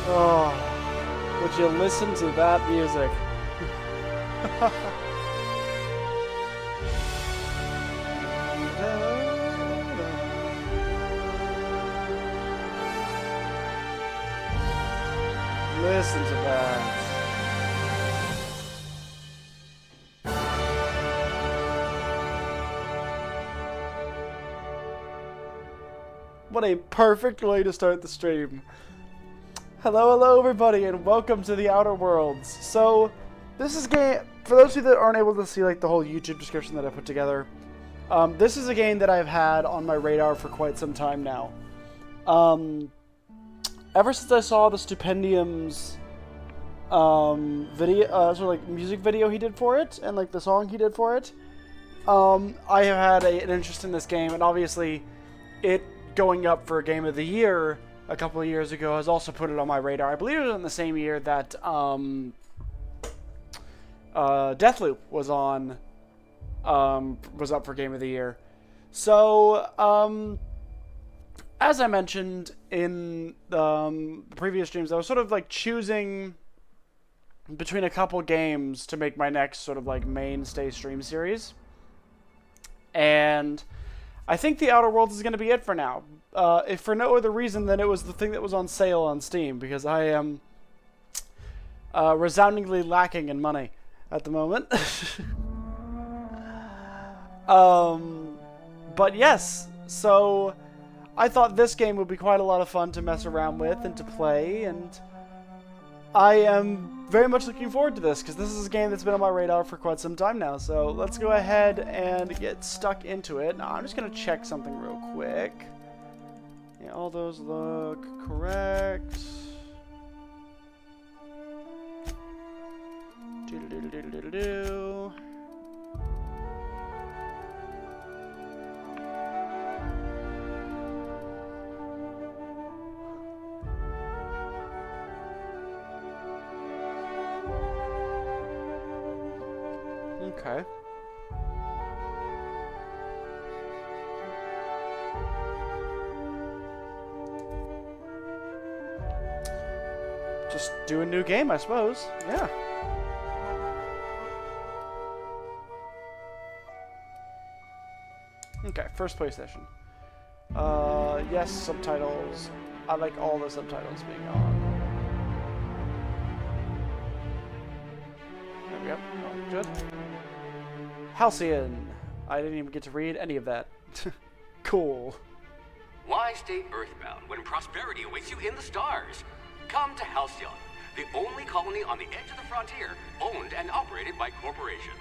Oh, would you listen to that music? Listen to that. What a perfect way to start the stream. Hello everybody, and welcome to the Outer Worlds. So, this is a game, for those of you that aren't able to see like the whole YouTube description that I put together, this is a game that I've had on my radar for quite some time now. Ever since I saw the Stupendium's video, sort of like music video he did for it, and like the song he did for it, I have had an interest in this game, and obviously it going up for Game of the Year a couple of years ago has also put it on my radar. I believe it was in the same year that Deathloop was on, was up for Game of the Year. So, as I mentioned in the previous streams, I was sort of like choosing between a couple games to make my next sort of like mainstay stream series. And I think The Outer Worlds is going to be it for now. If for no other reason than it was the thing that was on sale on Steam, because I am resoundingly lacking in money at the moment. But yes, so I thought this game would be quite a lot of fun to mess around with and to play, and I am very much looking forward to this, because this is a game that's been on my radar for quite some time now. So let's go ahead and get stuck into it. Now, I'm just going to check something real quick. Yeah, all those look correct. Doodle-doodle-doodle-doodle-doo. Okay. Just do a new game, I suppose. Yeah. Okay, first PlayStation. Yes, subtitles. I like all the subtitles being on. There we go. Oh, good. Halcyon. I didn't even get to read any of that. Cool. Why stay earthbound when prosperity awaits you in the stars? Come to Halcyon, the only colony on the edge of the frontier, owned and operated by corporations.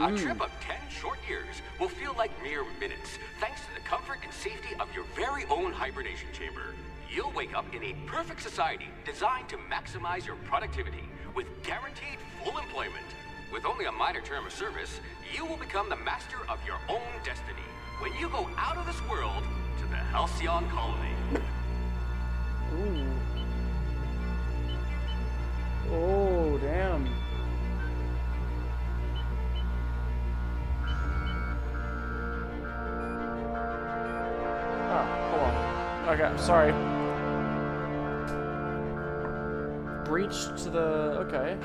A trip of 10 short years will feel like mere minutes, thanks to the comfort and safety of your very own hibernation chamber. You'll wake up in a perfect society designed to maximize your productivity with guaranteed full employment. With only a minor term of service, you will become the master of your own destiny when you go out of this world to the Halcyon colony. Ooh. Oh, damn. Oh, hold on. Okay, sorry. Breach to the... okay.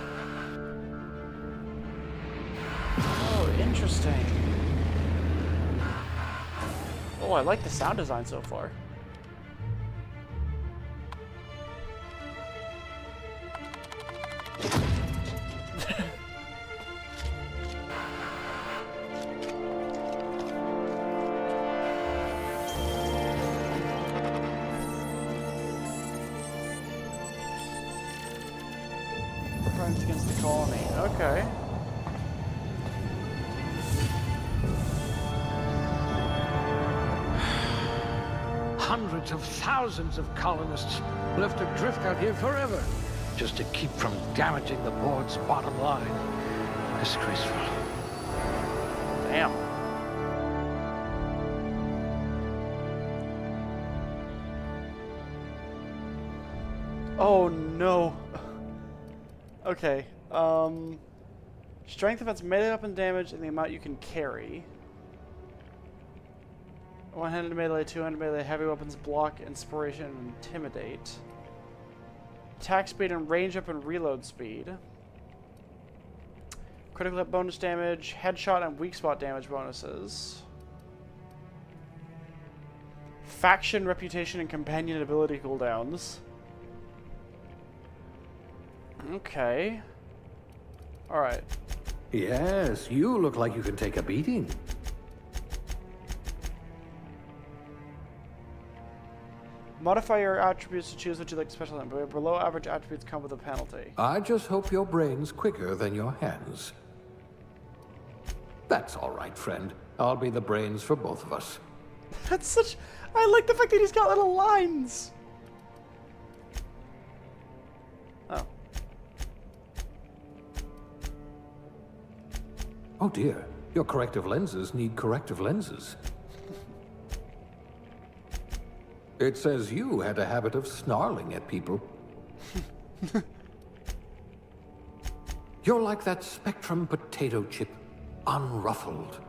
Oh, interesting. Oh, I like the sound design so far. Crimes against the colony. Okay. Hundreds of thousands of colonists left adrift out here forever, just to keep from damaging the board's bottom line. Disgraceful. Damn. Oh no. Okay. Strength defense, melee weapon damage, and the amount you can carry. One-handed melee, two-handed melee, heavy weapons, block, inspiration, and intimidate. Attack speed and range up and reload speed. Critical hit bonus damage, headshot and weak spot damage bonuses. Faction, reputation, and companion ability cooldowns. Okay. Alright. Yes, you look like you can take a beating. Modify your attributes to choose what you like to specialize in, but below average attributes come with a penalty. I just hope your brain's quicker than your hands. That's all right, friend. I'll be the brains for both of us. That's such... I like the fact that he's got little lines. Oh. Oh dear, your corrective lenses need corrective lenses. It says you had a habit of snarling at people. You're like that Spectrum potato chip, unruffled.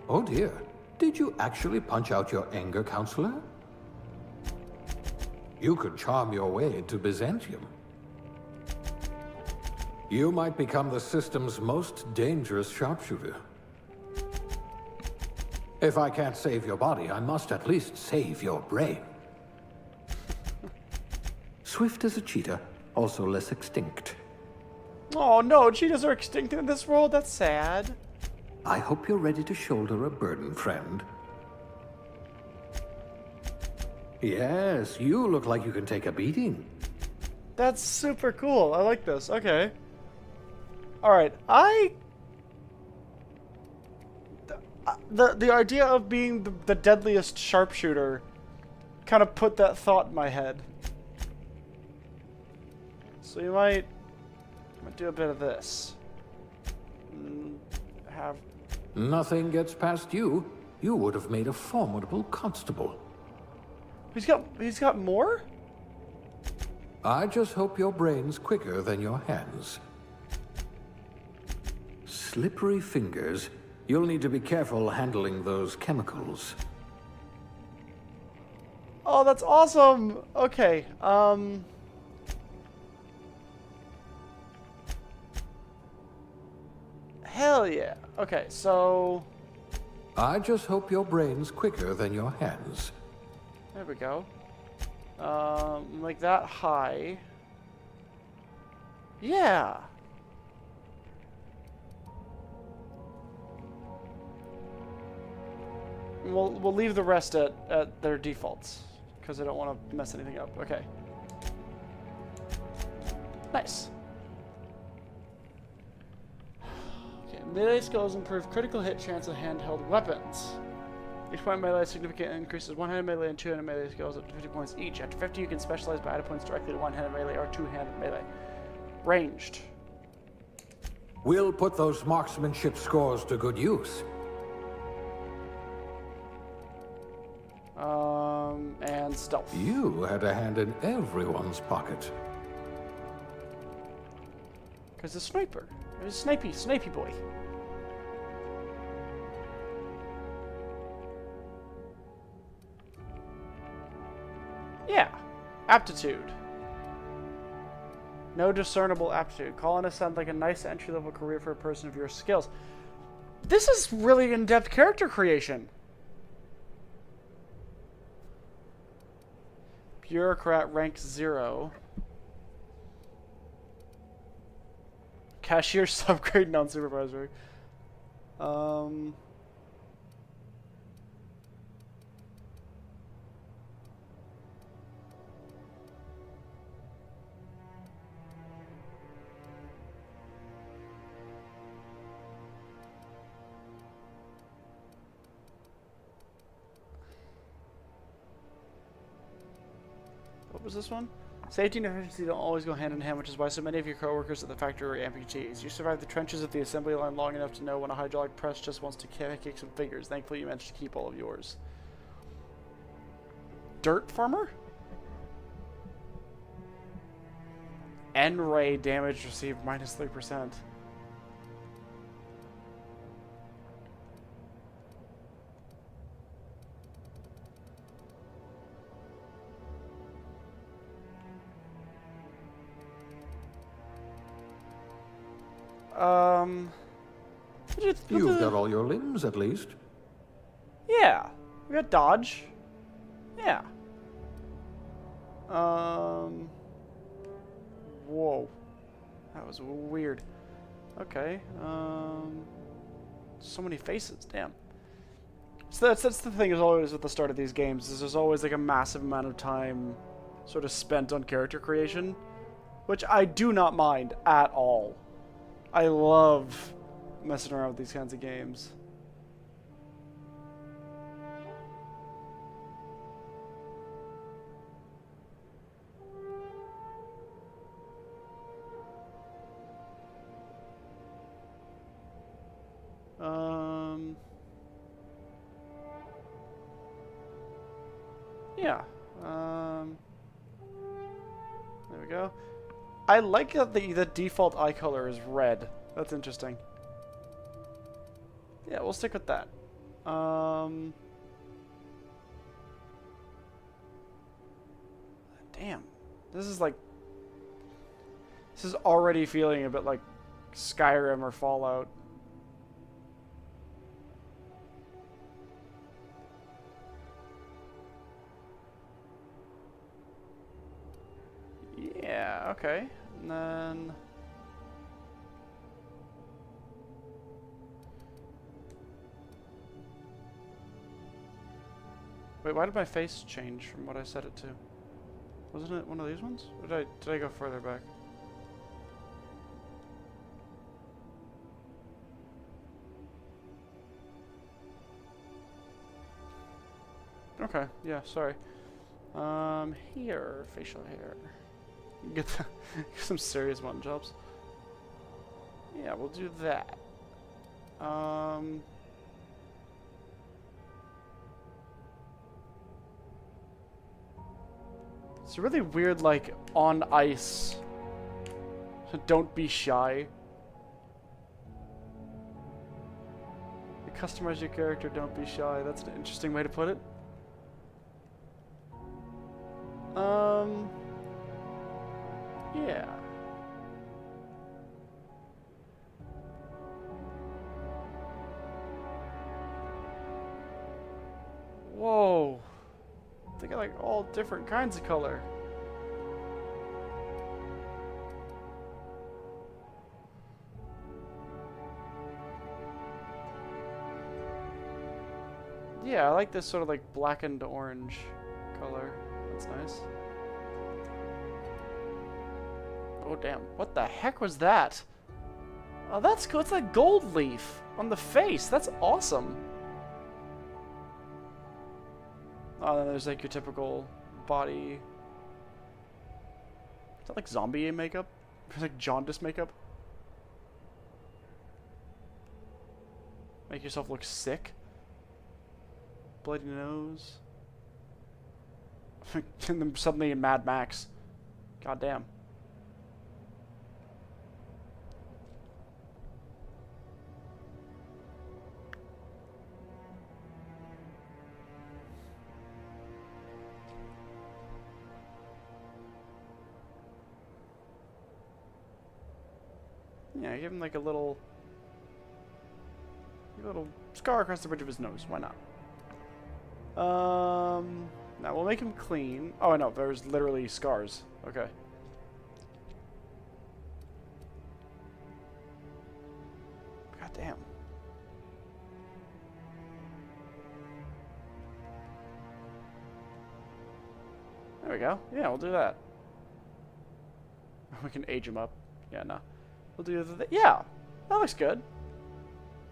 Oh dear, did you actually punch out your anger counselor? You could charm your way to Byzantium. You might become the system's most dangerous sharpshooter. If I can't save your body, I must at least save your brain. Swift as a cheetah, also less extinct. Oh no, cheetahs are extinct in this world? That's sad. I hope you're ready to shoulder a burden, friend. Yes, you look like you can take a beating. That's super cool. I like this. Okay. Alright, The idea of being the deadliest sharpshooter kind of put that thought in my head. So you might do a bit of this. Have... Nothing gets past you. You would have made a formidable constable. He's got more? I just hope your brain's quicker than your hands. Slippery fingers. You'll need to be careful handling those chemicals. Oh, that's awesome! Okay, hell yeah. Okay, so... I just hope your brain's quicker than your hands. There we go. Like that high. Yeah! We'll leave the rest at their defaults, because I don't want to mess anything up. Okay. Nice. Okay, melee skills improve critical hit chance of handheld weapons. Each point melee significantly increases one-handed melee and two-handed melee skills up to 50 points each. After 50, you can specialize by adding points directly to one-handed melee or two-handed melee. Ranged. We'll put those marksmanship scores to good use. And stealth. You had a hand in everyone's pocket. Because the sniper. It was snipey boy. Yeah. Aptitude. No discernible aptitude. Colonists sound like a nice entry-level career for a person of your skills. This is really in-depth character creation. Bureaucrat rank 0. Cashier subgrade non-supervisory. What was this one? Safety and efficiency don't always go hand in hand, which is why so many of your coworkers at the factory are amputees. You survived the trenches of the assembly line long enough to know when a hydraulic press just wants to kick some figures. Thankfully, you managed to keep all of yours. Dirt farmer? N-ray damage received minus 3%. You've got all your limbs, at least. Yeah. We got dodge. Yeah. Whoa. That was weird. Okay. So many faces. Damn. So that's the thing is always at the start of these games is there's always like a massive amount of time sort of spent on character creation, which I do not mind at all. I love messing around with these kinds of games. Yeah. There we go. I like that the default eye color is red. That's interesting. Yeah, we'll stick with that. Damn. This is already feeling a bit like Skyrim or Fallout. Yeah, okay. And then... Wait, why did my face change from what I set it to? Wasn't it one of these ones? Or did I go further back? Okay, yeah, sorry. Here, facial hair. Get some serious mutton chops. Yeah, we'll do that. It's really weird, like, on ice. Don't be shy. You customize your character, don't be shy. That's an interesting way to put it. Yeah. Whoa. They got like all different kinds of color. Yeah, I like this sort of like blackened orange color. That's nice. Oh damn, what the heck was that? Oh, that's cool. It's like gold leaf on the face. That's awesome. Oh, then there's like your typical body. Is that like zombie makeup? There's like jaundice makeup? Make yourself look sick? Bloody nose? And then suddenly in Mad Max. God damn. Yeah, give him like a little scar across the bridge of his nose. Why not? Now we'll make him clean. Oh no, there's literally scars. Okay. God damn. There we go. Yeah, we'll do that. We can age him up. Yeah, no. We'll do the yeah, that looks good.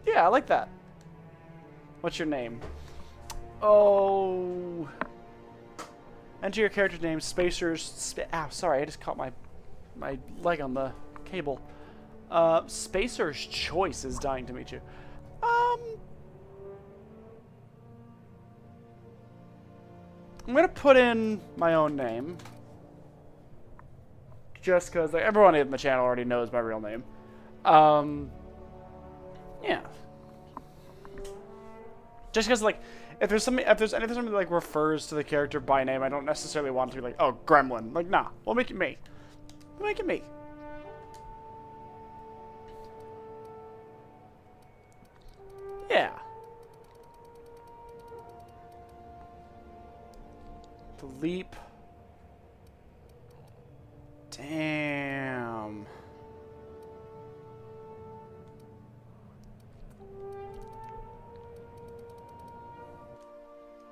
Yeah, I like that. What's your name? Oh. Enter your character's name, Spacers. Ow, sorry, I just caught my leg on the cable. Spacer's Choice is dying to meet you. I'm gonna put in my own name. Just because like, everyone in the channel already knows my real name. Yeah. Just because like, if there's anything that like refers to the character by name, I don't necessarily want to be like, oh, Gremlin. Like, nah, we'll make it me. We'll make it me. leap. Damn.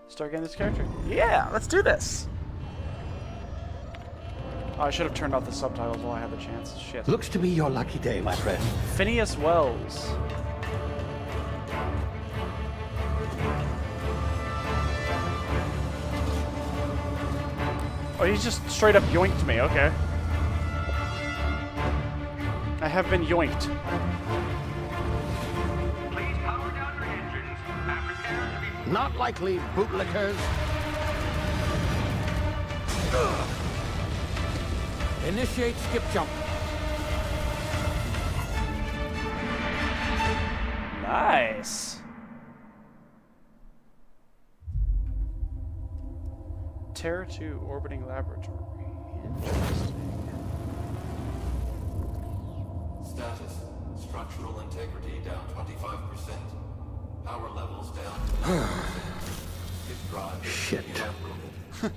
Start getting this character. Yeah, let's do this. Oh, I should have turned off the subtitles while I had the chance. Shit. Looks to be your lucky day, my friend. Phineas Wells. Oh, he just straight up yoinked me. Okay. I have been yoinked. Please power down your engines and prepare to be... Not likely, bootlickers. Initiate skip jump. Nice. Terra 2 orbiting laboratory. Interesting. Status. Structural integrity down 25%. Power levels down to 9%. If drive is Shit. evaporated.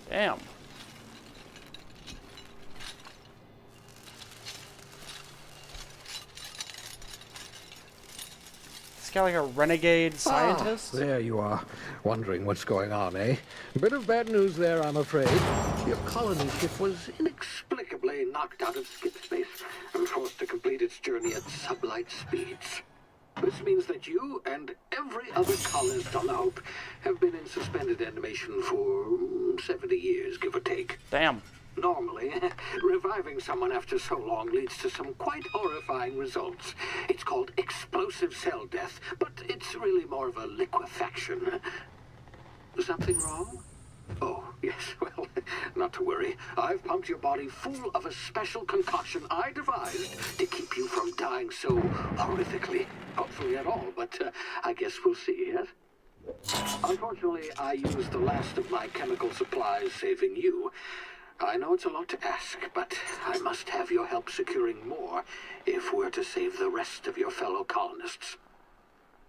Damn. This guy like a renegade scientist? There you are. Wondering what's going on, eh? Bit of bad news there, I'm afraid. Your colony ship was inexplicably knocked out of skip space and forced to complete its journey at sublight speeds. This means that you and every other colonist on the Hope have been in suspended animation for 70 years, give or take. Damn. Normally, reviving someone after so long leads to some quite horrifying results. It's called explosive cell death, but it's really more of a liquefaction. Something wrong? Oh, yes, well, not to worry. I've pumped your body full of a special concoction I devised to keep you from dying so horrifically. Hopefully at all, but I guess we'll see, yes? Unfortunately, I used the last of my chemical supplies saving you. I know it's a lot to ask, but I must have your help securing more if we're to save the rest of your fellow colonists.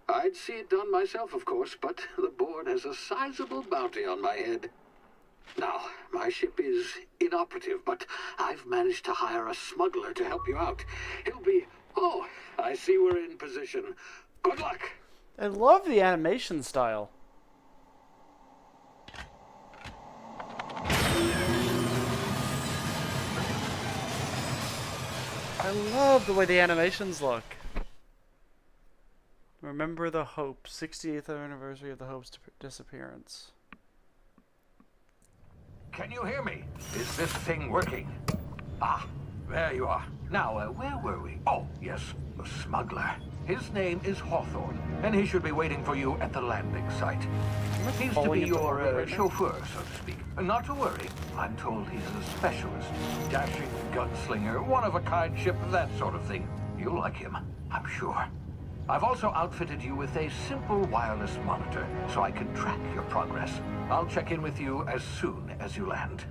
I'd see it done myself, of course, but the board has a sizable bounty on my head. Now, my ship is inoperative, but I've managed to hire a smuggler to help you out. He'll be... Oh, I see we're in position. Good luck! I love the animation style. I love the way the animations look. Remember the Hope, 68th anniversary of the Hope's disappearance. Can you hear me? Is this thing working? Ah, there you are. Now, where were we? Oh, yes, the smuggler. His name is Hawthorne, and he should be waiting for you at the landing site. He's to be your chauffeur, so to speak. Not to worry. I'm told he's a specialist. Dashing gunslinger, one-of-a-kind ship, that sort of thing. You'll like him, I'm sure. I've also outfitted you with a simple wireless monitor, so I can track your progress. I'll check in with you as soon as you land.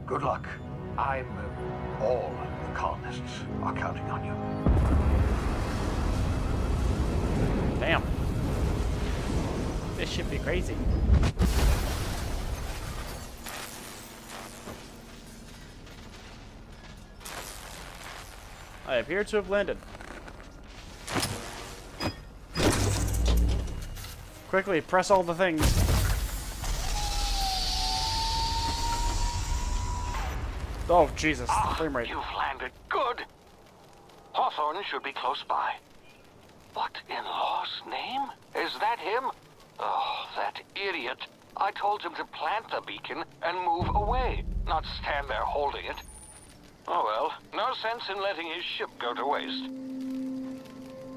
Good luck. All the colonists are counting on you. Damn. This should be crazy. I appear to have landed. Quickly, press all the things. Oh, Jesus. Frame rate. You've landed. Good. Hawthorne should be close by. What in law's name? Is that him? Oh, that idiot. I told him to plant the beacon and move away, not stand there holding it. Oh well, no sense in letting his ship go to waste.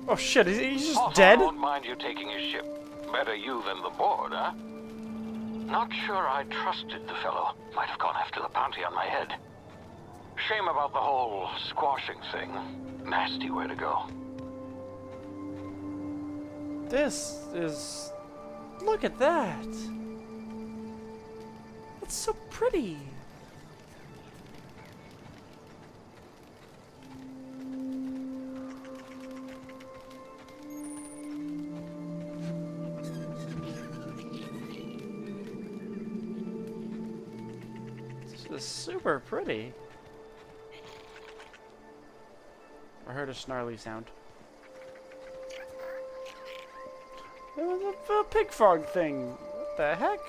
Oh shit, he's just Hawthorne dead? won't mind you taking his ship. Better you than the board, huh? Not sure I trusted the fellow. Might have gone after the bounty on my head. Shame about the whole squashing thing. Nasty way to go. This is... Look at that! It's so pretty! This is super pretty. I heard a snarly sound. There was a pig frog thing. What the heck?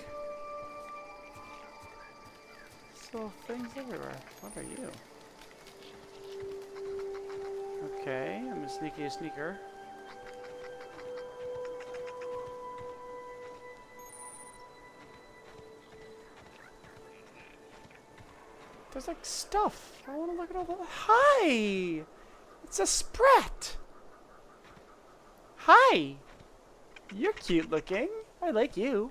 Little things everywhere. What are you? Okay, I'm a sneaky sneaker. There's like stuff. I want to look at all the. Hi! It's a sprat! Hi! You're cute looking. I like you.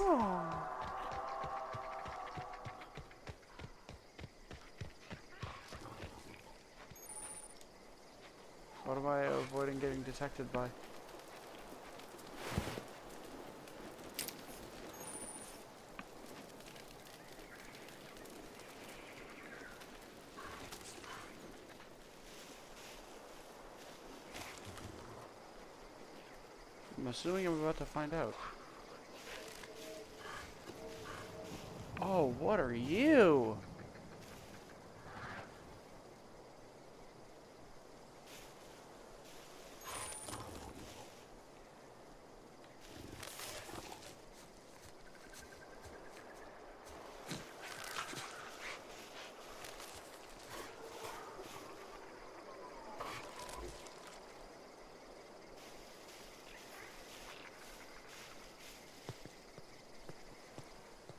Oh. What am I avoiding getting detected by? I'm assuming I'm about to find out. Oh, what are you?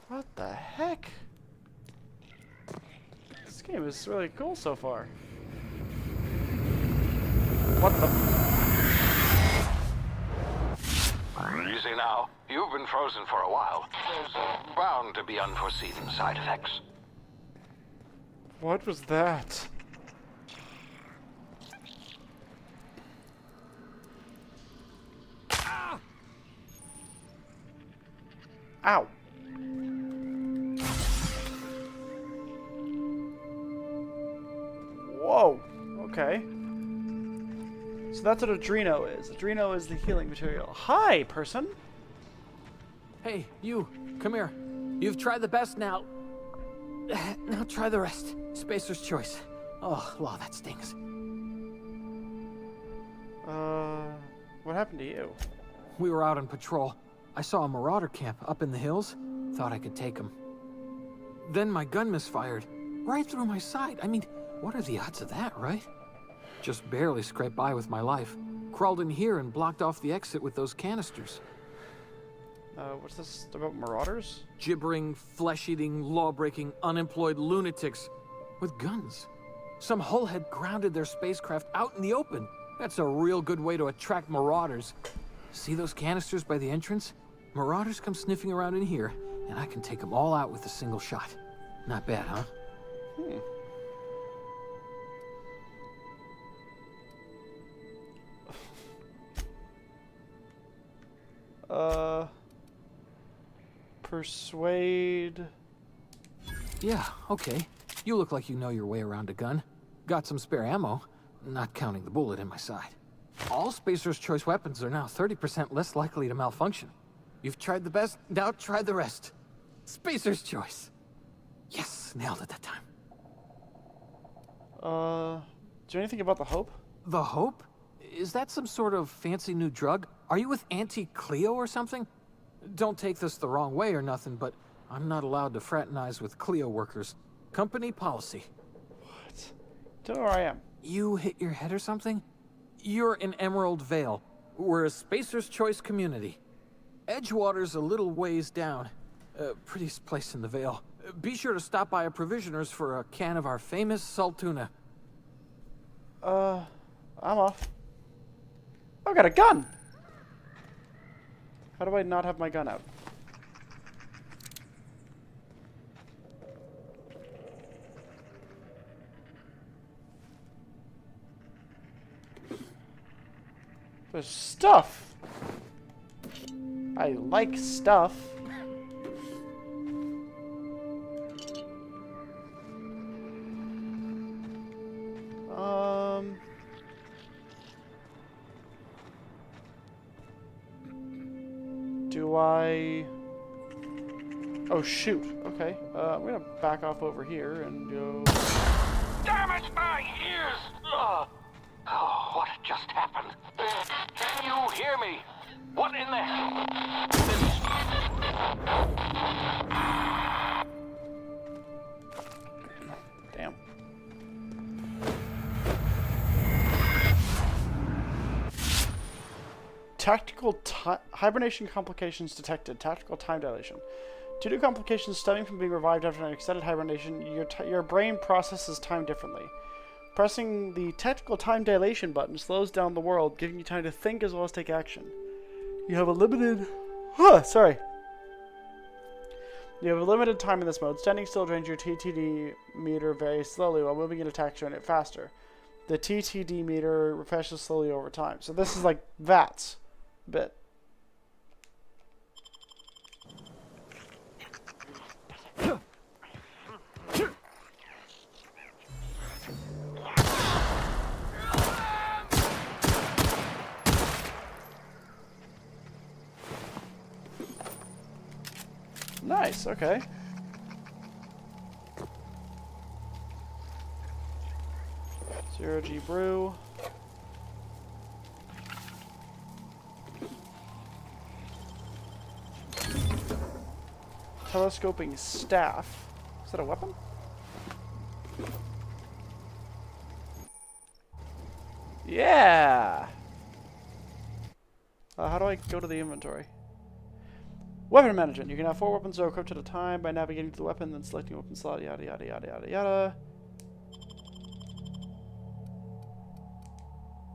What the heck? This game is really cool so far. What the? Easy now. You've been frozen for a while. There's bound to be unforeseen side effects. What was that? Ow. Whoa. Okay. So that's what Adreno is. Adreno is the healing material. Hi, person. Hey, you. Come here. You've tried the best now. Now try the rest. Spacer's choice. Oh, wow, that stings. What happened to you? We were out on patrol. I saw a marauder camp up in the hills. Thought I could take him. Then my gun misfired. Right through my side. I mean, what are the odds of that, right? Just barely scraped by with my life. Crawled in here and blocked off the exit with those canisters. What's this about marauders? Gibbering, flesh-eating, law-breaking, unemployed lunatics with guns. Some hull had grounded their spacecraft out in the open. That's a real good way to attract marauders. See those canisters by the entrance? Marauders come sniffing around in here, and I can take them all out with a single shot. Not bad, huh? Persuade. Yeah, okay. You look like you know your way around a gun. Got some spare ammo, not counting the bullet in my side. All Spacer's choice weapons are now 30% less likely to malfunction. You've tried the best, now try the rest. Spacer's choice. Yes, nailed it that time. Do you know anything about the Hope? The Hope? Is that some sort of fancy new drug? Are you with Auntie Cleo or something? Don't take this the wrong way or nothing, but I'm not allowed to fraternize with Cleo workers. Company policy. What? Don't know where I am. You hit your head or something? You're in Emerald Vale. We're a Spacer's Choice community. Edgewater's a little ways down. Prettiest place in the Vale. Be sure to stop by a provisioner's for a can of our famous salt tuna. I'm off. I've got a gun! How do I not have my gun out? There's stuff! I like stuff. Do I... Oh, shoot. Okay. I'm gonna back off over here and go... Damn it, my ears! Oh, what just happened? Can you hear me? What in the hell? Damn. Hibernation complications detected. Tactical time dilation. Due to complications stemming from being revived after an extended hibernation, your brain processes time differently. Pressing the tactical time dilation button slows down the world, giving you time to think as well as take action. You have a limited... sorry. You have a limited time in this mode. Standing still drains your TTD meter very slowly, while moving in attacks drain it faster. The TTD meter refreshes slowly over time. So this is like VATS bit. Nice, okay. Zero G brew. Telescoping staff. Is that a weapon? Yeah! How do I go to the inventory? Weapon management. You can have 4 weapons that are equipped at a time by navigating to the weapon, then selecting weapon slot, yada yada yada yada yada.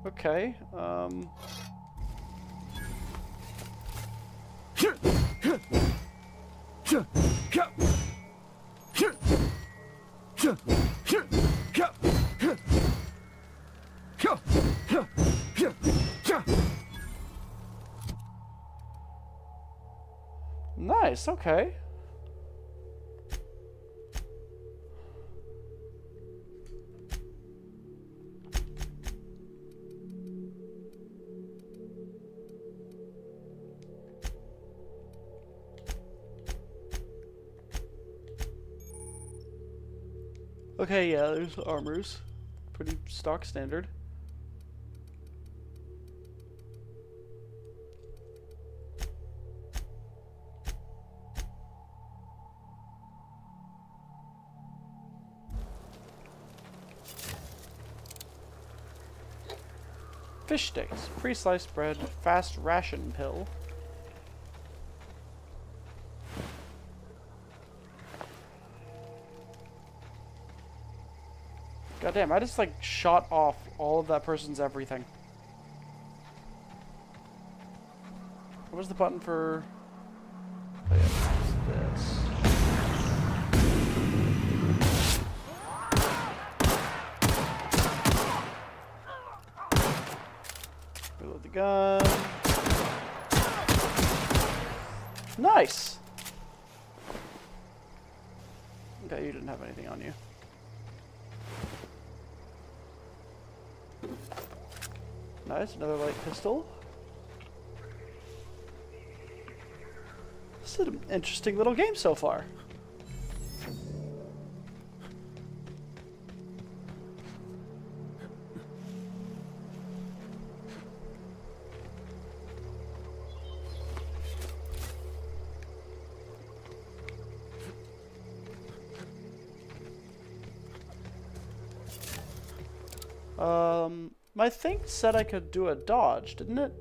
Okay, nice, okay. Okay, yeah, there's armors. Pretty stock standard. Fish sticks, pre-sliced bread, fast ration pill. Goddamn, I just like shot off all of that person's everything. What was the button for... Oh yeah, this. Reload the gun. Nice! Okay, you didn't have anything on you. Nice, another light pistol. This is an interesting little game so far. My thing said I could do a dodge, didn't it?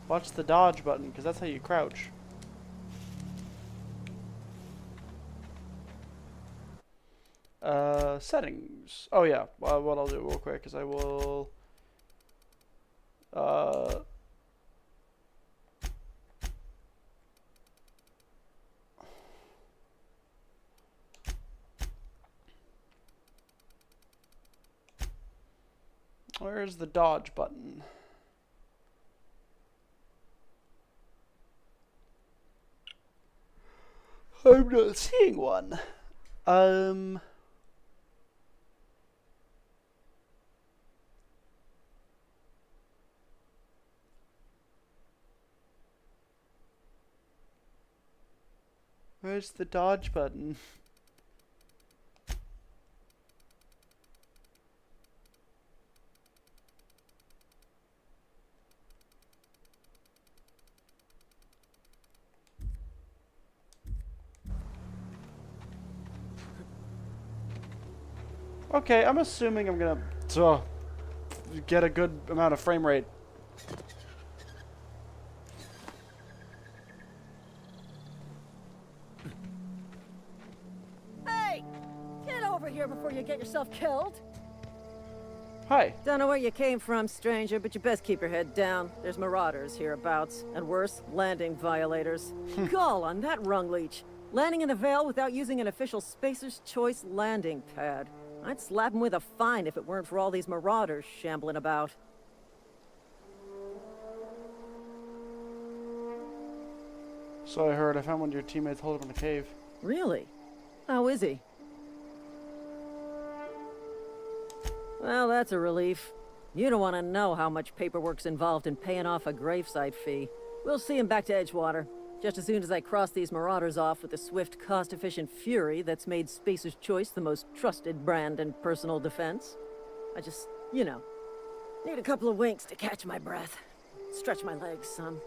Watch the dodge button, because that's how you crouch. Settings. Oh yeah, what I'll do real quick is I will... Where's the dodge button? I'm not seeing one. Um. Where's the dodge button? Okay, I'm assuming I'm gonna get a good amount of frame rate. Hey! Get over here before you get yourself killed! Hi. Don't know where you came from, stranger, but you best keep your head down. There's marauders hereabouts, and worse, landing violators. Gall on that rung leech. Landing in the Vale without using an official Spacer's Choice landing pad. I'd slap him with a fine if it weren't for all these marauders shambling about. So I heard. I found one of your teammates hold him in a cave. Really? How is he? Well, that's a relief. You don't want to know how much paperwork's involved in paying off a gravesite fee. We'll see him back to Edgewater. Just as soon as I cross these marauders off with the swift, cost-efficient fury that's made Spacer's Choice the most trusted brand in personal defense. I just, you know, need a couple of winks to catch my breath. Stretch my legs some.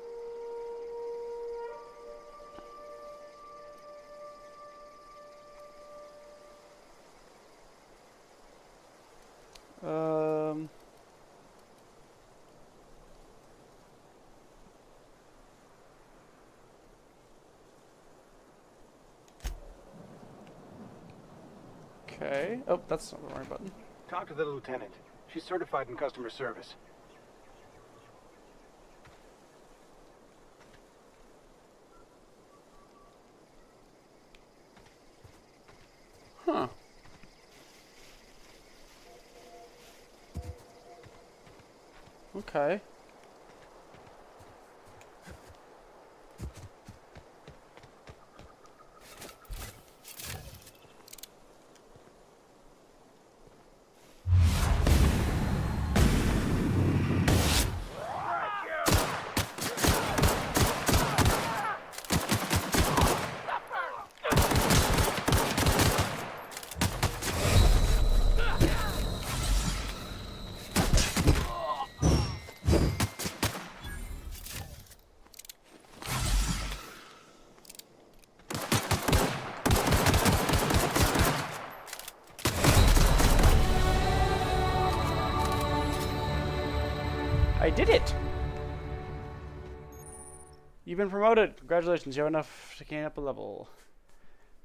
Okay. Oh, that's not the right button. Talk to the lieutenant. She's certified in customer service. Huh. Okay. I did it! You've been promoted. Congratulations, you have enough to gain up a level.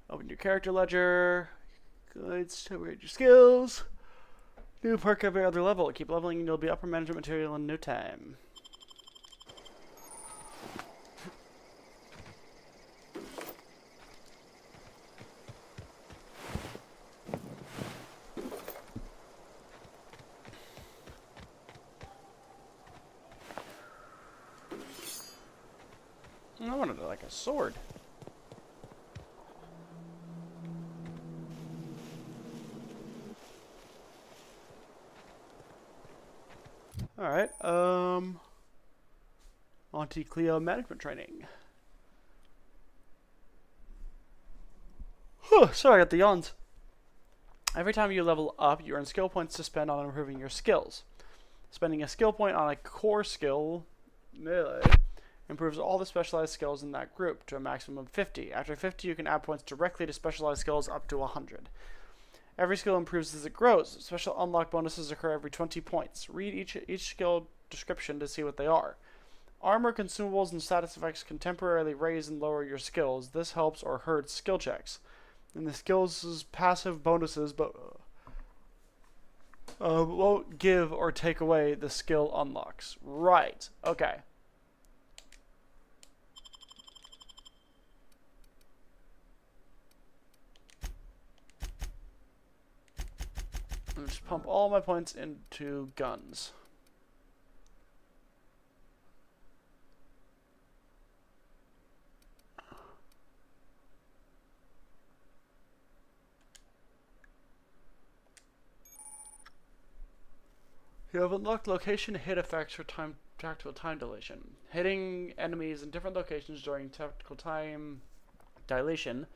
Open your character ledger. Guides to upgrade your skills. New perk every other level. Keep leveling and you'll be upper management material in no time. I wanted like a sword. Alright, Monte Cleo management training. Whew, sorry, I got the yawns. Every time you level up, you earn skill points to spend on improving your skills. Spending a skill point on a core skill, melee, improves all the specialized skills in that group to a maximum of 50. After 50, you can add points directly to specialized skills up to 100. Every skill improves as it grows. Special unlock bonuses occur every 20 points. Read each skill description to see what they are. Armor, consumables, and status effects can temporarily raise and lower your skills. This helps or hurts skill checks. And the skills' passive bonuses but won't give or take away the skill unlocks. Right. Okay. I'm gonna just pump all my points into guns. You have unlocked location hit effects for tactical time dilation. Hitting enemies in different locations during tactical time dilation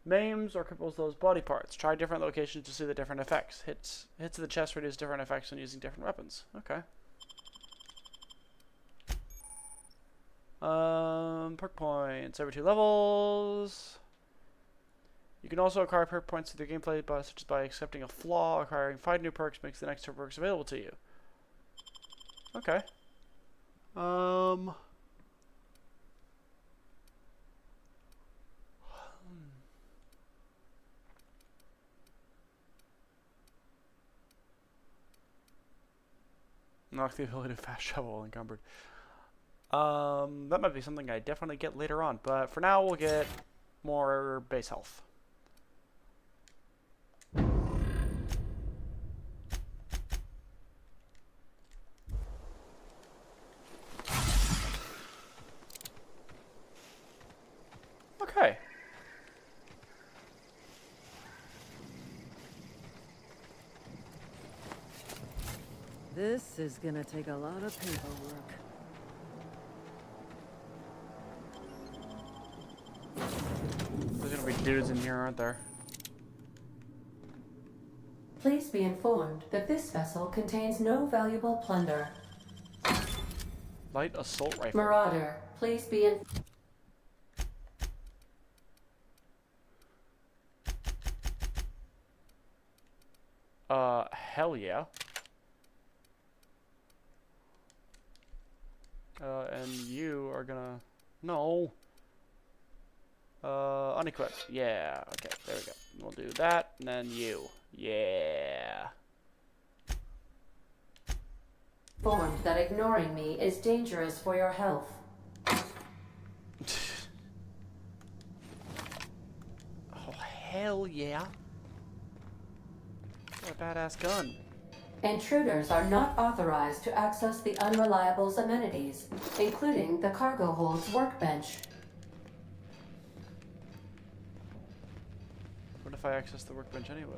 maims or cripples those body parts. Try different locations to see the different effects. Hits to the chest reduce different effects when using different weapons. Okay. Perk points every 2 levels. You can also acquire perk points through the gameplay, such as by accepting a flaw. Acquiring 5 new perks makes the next 2 perks available to you. Okay. Knock the ability to fast travel while encumbered. That might be something I definitely get later on, but for now we'll get more base health. Okay. This is gonna take a lot of paperwork. There's gonna be dudes in here, aren't there? Please be informed that this vessel contains no valuable plunder. Light assault rifle. Marauder, please be in... Hell yeah. And you are gonna... No. Unequip. Yeah. Okay, there we go. We'll do that, and then you. Yeah. Informed that ignoring me is dangerous for your health. Oh, hell yeah. What a badass gun. Intruders are not authorized to access the Unreliable's amenities, including the cargo hold's workbench. What if I access the workbench anyway?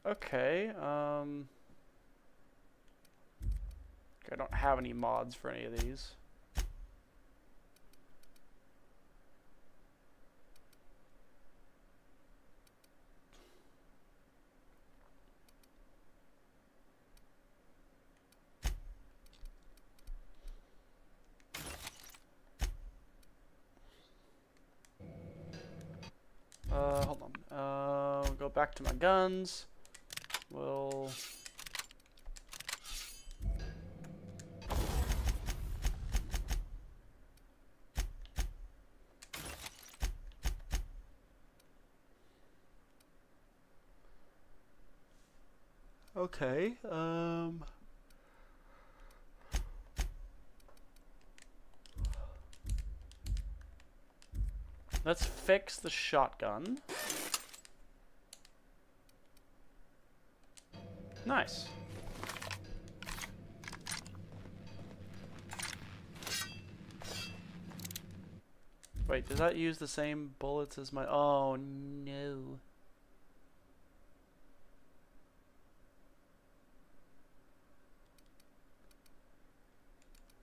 Okay, I don't have any mods for any of these. Hold on. We'll go back to my guns. We'll... Okay, let's fix the shotgun. Nice. Wait, does that use the same bullets as my... Oh, no.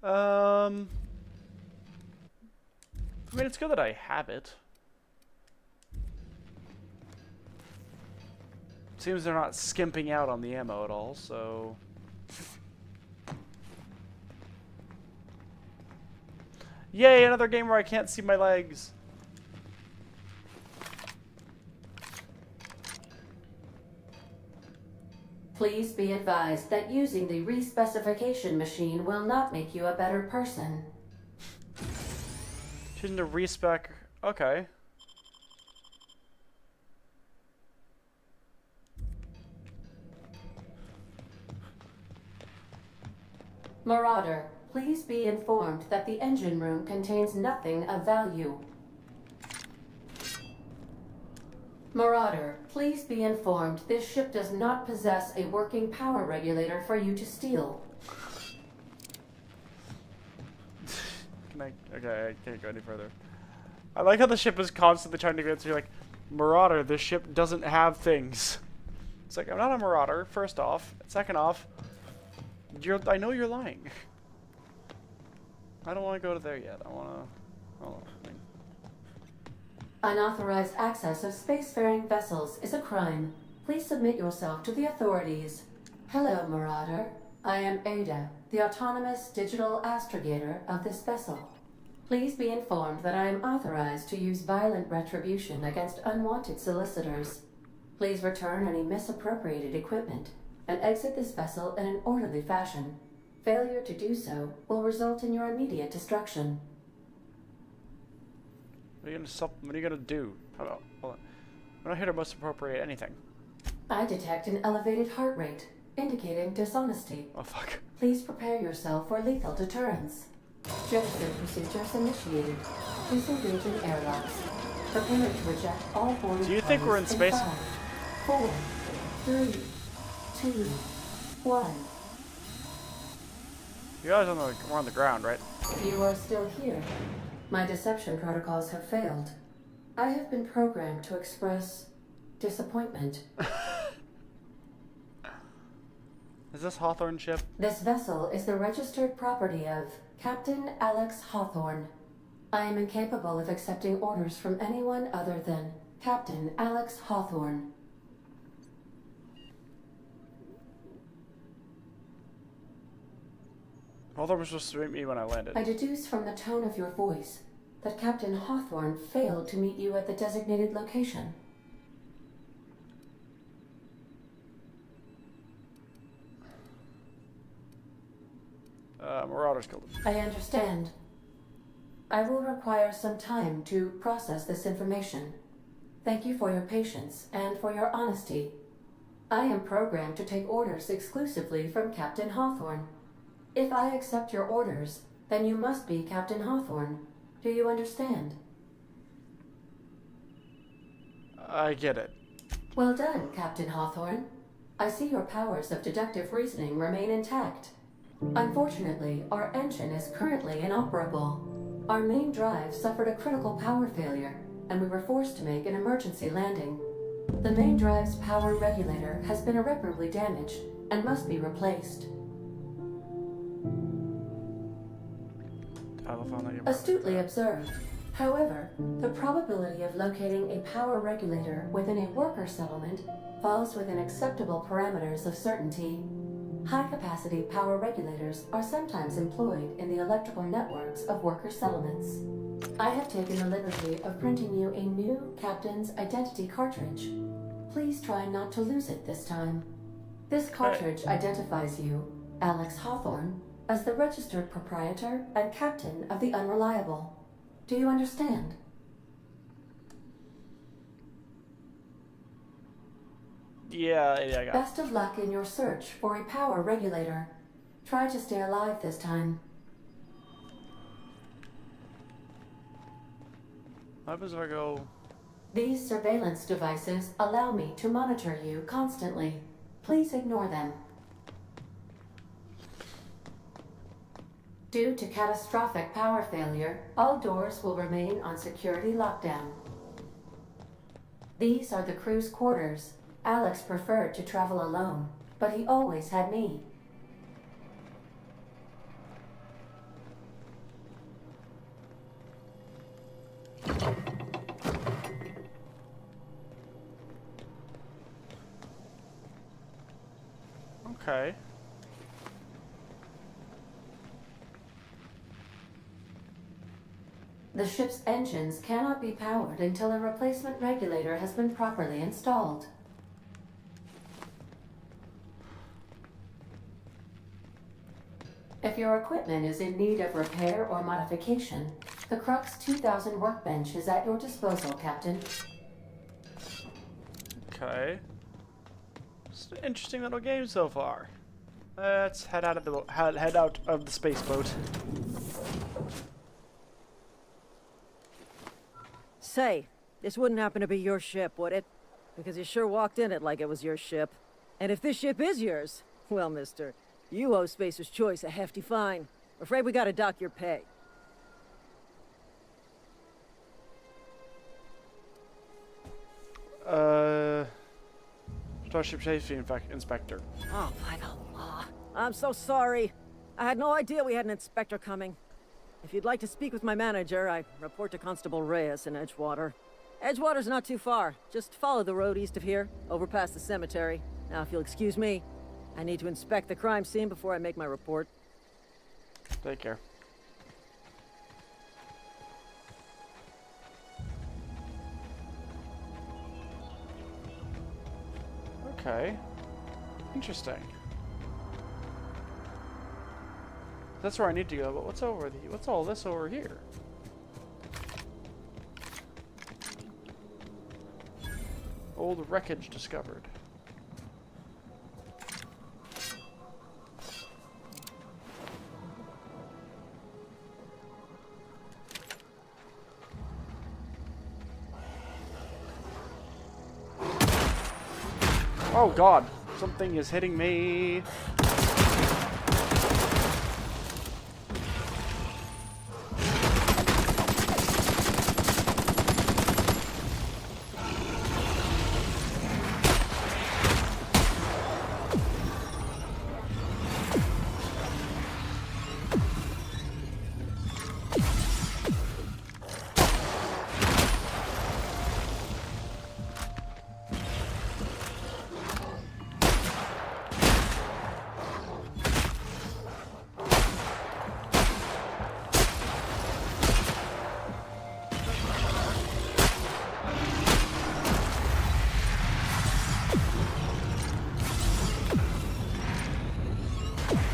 I mean, it's good that I have it. Seems they're not skimping out on the ammo at all, so... Yay, another game where I can't see my legs! Please be advised that using the respecification machine will not make you a better person. Choosing to respec... Okay. Marauder, please be informed that the engine room contains nothing of value. Marauder, please be informed this ship does not possess a working power regulator for you to steal. Okay, I can't go any further. I like how the ship is constantly trying to get to like, Marauder, this ship doesn't have things. It's like, I'm not a marauder, first off. Second off, I know you're lying. I don't want to go to there yet. I want to... Hold on. Unauthorized access of spacefaring vessels is a crime. Please submit yourself to the authorities. Hello, Marauder. I am Ada, the autonomous digital astrogator of this vessel. Please be informed that I am authorized to use violent retribution against unwanted solicitors. Please return any misappropriated equipment and exit this vessel in an orderly fashion. Failure to do so will result in your immediate destruction. What are you gonna do? Hold on. We're not here to misappropriate anything. I detect an elevated heart rate, indicating dishonesty. Oh fuck. Please prepare yourself for lethal deterrence. Jettison procedures initiated. Disengaging airlocks. Preparing to eject all boarding. Do you think we're in space? 5, 4, 3, 2, 1. You guys we're on the ground, right? You are still here. My deception protocols have failed. I have been programmed to express disappointment. Is this Hawthorne ship? This vessel is the registered property of Captain Alex Hawthorne. I am incapable of accepting orders from anyone other than Captain Alex Hawthorne. Hawthorne was supposed to meet me when I landed. I deduce from the tone of your voice that Captain Hawthorne failed to meet you at the designated location. Marauders killed him. I understand. I will require some time to process this information. Thank you for your patience and for your honesty. I am programmed to take orders exclusively from Captain Hawthorne. If I accept your orders, then you must be Captain Hawthorne. Do you understand? I get it. Well done, Captain Hawthorne. I see your powers of deductive reasoning remain intact. Unfortunately, our engine is currently inoperable. Our main drive suffered a critical power failure, and we were forced to make an emergency landing. The main drive's power regulator has been irreparably damaged and must be replaced. Astutely observed. However, the probability of locating a power regulator within a worker settlement falls within acceptable parameters of certainty. High-capacity power regulators are sometimes employed in the electrical networks of worker settlements. I have taken the liberty of printing you a new Captain's Identity cartridge. Please try not to lose it this time. This cartridge identifies you, Alex Hawthorne, as the registered proprietor and captain of the Unreliable. Do you understand? Yeah, I got it. Best of luck in your search for a power regulator. Try to stay alive this time. What happens if I go... These surveillance devices allow me to monitor you constantly. Please ignore them. Due to catastrophic power failure, all doors will remain on security lockdown. These are the crew's quarters. Alex preferred to travel alone, but he always had me. Okay. The ship's engines cannot be powered until a replacement regulator has been properly installed. If your equipment is in need of repair or modification, the Crux 2000 workbench is at your disposal, Captain. Okay. It's an interesting little game so far. Let's head out of the space boat. Say, this wouldn't happen to be your ship, would it? Because you sure walked in it like it was your ship. And if this ship is yours, well, mister, you owe Spacer's Choice a hefty fine. Afraid we gotta dock your pay. Starship Safety Inspector. Oh, by the law. I'm so sorry. I had no idea we had an inspector coming. If you'd like to speak with my manager, I report to Constable Reyes in Edgewater. Edgewater's not too far. Just follow the road east of here, over past the cemetery. Now, if you'll excuse me, I need to inspect the crime scene before I make my report. Take care. Okay. Interesting. That's where I need to go, but what's all this over here? Old wreckage discovered. Oh god, something is hitting me.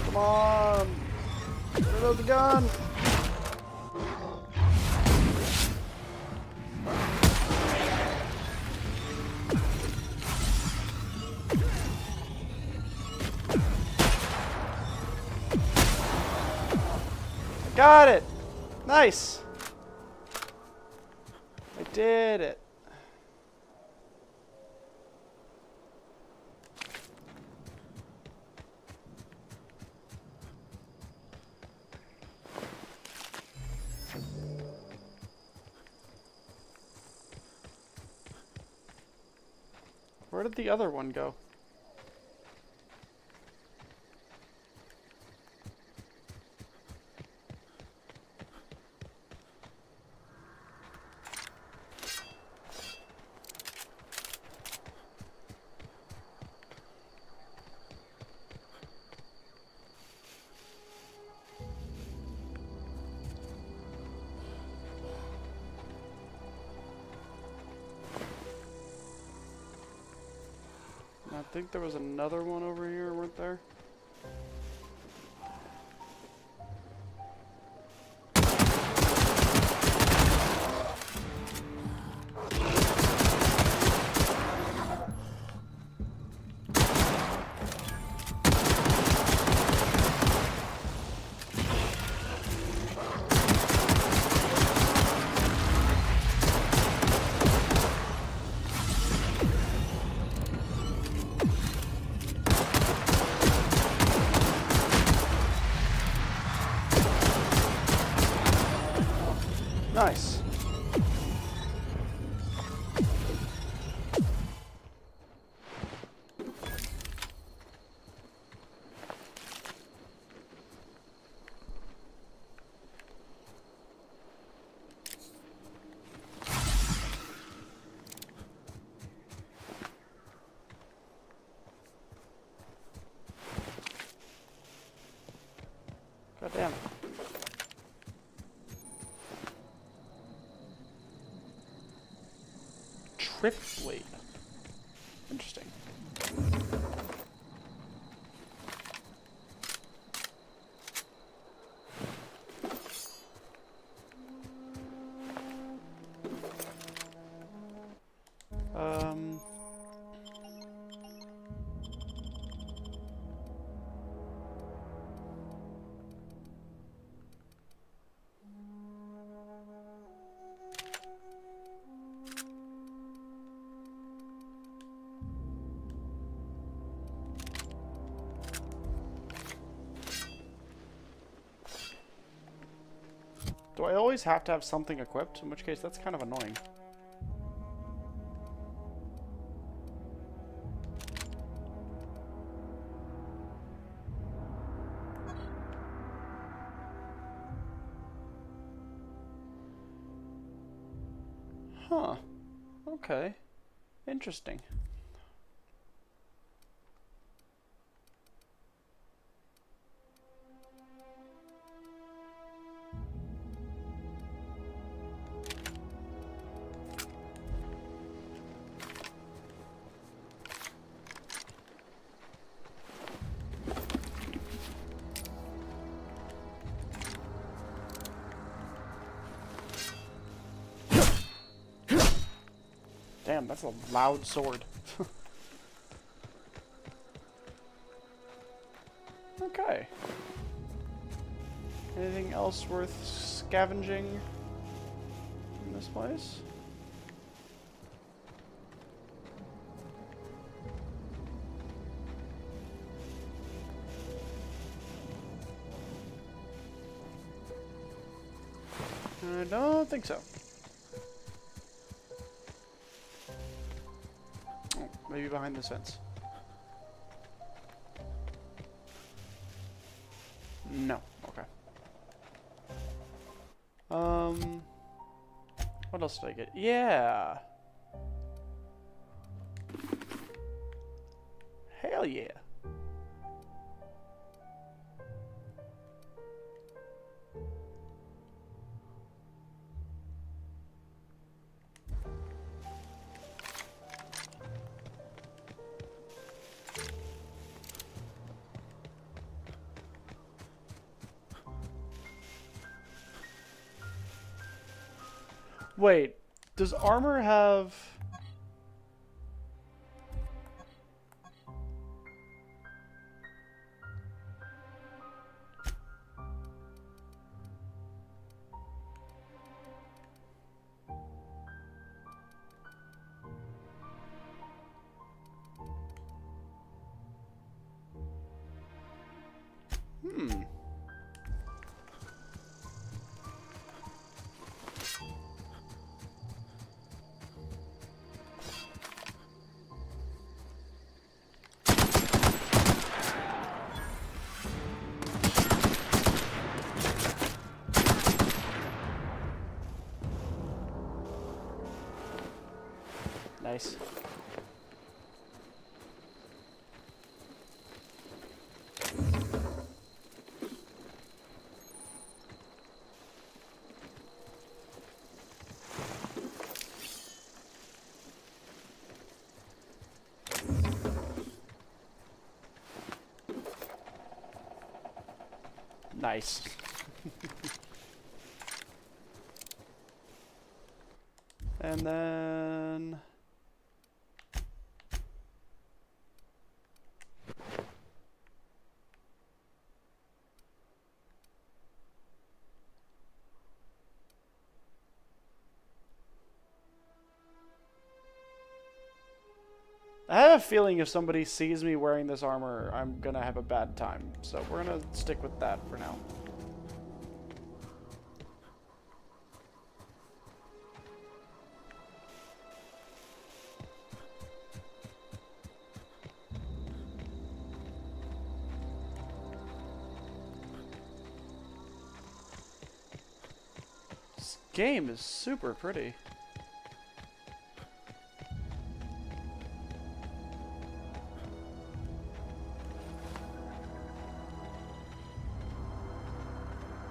Come on! Reload the gun! Got it! Nice! I did it. Where did the other one go? I think there was another one over here, weren't there? Nice. God damn it. Triply. Interesting. Do I always have to have something equipped? In which case, that's kind of annoying. Huh. Okay. Interesting. Damn, that's a loud sword. Okay. Anything else worth scavenging in this place? I don't think so. Oh, maybe behind this fence. No. Okay. What else did I get? Yeah. Hell yeah. Wait, does armor have... Nice. Nice. And then... I have a feeling if somebody sees me wearing this armor, I'm gonna have a bad time. So we're gonna stick with that for now. This game is super pretty.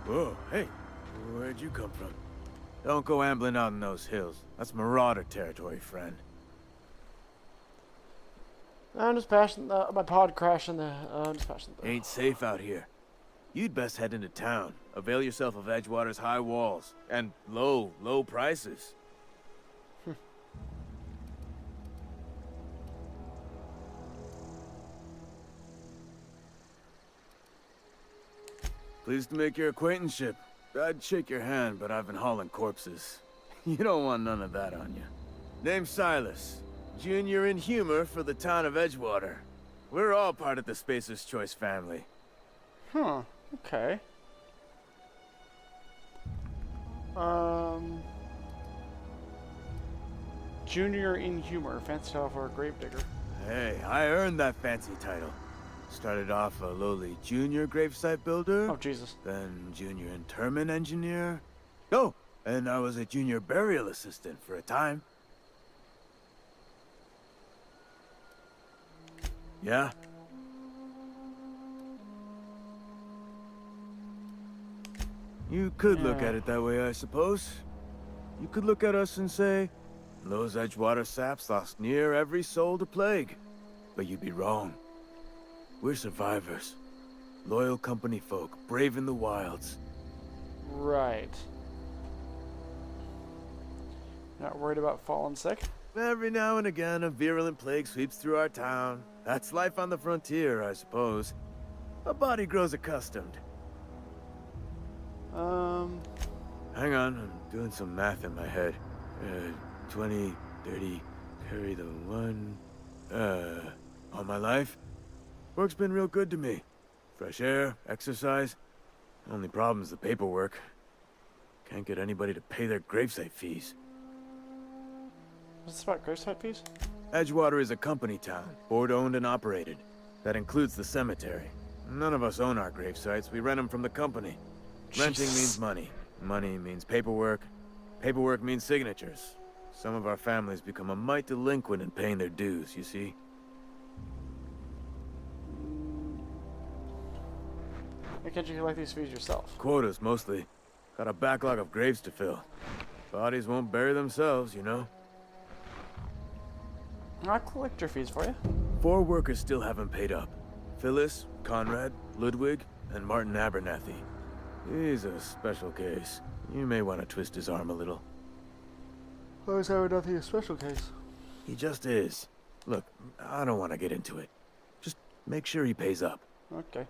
Whoa, hey, where'd you come from? Don't go ambling out in those hills. That's marauder territory, friend. I'm just passing my pod crashing the. I'm just passing the. Ain't safe out here. You'd best head into town. Avail yourself of Edgewater's high walls and low prices. Pleased to make your acquaintanceship. I'd shake your hand, but I've been hauling corpses. You don't want none of that on you. Name's Silas. Junior in humor for the town of Edgewater. We're all part of the Spacer's Choice family. Huh. Okay. Junior in humor. Fancy title for a gravedigger. Hey, I earned that fancy title. Started off a lowly junior gravesite builder. Oh, Jesus. Then junior interment engineer. Oh, And I was a junior burial assistant for a time. Yeah? You could look Yeah. at it that way, I suppose. You could look at us and say, those Edgewater saps lost near every soul to plague. But you'd be wrong. We're survivors. Loyal company folk, brave in the wilds. Right. Not worried about falling sick? Every now and again, a virulent plague sweeps through our town. That's life on the frontier, I suppose. A body grows accustomed. Hang on, I'm doing some math in my head. 20, 30, carry the 1. All my life? Work's been real good to me. Fresh air, exercise. Only problem's the paperwork. Can't get anybody to pay their gravesite fees. What's this about gravesite fees? Edgewater is a company town, board-owned and operated. That includes the cemetery. None of us own our gravesites, we rent them from the company. Renting means money. Money means paperwork. Paperwork means signatures. Some of our families become a mite delinquent in paying their dues, you see? Why can't you collect these fees yourself? Quotas, mostly. Got a backlog of graves to fill. Bodies won't bury themselves, you know? I'll collect your fees for you. 4 workers still haven't paid up. Phyllis, Conrad, Ludwig, and Martin Abernathy. He's a special case. You may want to twist his arm a little. Why is Abernathy a special case? He just is. Look, I don't want to get into it. Just make sure he pays up. Okay.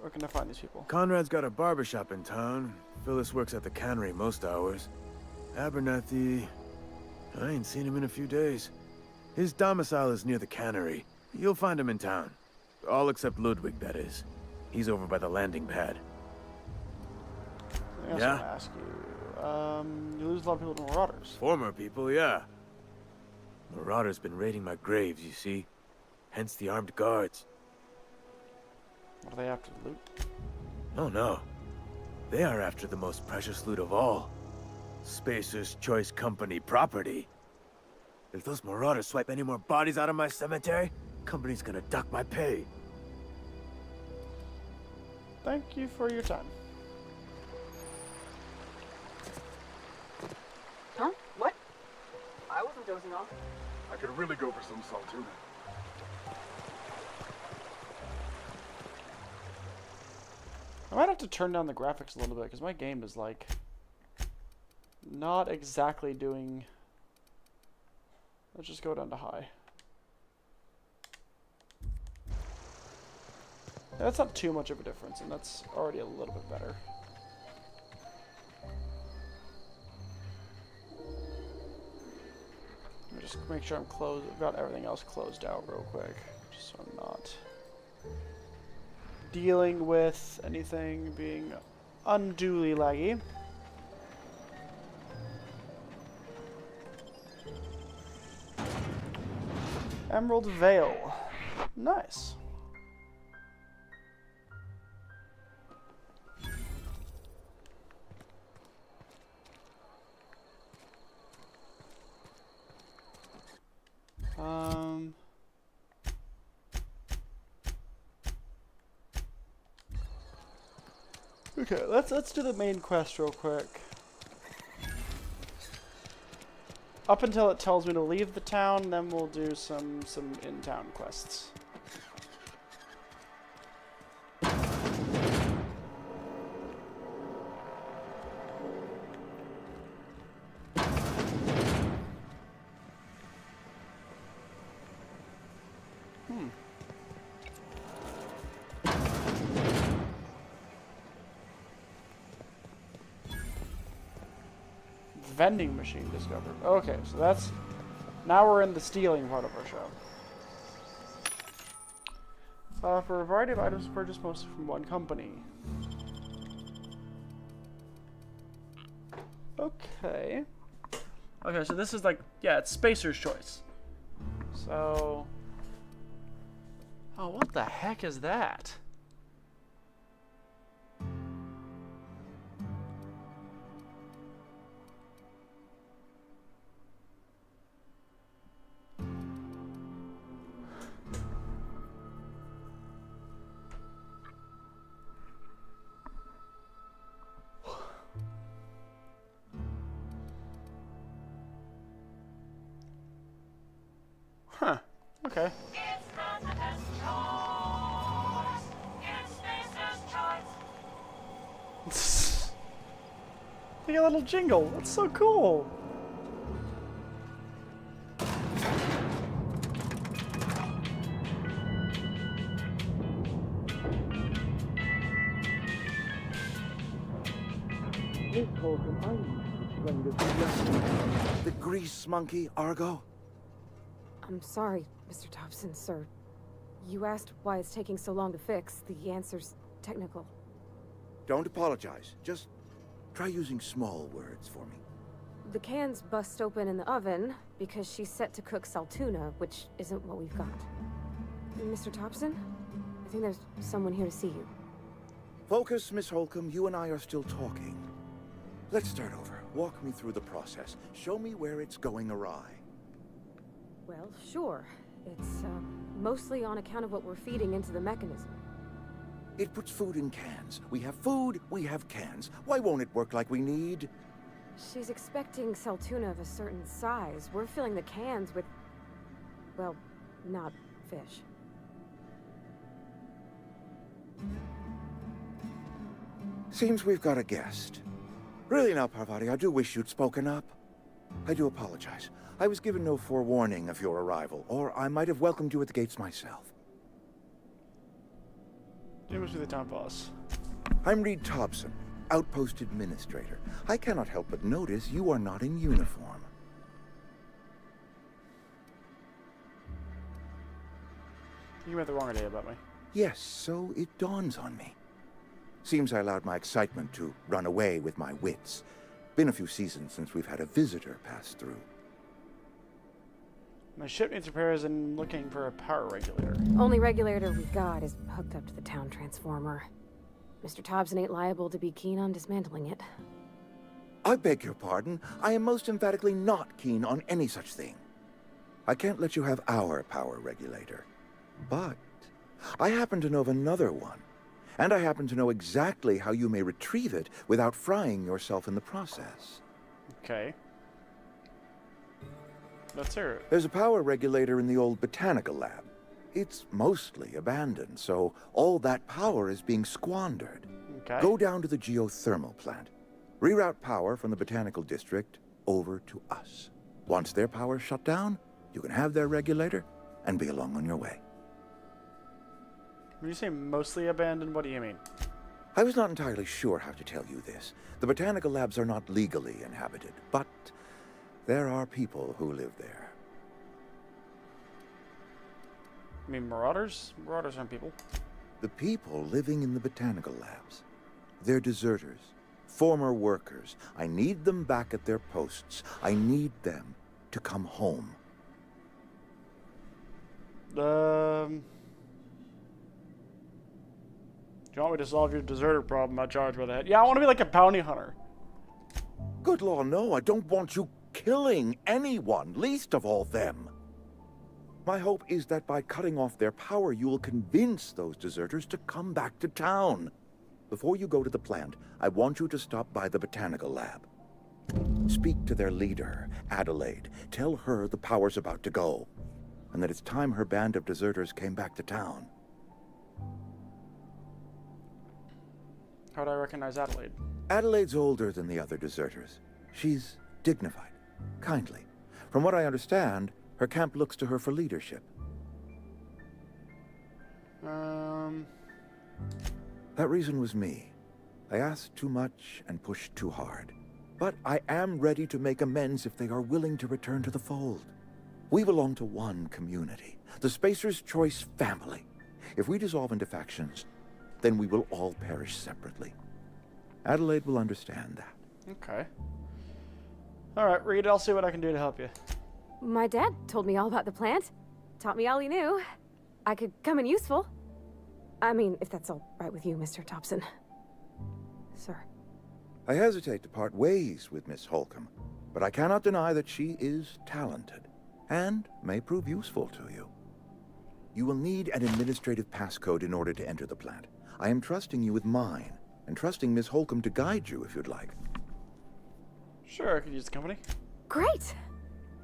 Where can I find these people? Conrad's got a barbershop in town. Phyllis works at the cannery most hours. Abernathy... I ain't seen him in a few days. His domicile is near the cannery. You'll find him in town. All except Ludwig, that is. He's over by the landing pad. I also want to ask you, you lose a lot of people to marauders. Former people, yeah. Marauders been raiding my graves, you see. Hence the armed guards. What are they after, loot? Oh no. They are after the most precious loot of all. Spacer's Choice Company property. If those marauders swipe any more bodies out of my cemetery, company's gonna duck my pay. Thank you for your time. Huh? What? I wasn't dozing off. I could really go for some saltuna. I might have to turn down the graphics a little bit because my game is like not exactly doing. Let's just go down to high. That's not too much of a difference, and that's already a little bit better. Let me just make sure I've got everything else closed out real quick, just so I'm not dealing with anything being unduly laggy. Emerald Vale. Nice. Okay, let's do the main quest real quick. Up until it tells me to leave the town, then we'll do some in-town quests. Vending machine discovered. Okay, so that's... Now we're in the stealing part of our show. For a variety of items purchased mostly from one company. Okay. Okay, so this is like... Yeah, it's Spacer's Choice. So... Oh, what the heck is that? Huh. Okay. They got a little jingle. That's so cool. The grease monkey, Argo? I'm sorry, Mr. Thompson, sir. You asked why it's taking so long to fix. The answer's technical. Don't apologize. Just try using small words for me. The cans bust open in the oven because she's set to cook saltuna, which isn't what we've got. Mr. Thompson? I think there's someone here to see you. Focus, Miss Holcomb. You and I are still talking. Let's start over. Walk me through the process. Show me where it's going awry. Well, sure. It's, mostly on account of what we're feeding into the mechanism. It puts food in cans. We have food, we have cans. Why won't it work like we need? She's expecting saltuna of a certain size. We're filling the cans with, well, not fish. Seems we've got a guest. Really now, Parvati, I do wish you'd spoken up. I do apologize. I was given no forewarning of your arrival, or I might have welcomed you at the gates myself. You must be the town boss. I'm Reed Thompson, Outpost Administrator. I cannot help but notice you are not in uniform. You had the wrong idea about me. Yes, so it dawns on me. Seems I allowed my excitement to run away with my wits. Been a few seasons since we've had a visitor pass through. My ship needs repairs and looking for a power regulator. Only regulator we've got is hooked up to the town transformer. Mr. Thompson ain't liable to be keen on dismantling it. I beg your pardon. I am most emphatically not keen on any such thing. I can't let you have our power regulator. But I happen to know of another one. And I happen to know exactly how you may retrieve it without frying yourself in the process. Okay. Let's hear it. There's a power regulator in the old botanical lab. It's mostly abandoned, so all that power is being squandered. Okay. Go down to the geothermal plant. Reroute power from the botanical district over to us. Once their power's shut down, you can have their regulator and be along on your way. When you say mostly abandoned, what do you mean? I was not entirely sure how to tell you this. The botanical labs are not legally inhabited, but there are people who live there. You mean marauders? Marauders aren't people. The people living in the botanical labs. They're deserters, former workers. I need them back at their posts. I need them to come home. Do you want me to solve your deserter problem? I'll charge by that. Yeah, I want to be like a bounty hunter. Good law, no. I don't want you killing anyone, least of all them. My hope is that by cutting off their power, you will convince those deserters to come back to town. Before you go to the plant, I want you to stop by the botanical lab. Speak to their leader, Adelaide. Tell her the power's about to go, and that it's time her band of deserters came back to town. How do I recognize Adelaide? Adelaide's older than the other deserters. She's dignified, kindly. From what I understand, her camp looks to her for leadership. That reason was me. I asked too much and pushed too hard. But I am ready to make amends if they are willing to return to the fold. We belong to one community, the Spacer's Choice family. If we dissolve into factions, then we will all perish separately. Adelaide will understand that. Okay. Alright, Reed, I'll see what I can do to help you. My dad told me all about the plant. Taught me all he knew. I could come in useful. I mean, if that's all right with you, Mr. Thompson. Sir. I hesitate to part ways with Miss Holcomb, but I cannot deny that she is talented and may prove useful to you. You will need an administrative passcode in order to enter the plant. I am trusting you with mine, and trusting Miss Holcomb to guide you if you'd like. Sure, I could use the company. Great!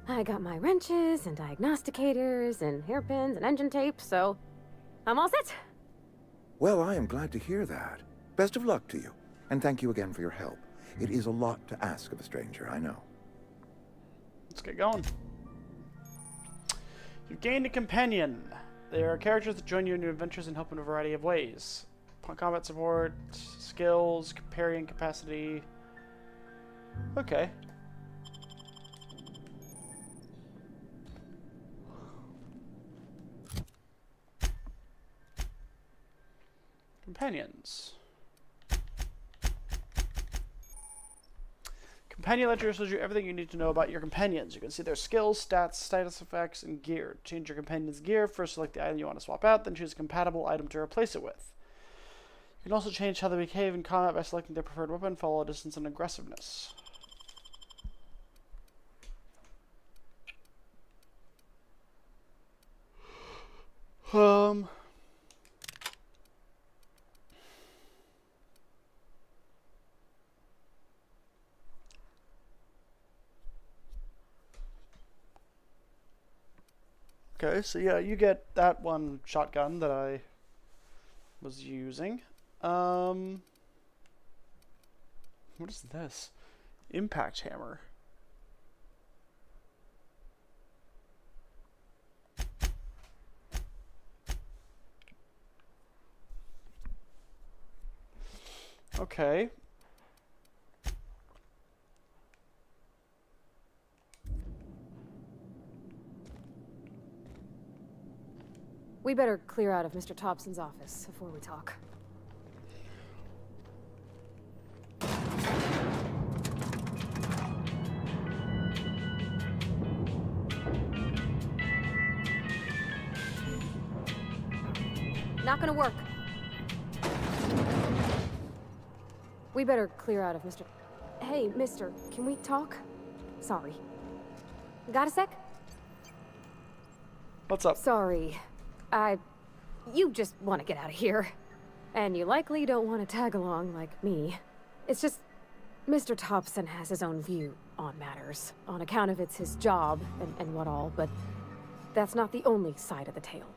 I got my wrenches and diagnosticators and hairpins and engine tape, so I'm all set. Well, I am glad to hear that. Best of luck to you, and thank you again for your help. It is a lot to ask of a stranger, I know. Let's get going. You've gained a companion. They are characters that join you in your adventures and help in a variety of ways. Combat support, skills, parrying capacity. Okay. Companions. Companion Ledger shows you everything you need to know about your companions. You can see their skills, stats, status effects, and gear. To change your companion's gear, first select the item you want to swap out, then choose a compatible item to replace it with. You can also change how they behave in combat by selecting their preferred weapon, follow distance, and aggressiveness. Okay, so yeah, you get that one shotgun that I was using. What is this? Impact hammer. Okay. We better clear out of Mr. Thompson's office before we talk. Not gonna work. We better clear out of Mr. Hey, mister, can we talk? Sorry. Got a sec? What's up? Sorry. You just want to get out of here. And you likely don't want to tag along like me. It's just, Mr. Thompson has his own view on matters, on account of it's his job and what all, but that's not the only side of the tale.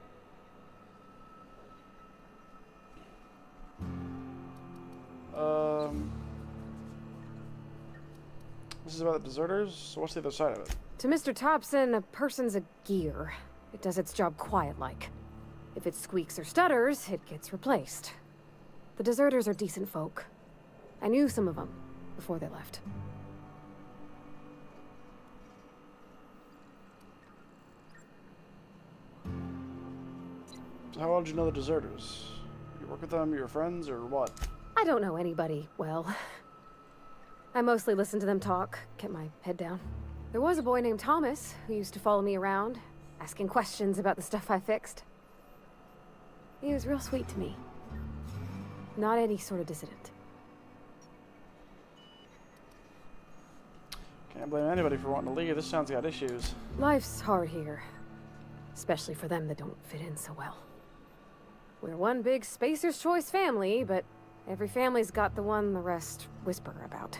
This is about the deserters, so what's the other side of it? To Mr. Thompson, a person's a gear. It does its job quiet-like. If it squeaks or stutters, it gets replaced. The deserters are decent folk. I knew some of them before they left. So how well did you know the deserters? You work with them, you're friends, or what? I don't know anybody well. I mostly listen to them talk, kept my head down. There was a boy named Thomas who used to follow me around, asking questions about the stuff I fixed. He was real sweet to me. Not any sort of dissident. Can't blame anybody for wanting to leave. This town's got issues. Life's hard here. Especially for them that don't fit in so well. We're one big Spacer's Choice family, but every family's got the one the rest whisper about.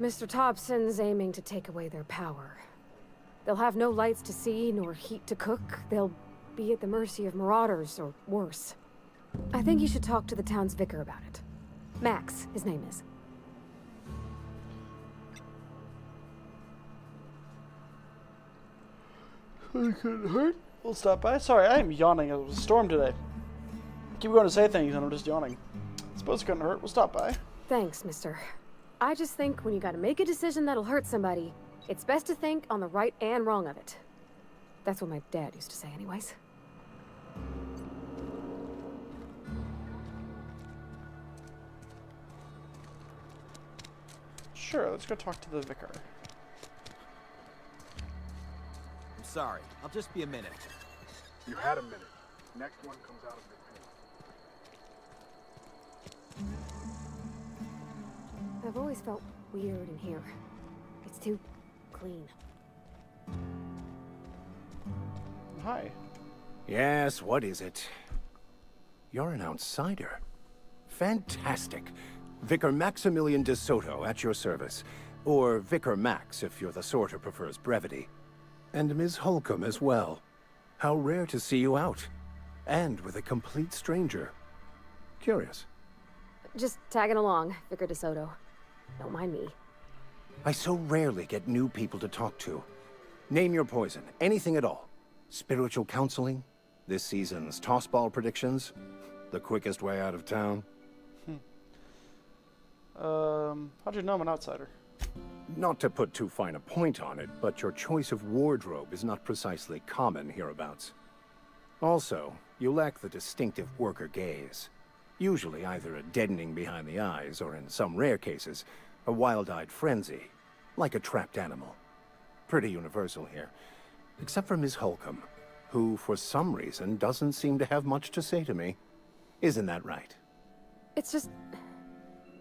Mr. Thompson's aiming to take away their power. They'll have no lights to see, nor heat to cook. They'll be at the mercy of marauders, or worse. I think you should talk to the town's vicar about it. Max, his name is. It couldn't hurt. We'll stop by. Sorry, I am yawning. It was a storm today. I keep going to say things and I'm just yawning. I suppose it couldn't hurt. We'll stop by. Thanks, mister. I just think when you gotta make a decision that'll hurt somebody, it's best to think on the right and wrong of it. That's what my dad used to say anyways. Sure, let's go talk to the vicar. I'm sorry. I'll just be a minute. You had a minute. Next one comes out of the I've always felt weird in here. It's too clean. Hi. Yes, what is it? You're an outsider. Fantastic. Vicar Maximilian de Soto at your service. Or Vicar Max if you're the sort who prefers brevity. And Ms. Holcomb as well. How rare to see you out. And with a complete stranger. Curious. Just tagging along, Vicar DeSoto. Don't mind me. I so rarely get new people to talk to. Name your poison, anything at all. Spiritual counseling, this season's tossball predictions, the quickest way out of town. How'd you know I'm an outsider? Not to put too fine a point on it, but your choice of wardrobe is not precisely common hereabouts. Also, you lack the distinctive worker gaze. Usually either a deadening behind the eyes, or in some rare cases, a wild-eyed frenzy, like a trapped animal. Pretty universal here, except for Miss Holcomb, who for some reason doesn't seem to have much to say to me. Isn't that right? It's just...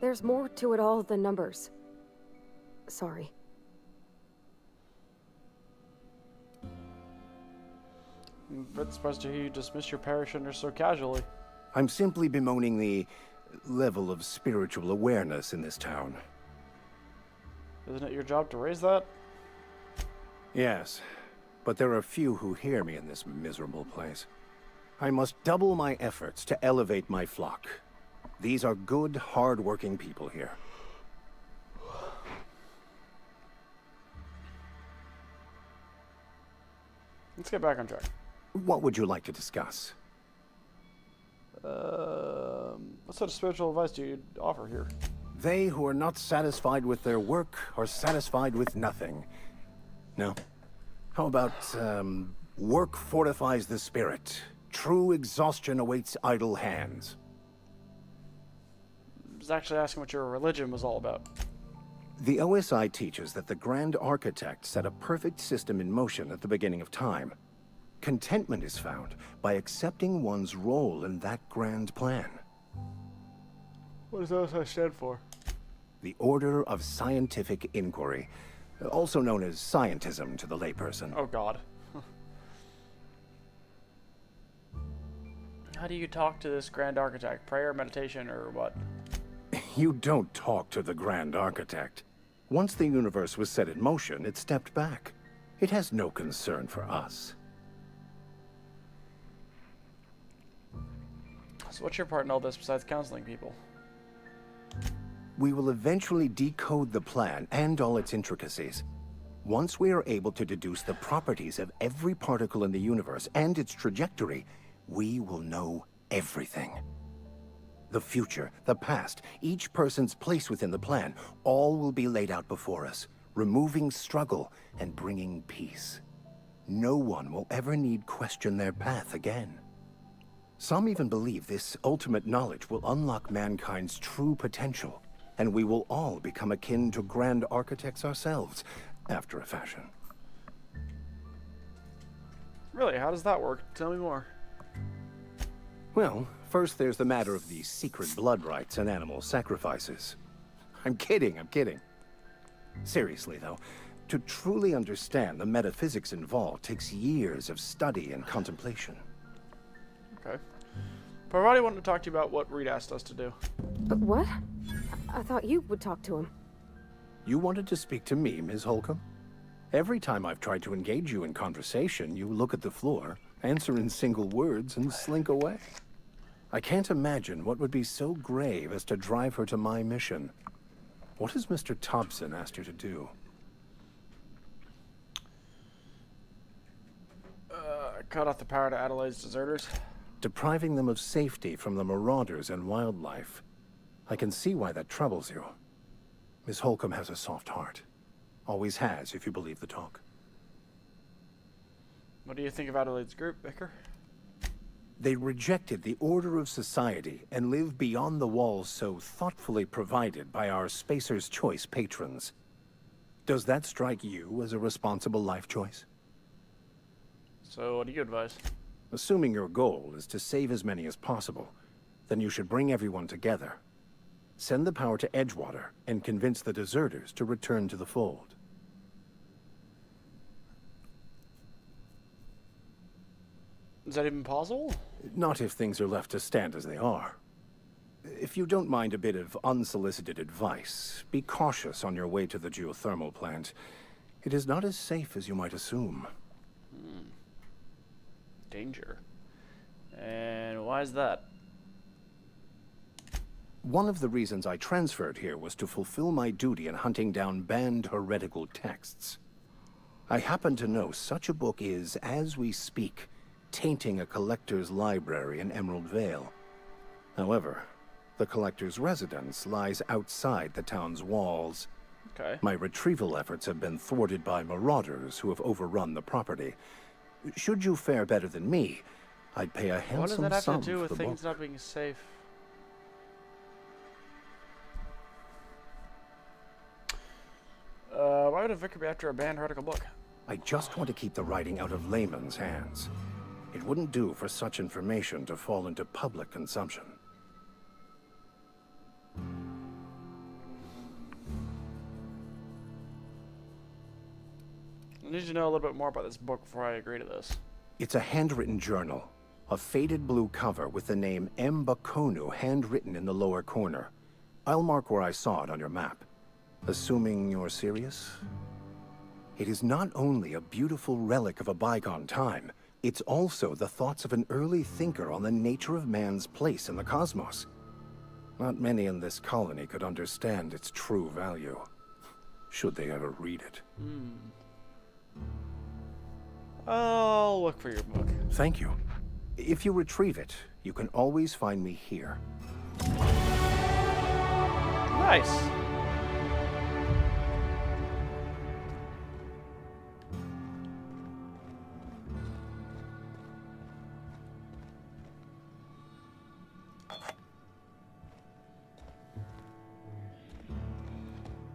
there's more to it all than numbers. Sorry. I'm a bit surprised to hear you dismiss your parishioners so casually. I'm simply bemoaning the level of spiritual awareness in this town. Isn't it your job to raise that? Yes, but there are few who hear me in this miserable place. I must double my efforts to elevate my flock. These are good, hard-working people here. Let's get back on track. What would you like to discuss? What sort of spiritual advice do you offer here? They who are not satisfied with their work are satisfied with nothing. No? How about, work fortifies the spirit. True exhaustion awaits idle hands. I was actually asking what your religion was all about. The OSI teaches that the Grand Architect set a perfect system in motion at the beginning of time. Contentment is found by accepting one's role in that grand plan. What does OSI stand for? The Order of Scientific Inquiry, also known as scientism to the layperson. Oh God. How do you talk to this Grand Architect? Prayer, meditation, or what? You don't talk to the Grand Architect. Once the universe was set in motion, it stepped back. It has no concern for us. So what's your part in all this besides counseling people? We will eventually decode the plan and all its intricacies. Once we are able to deduce the properties of every particle in the universe and its trajectory, we will know everything. The future, the past, each person's place within the plan, all will be laid out before us, removing struggle and bringing peace. No one will ever need question their path again. Some even believe this ultimate knowledge will unlock mankind's true potential, and we will all become akin to Grand Architects ourselves, after a fashion. Really? How does that work? Tell me more. Well, first there's the matter of the secret blood rites and animal sacrifices. I'm kidding. Seriously, though, to truly understand the metaphysics involved takes years of study and contemplation. Okay. But I've already wanted to talk to you about what Reed asked us to do. But what? I thought you would talk to him. You wanted to speak to me, Ms. Holcomb? Every time I've tried to engage you in conversation, you look at the floor, answer in single words, and slink away. I can't imagine what would be so grave as to drive her to my mission. What has Mr. Thompson asked you to do? Cut off the power to Adelaide's deserters. Depriving them of safety from the marauders and wildlife. I can see why that troubles you. Miss Holcomb has a soft heart. Always has, if you believe the talk. What do you think of Adelaide's group, Vicar? They rejected the order of society and live beyond the walls so thoughtfully provided by our Spacer's Choice patrons. Does that strike you as a responsible life choice? So what do you advise? Assuming your goal is to save as many as possible, then you should bring everyone together. Send the power to Edgewater and convince the deserters to return to the fold. Is that even possible? Not if things are left to stand as they are. If you don't mind a bit of unsolicited advice, be cautious on your way to the geothermal plant. It is not as safe as you might assume. Danger. And why is that? One of the reasons I transferred here was to fulfill my duty in hunting down banned heretical texts. I happen to know such a book is, as we speak, tainting a collector's library in Emerald Vale. However, the collector's residence lies outside the town's walls. Okay. My retrieval efforts have been thwarted by marauders who have overrun the property. Should you fare better than me, I'd pay a handsome What does that have sum to do for with the things book. not being safe? Why would a vicar be after a banned heretical book? I just want to keep the writing out of layman's hands. It wouldn't do for such information to fall into public consumption. I need to know a little bit more about this book before I agree to this. It's a handwritten journal. A faded blue cover with the name M. Bakonu handwritten in the lower corner. I'll mark where I saw it on your map. Assuming you're serious? It is not only a beautiful relic of a bygone time, it's also the thoughts of an early thinker on the nature of man's place in the cosmos. Not many in this colony could understand its true value, should they ever read it. I'll look for your book. Thank you. If you retrieve it, you can always find me here. Nice.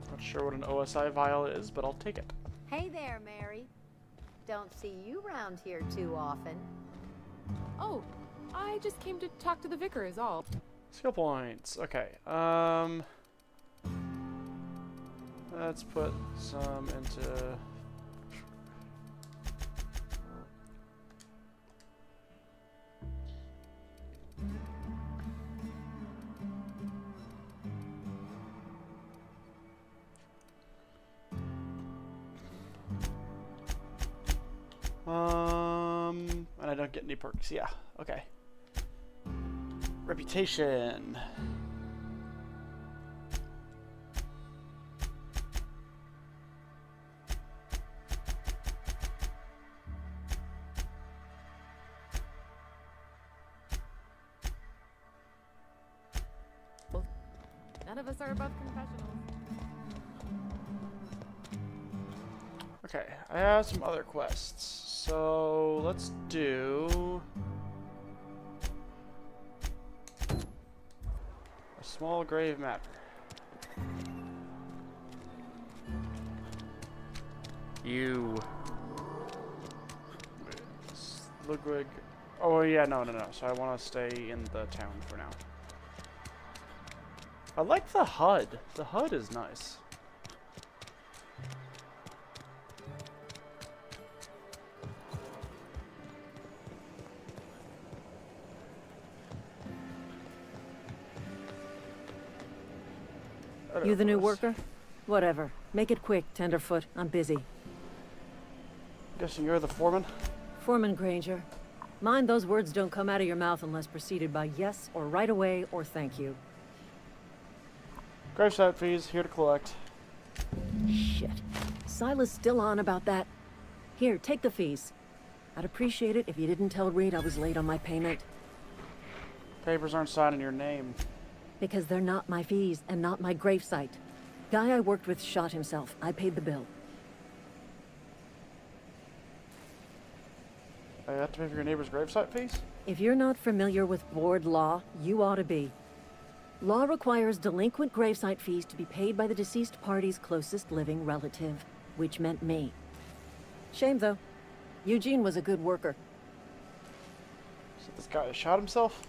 Not sure what an OSI vial is, but I'll take it. Hey there, Mary. Don't see you around here too often. Oh, I just came to talk to the vicar is all. Skill points. Okay. Let's put some into... and I don't get any perks. Yeah, okay. Reputation. None of us are above confessionals. Okay, I have some other quests. So let's do a small grave map. You. Ludwig. Oh yeah, no. So I want to stay in the town for now. I like the HUD. The HUD is nice. You the new worker? Whatever. Make it quick, Tenderfoot. I'm busy. Guessing you're the foreman? Foreman Granger. Mind those words don't come out of your mouth unless preceded by yes or right away or thank you. Gravesite fees, here to collect. Shit. Silas still on about that. Here, take the fees. I'd appreciate it if you didn't tell Reed I was late on my payment. Papers aren't signed in your name. Because they're not my fees and not my gravesite. Guy I worked with shot himself. I paid the bill. I have to pay for your neighbor's gravesite fees? If you're not familiar with ward law, you ought to be. Law requires delinquent gravesite fees to be paid by the deceased party's closest living relative, which meant me. Shame, though. Eugene was a good worker. So this guy shot himself?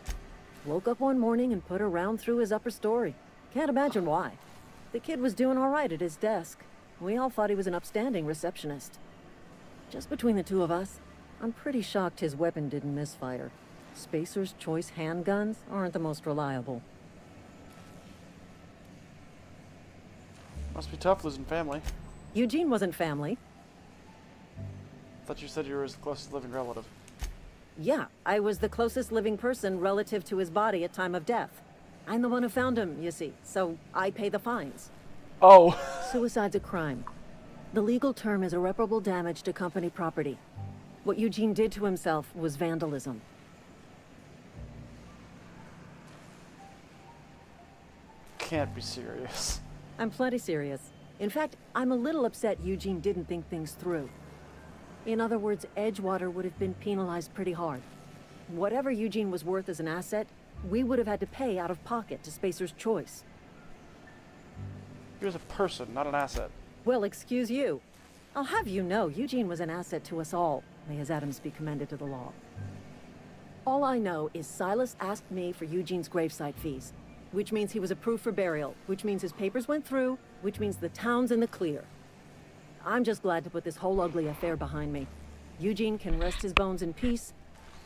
Woke up one morning and put a round through his upper story. Can't imagine why. The kid was doing all right at his desk. We all thought he was an upstanding receptionist. Just between the two of us, I'm pretty shocked his weapon didn't misfire. Spacer's Choice handguns aren't the most reliable. Must be tough losing family. Eugene wasn't family. Thought you said you were his closest living relative. Yeah, I was the closest living person relative to his body at time of death. I'm the one who found him, you see, so I pay the fines. Oh. Suicide's a crime. The legal term is irreparable damage to company property. What Eugene did to himself was vandalism. Can't be serious. I'm plenty serious. In fact, I'm a little upset Eugene didn't think things through. In other words, Edgewater would have been penalized pretty hard. Whatever Eugene was worth as an asset, we would have had to pay out of pocket to Spacer's Choice. He was a person, not an asset. Well, excuse you. I'll have you know, Eugene was an asset to us all. May his atoms be commended to the law. All I know is Silas asked me for Eugene's gravesite fees, which means he was approved for burial, which means his papers went through, which means the town's in the clear. I'm just glad to put this whole ugly affair behind me. Eugene can rest his bones in peace,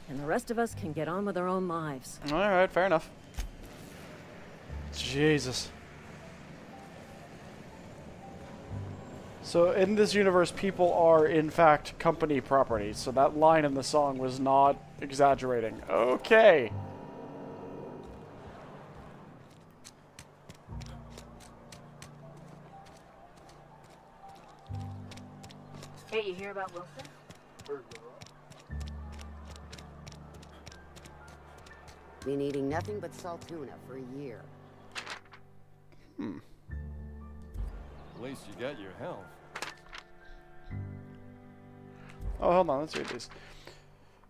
and the rest of us can get on with our own lives. Alright, fair enough. Jesus. So in this universe, people are in fact company property, so that line in the song was not exaggerating. Okay. Hey, you hear about Wilson? Been eating nothing but salt tuna for a year. At least you got your health. Oh, hold on, let's read these.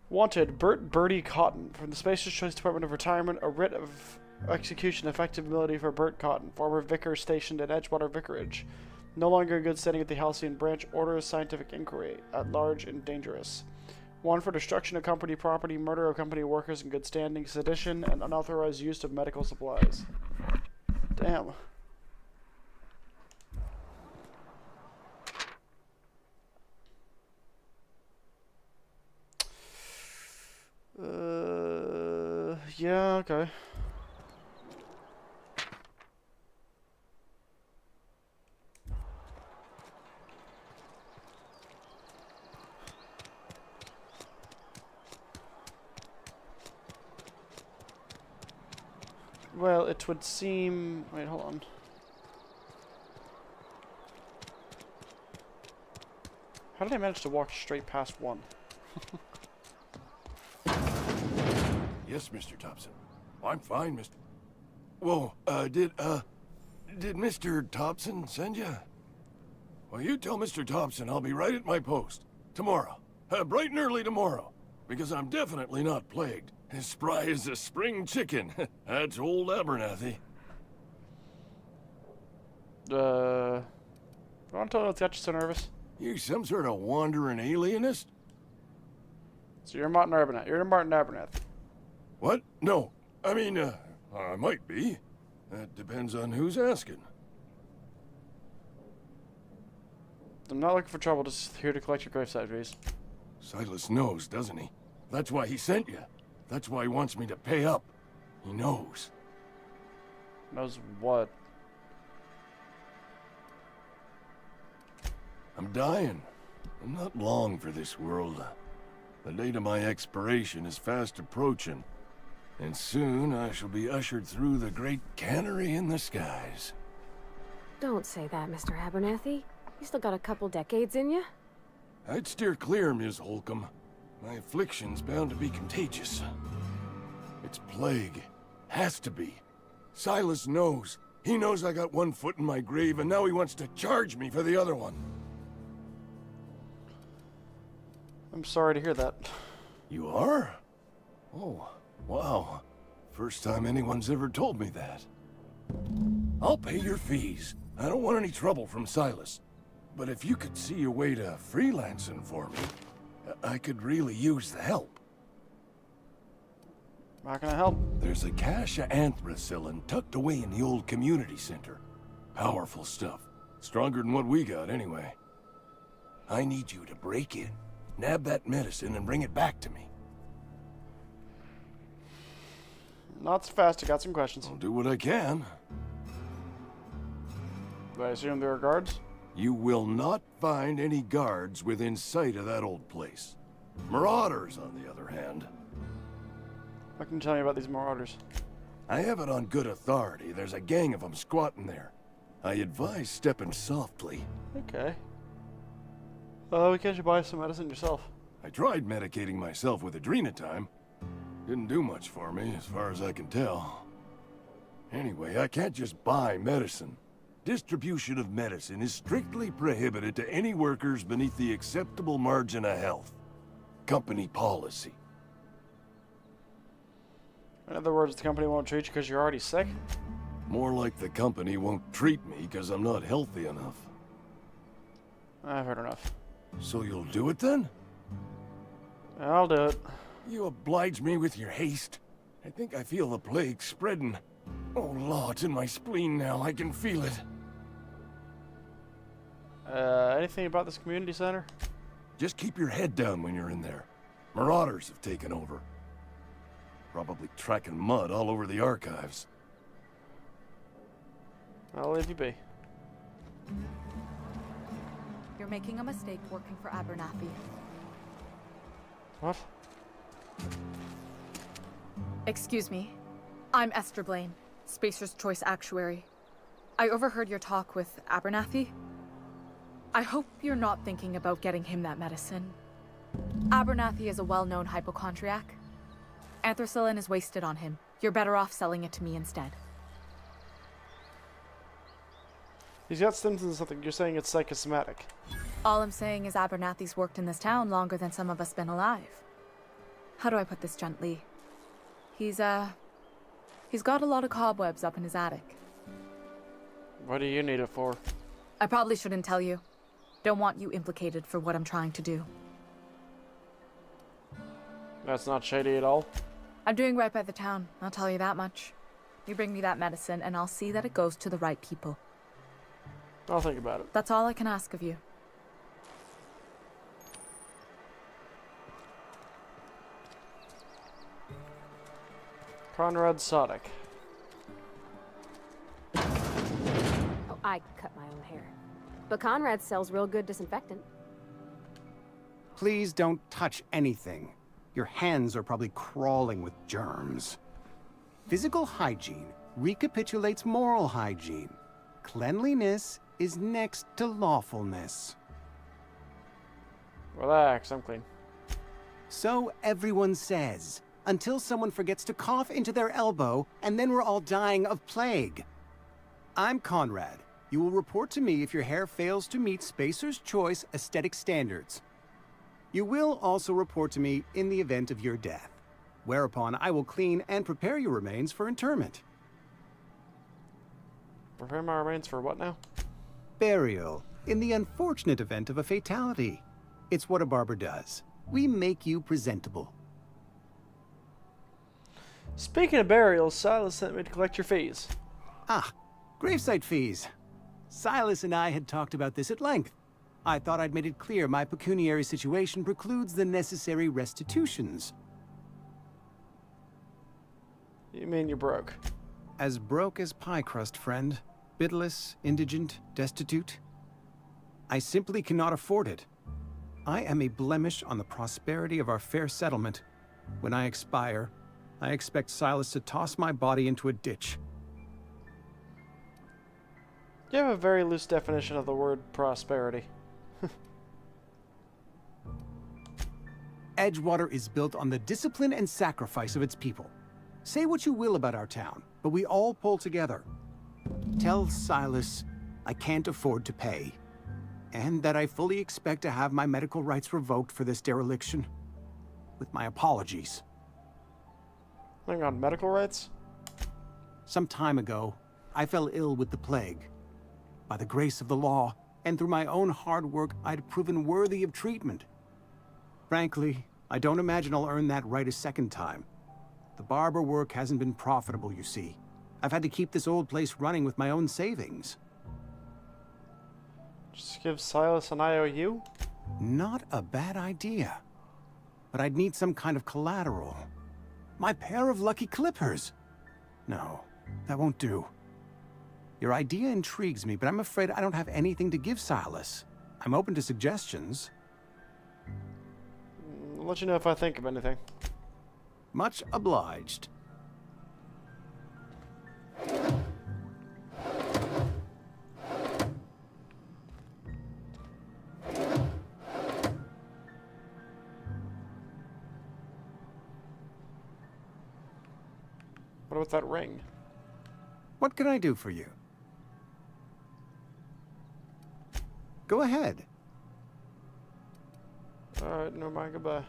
Wanted, Bertie Cotton. From the Spacer's Choice Department of Retirement, a writ of execution effective ability for Bert Cotton, former vicar stationed at Edgewater Vicarage. No longer in good standing at the Halcyon branch, orders scientific inquiry, at large and dangerous. One for destruction of company property, murder of company workers in good standing, sedition, and unauthorized use of medical supplies. Damn. Yeah, okay. Well, it would seem... Wait, hold on. How did I manage to walk straight past one? Yes, Mr. Thompson. I'm fine, Mr. Whoa, did Mr. Thompson send you? Well, you tell Mr. Thompson I'll be right at my post. Tomorrow. Bright and early tomorrow. Because I'm definitely not plagued. As spry as a spring chicken. That's old Abernathy. I want to tell you what's got you so nervous? You some sort of wandering alienist? So you're Martin Abernathy. You're Martin Abernathy. What? No. I mean, I might be. That depends on who's asking. I'm not looking for trouble, just here to collect your gravesite fees. Silas knows, doesn't he? That's why he sent you. That's why he wants me to pay up. He knows. Knows what? I'm dying. I'm not long for this world. The date of my expiration is fast approaching. And soon I shall be ushered through the great cannery in the skies. Don't say that, Mr. Abernathy. You still got a couple decades in you. I'd steer clear, Ms. Holcomb. My affliction's bound to be contagious. It's plague. Has to be. Silas knows. He knows I got one foot in my grave, and now he wants to charge me for the other one. I'm sorry to hear that. You are? Oh, wow. First time anyone's ever told me that. I'll pay your fees. I don't want any trouble from Silas. But if you could see a way to freelancing for me, I could really use the help. How can I help? There's a cache of anthracillin tucked away in the old community center. Powerful stuff. Stronger than what we got, anyway. I need you to break in, nab that medicine, and bring it back to me. Not so fast, I got some questions. I'll do what I can. Do I assume there are guards? You will not find any guards within sight of that old place. Marauders, on the other hand. What can you tell me about these marauders? I have it on good authority. There's a gang of them squatting there. I advise stepping softly. Okay. Can't you buy some medicine yourself? I tried medicating myself with adrenatime. Didn't do much for me, as far as I can tell. Anyway, I can't just buy medicine. Distribution of medicine is strictly prohibited to any workers beneath the acceptable margin of health. Company policy. In other words, the company won't treat you because you're already sick? More like the company won't treat me because I'm not healthy enough. I've heard enough. So you'll do it then? I'll do it. You oblige me with your haste. I think I feel the plague spreading. Oh, Law, it's in my spleen now. I can feel it. Anything about this community center? Just keep your head down when you're in there. Marauders have taken over. Probably tracking mud all over the archives. I'll leave you be. You're making a mistake working for Abernathy. What? Excuse me. I'm Esther Blaine, Spacer's Choice Actuary. I overheard your talk with Abernathy. I hope you're not thinking about getting him that medicine. Abernathy is a well-known hypochondriac. Anthracillin is wasted on him. You're better off selling it to me instead. He's got symptoms of something. You're saying it's psychosomatic. All I'm saying is Abernathy's worked in this town longer than some of us been alive. How do I put this gently? He's got a lot of cobwebs up in his attic. What do you need it for? I probably shouldn't tell you. Don't want you implicated for what I'm trying to do. That's not shady at all. I'm doing right by the town, I'll tell you that much. You bring me that medicine and I'll see that it goes to the right people. I'll think about it. That's all I can ask of you. Conrad Sodic. Oh, I cut my own hair. But Conrad sells real good disinfectant. Please don't touch anything. Your hands are probably crawling with germs. Physical hygiene recapitulates moral hygiene. Cleanliness is next to lawfulness. Relax, I'm clean. So everyone says, until someone forgets to cough into their elbow, and then we're all dying of plague. I'm Conrad. You will report to me if your hair fails to meet Spacer's Choice aesthetic standards. You will also report to me in the event of your death, whereupon I will clean and prepare your remains for interment. Prepare my remains for what now? Burial, in the unfortunate event of a fatality. It's what a barber does. We make you presentable. Speaking of burials, Silas sent me to collect your fees. Ah, gravesite fees. Silas and I had talked about this at length. I thought I'd made it clear my pecuniary situation precludes the necessary restitutions. You mean you're broke? As broke as pie crust, friend. Bitless, indigent, destitute. I simply cannot afford it. I am a blemish on the prosperity of our fair settlement. When I expire, I expect Silas to toss my body into a ditch. You have a very loose definition of the word prosperity. Edgewater is built on the discipline and sacrifice of its people. Say what you will about our town, but we all pull together. Tell Silas I can't afford to pay, and that I fully expect to have my medical rights revoked for this dereliction. With my apologies. Hang on, medical rights? Some time ago, I fell ill with the plague. By the grace of the law, and through my own hard work, I'd proven worthy of treatment. Frankly, I don't imagine I'll earn that right a second time. The barber work hasn't been profitable, you see. I've had to keep this old place running with my own savings. Just give Silas an IOU? Not a bad idea. But I'd need some kind of collateral. My pair of lucky clippers! No, that won't do. Your idea intrigues me, but I'm afraid I don't have anything to give Silas. I'm open to suggestions. I'll let you know if I think of anything. Much obliged. What about that ring? What can I do for you? Go ahead. Alright, never mind, goodbye.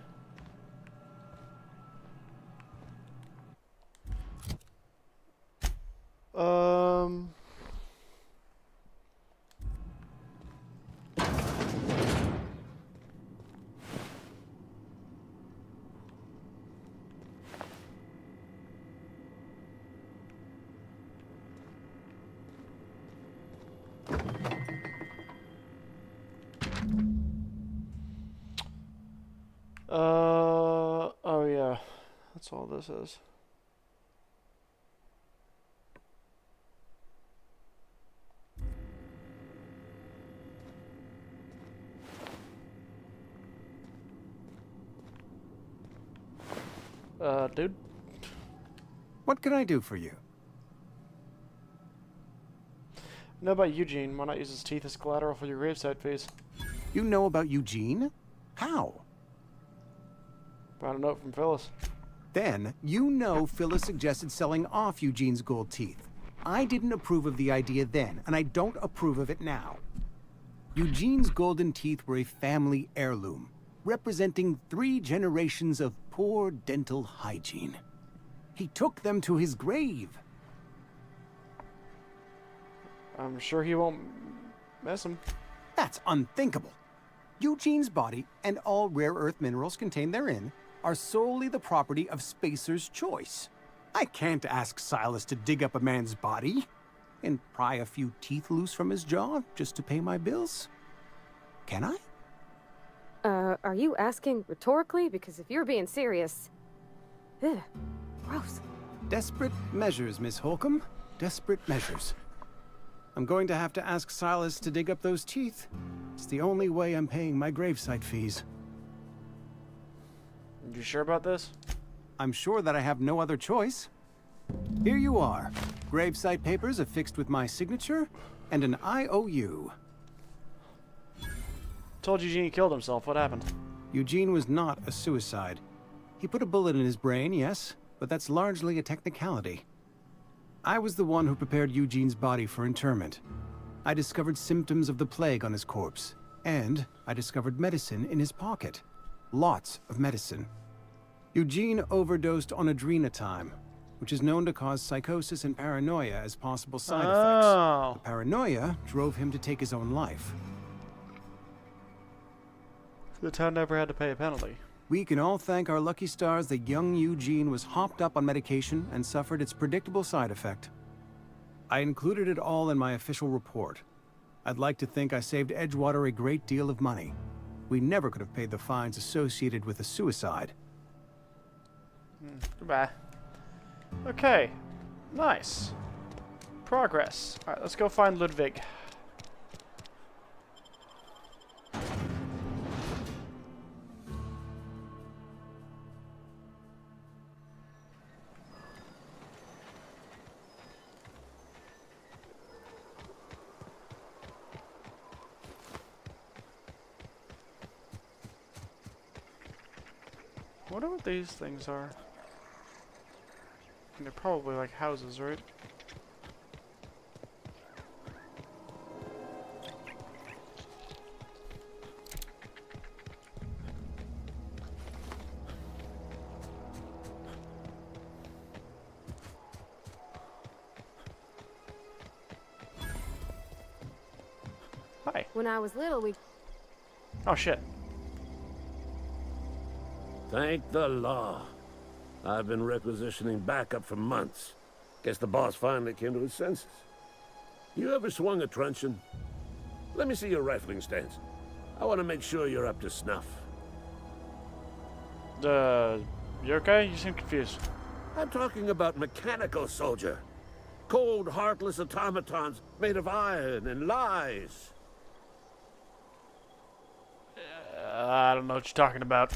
Oh yeah, that's all this is. Dude? What can I do for you? Know about Eugene. Why not use his teeth as collateral for your gravesite fees? You know about Eugene? How? Found a note from Phyllis. Then, you know Phyllis suggested selling off Eugene's gold teeth. I didn't approve of the idea then, and I don't approve of it now. Eugene's golden teeth were a family heirloom, representing 3 generations of poor dental hygiene. He took them to his grave. I'm sure he won't miss them. That's unthinkable. Eugene's body and all rare earth minerals contained therein are solely the property of Spacer's choice. I can't ask Silas to dig up a man's body and pry a few teeth loose from his jaw just to pay my bills. Can I? Are you asking rhetorically? Because if you're being serious... Ugh, gross. Desperate measures, Miss Holcomb. Desperate measures. I'm going to have to ask Silas to dig up those teeth. It's the only way I'm paying my gravesite fees. You sure about this? I'm sure that I have no other choice. Here you are. Gravesite papers affixed with my signature and an IOU. Told Eugene he killed himself. What happened? Eugene was not a suicide. He put a bullet in his brain, yes, but that's largely a technicality. I was the one who prepared Eugene's body for interment. I discovered symptoms of the plague on his corpse, and I discovered medicine in his pocket. Lots of medicine. Eugene overdosed on adrenatime, which is known to cause psychosis and paranoia as possible side effects. The paranoia drove him to take his own life. The town never had to pay a penalty. We can all thank our lucky stars that young Eugene was hopped up on medication and suffered its predictable side effect. I included it all in my official report. I'd like to think I saved Edgewater a great deal of money. We never could have paid the fines associated with a suicide. Goodbye. Okay. Nice. Progress. Alright, let's go find Ludwig. I wonder what these things are. They're probably like houses, right? Hi. When I was little, we... Oh shit. Thank the law. I've been requisitioning backup for months. Guess the boss finally came to his senses. You ever swung a truncheon? Let me see your rifling stance. I want to make sure you're up to snuff. You okay? You seem confused. I'm talking about mechanical soldier. Cold, heartless automatons made of iron and lies. I don't know what you're talking about.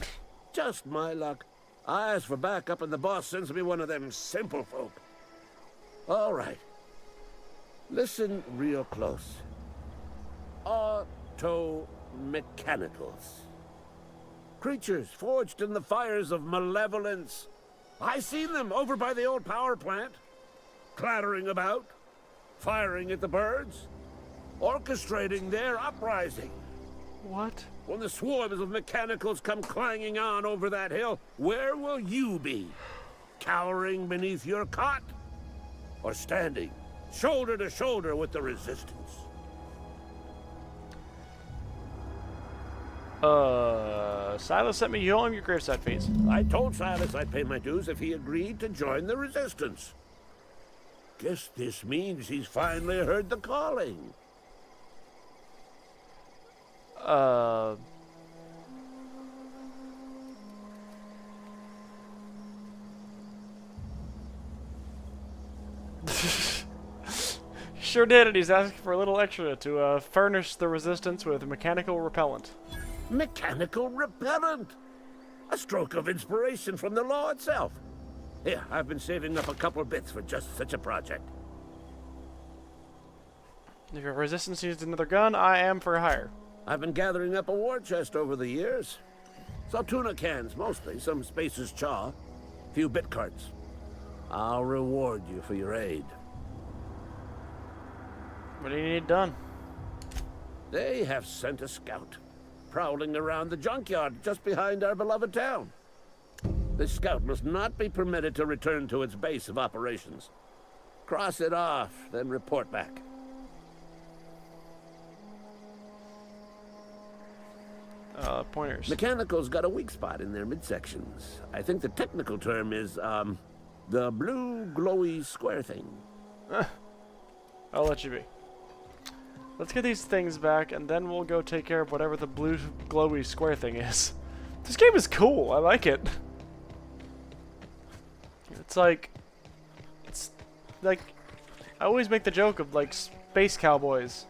just my luck. I ask for backup and the boss sends me one of them simple folk. All right. Listen real close. Auto-mechanicals. Creatures forged in the fires of malevolence. I seen them over by the old power plant. Clattering about. Firing at the birds. Orchestrating their uprising. What? When the swarms of mechanicals come clanging on over that hill, where will you be? Cowering beneath your cot? Or standing, shoulder to shoulder with the resistance? Silas sent me you owe him your graveside fees. I told Silas I'd pay my dues if he agreed to join the resistance. Guess this means he's finally heard the calling. Sure did, and he's asking for a little extra to furnish the resistance with mechanical repellent. Mechanical repellent? A stroke of inspiration from the law itself. Here, I've been saving up a couple bits for just such a project. If your resistance needs another gun, I am for hire. I've been gathering up a war chest over the years. Some tuna cans, mostly. Some Spacer's chaw. Few bit carts. I'll reward you for your aid. What do you need done? They have sent a scout, prowling around the junkyard just behind our beloved town. This scout must not be permitted to return to its base of operations. Cross it off, then report back. Pointers. Mechanical's got a weak spot in their midsections. I think the technical term is, the blue glowy square thing. I'll let you be. Let's get these things back, and then we'll go take care of whatever the blue glowy square thing is. This game is cool. I like it. It's like I always make the joke of like space cowboys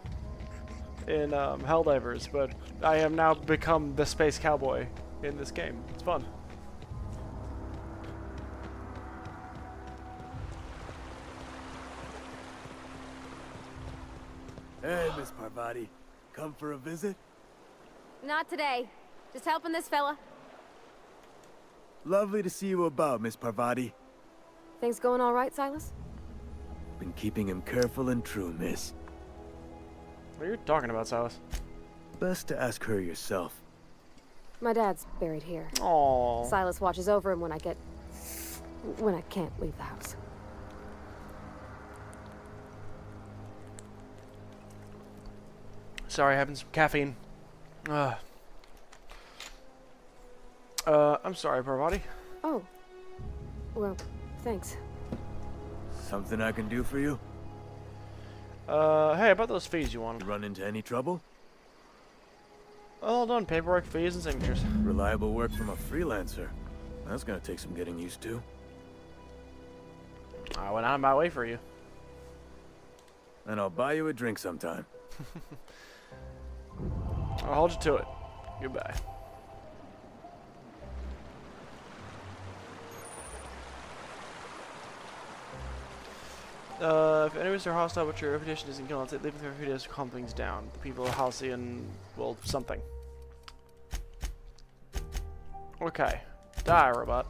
in Helldivers, but I have now become the space cowboy in this game. It's fun. Hey, Miss Parvati. Come for a visit? Not today. Just helping this fella. Lovely to see you about, Miss Parvati. Things going all right, Silas? Been keeping him careful and true, miss. What are you talking about, Silas? Best to ask her yourself. My dad's buried here. Aww. Silas watches over him when I can't leave the house. Sorry, having some caffeine. I'm sorry, Parvati. Oh. Well, thanks. Something I can do for you? Hey, about those fees you wanted. Run into any trouble? All done. Paperwork, fees, and signatures. Reliable work from a freelancer. That's gonna take some getting used to. I went out of my way for you. And I'll buy you a drink sometime. I'll hold you to it. Goodbye. If enemies are hostile but your reputation isn't killed, leave them for a few days to calm things down. The people of Halcyon will something. Okay. Die, robot.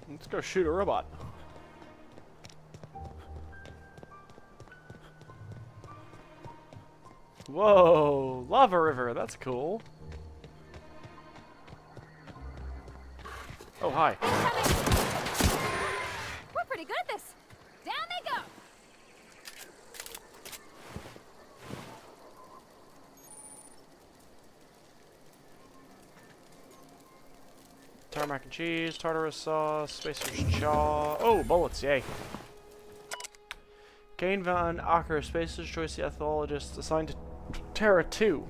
Let's go shoot a robot. Whoa, lava river, that's cool. Oh, hi. We're pretty pretty good at this. Down they go. Tarmac and cheese, tartarus sauce, spacer's jaw. Oh, bullets, yay. Kane Van Acker, Spacer's Choice the ethologist, assigned to Terra 2.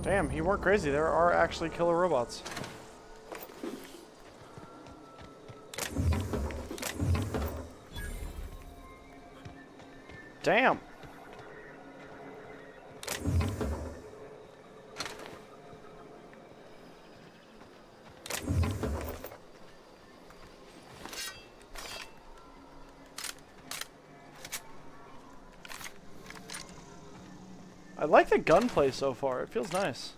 Damn, you weren't crazy. There are actually killer robots. Damn. I like the gunplay so far. It feels nice.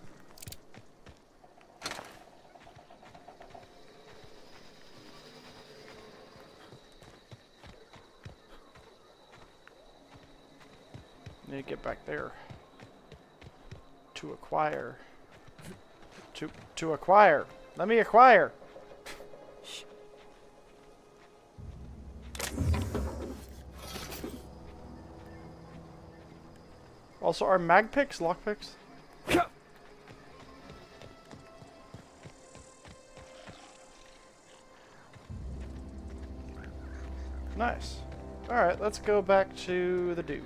Need to get back there. To acquire. To acquire. Let me acquire. Also, are mag picks lock picks? Nice. Alright, let's go back to the dude.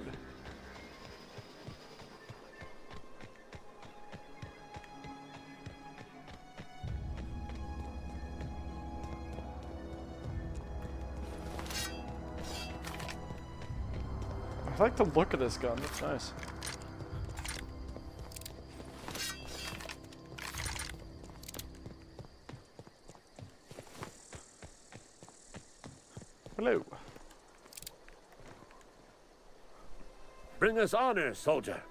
I like the look of this gun, that's nice. Hello. Bring us honor, soldier.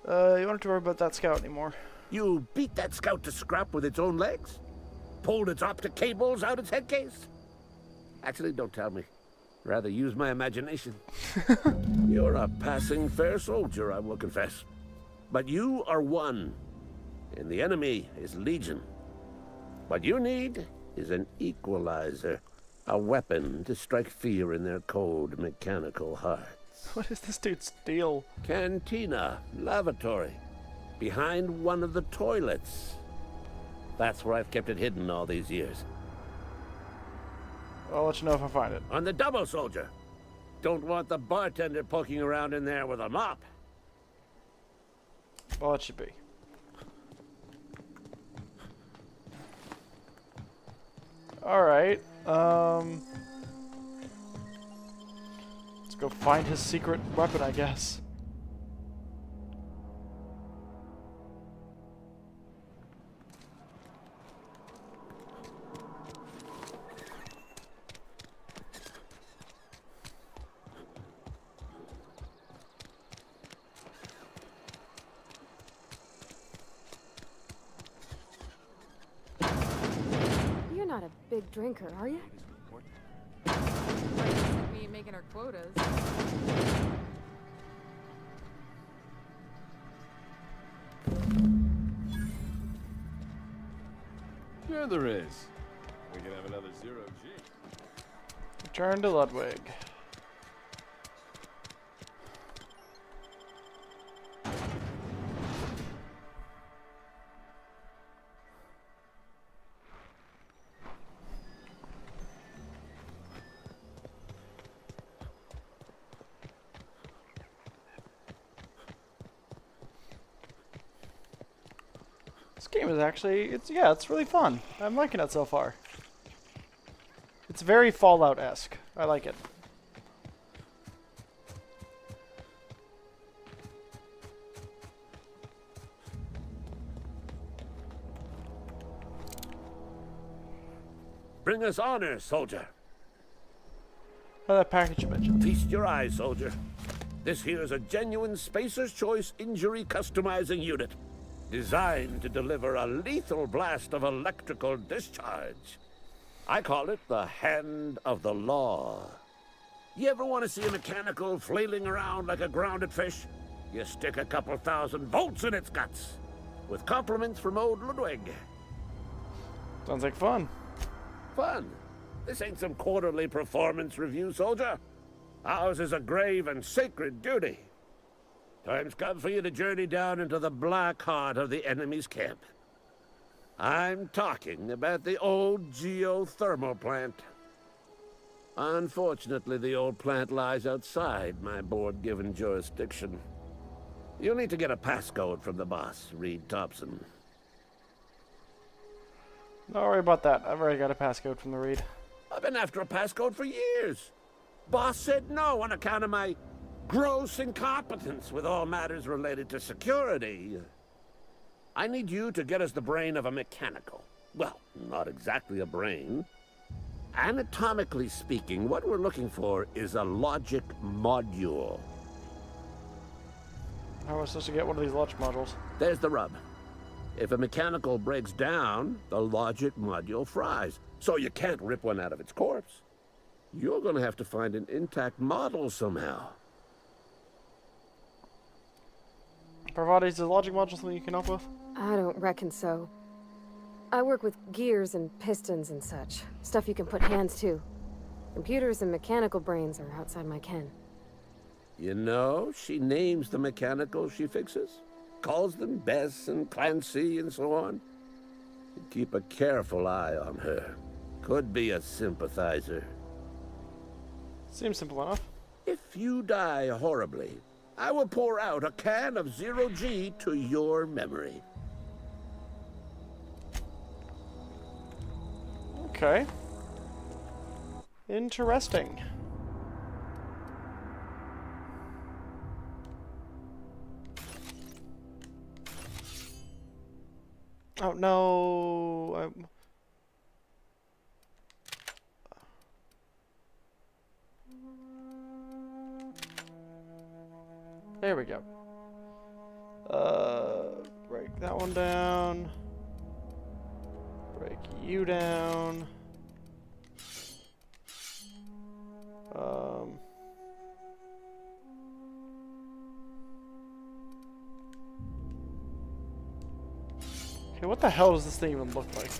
You don't have to worry about that scout anymore. You beat that scout to scrap with its own legs? Pulled its optic cables out its head case? Actually, don't tell me. Rather use my imagination. You're a passing fair soldier, I will confess. But you are one, and the enemy is legion. What you need is an equalizer. A weapon to strike fear in their cold, mechanical hearts. What is this dude steal? Cantina, lavatory, behind one of the toilets. That's where I've kept it hidden all these years. I'll let you know if I find it. On the double, soldier. Don't want the bartender poking around in there with a mop. Well, it should be. Alright, let's go find his secret weapon, I guess. You're not a big drinker, are you? We ain't making our quotas. Sure there is. We can have another 0G. Return to Ludwig. This game is actually, it's really fun. I'm liking it so far. It's very Fallout-esque. I like it. Bring us honor, soldier. Oh, that package you mentioned. Feast your eyes, soldier. This here's a genuine Spacer's Choice injury customizing unit, designed to deliver a lethal blast of electrical discharge. I call it the Hand of the Law. You ever want to see a mechanical flailing around like a grounded fish? You stick a couple thousand volts in its guts. With compliments from old Ludwig. Sounds like fun. Fun? This ain't some quarterly performance review, soldier. Ours is a grave and sacred duty. Time's come for you to journey down into the black heart of the enemy's camp. I'm talking about the old geothermal plant. Unfortunately, the old plant lies outside my board-given jurisdiction. You'll need to get a passcode from the boss, Reed Thompson. Don't worry about that. I've already got a passcode from the Reed. I've been after a passcode for years. Boss said no on account of my gross incompetence with all matters related to security. I need you to get us the brain of a mechanical. Well, not exactly a brain. Anatomically speaking, what we're looking for is a logic module. How am I supposed to get one of these logic modules? There's the rub. If a mechanical breaks down, the logic module fries. So you can't rip one out of its corpse. You're gonna have to find an intact model somehow. Parvati, is the logic module something you can help with? I don't reckon so. I work with gears and pistons and such. Stuff you can put hands to. Computers and mechanical brains are outside my ken. You know, she names the mechanicals she fixes. Calls them Bess and Clancy and so on. You keep a careful eye on her. Could be a sympathizer. Seems simple enough. If you die horribly, I will pour out a can of 0G to your memory. Okay. Interesting. Oh no. There we go. Break that one down. Break you down. Okay, what the hell does this thing even look like?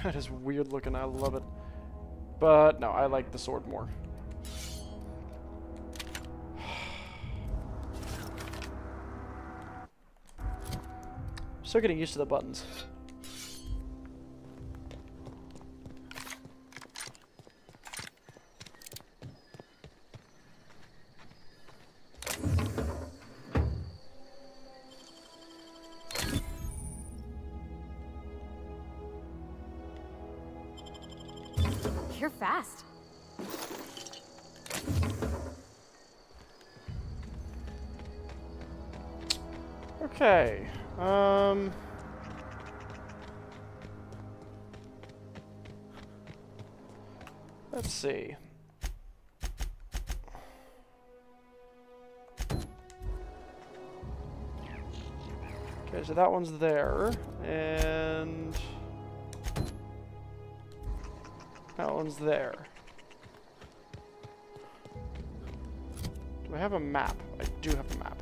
That is weird looking, I love it. But no, I like the sword more. Still getting used to the buttons. You're fast. Okay. Let's see. Okay, so that one's there, and that one's there. Do I have a map? I do have a map.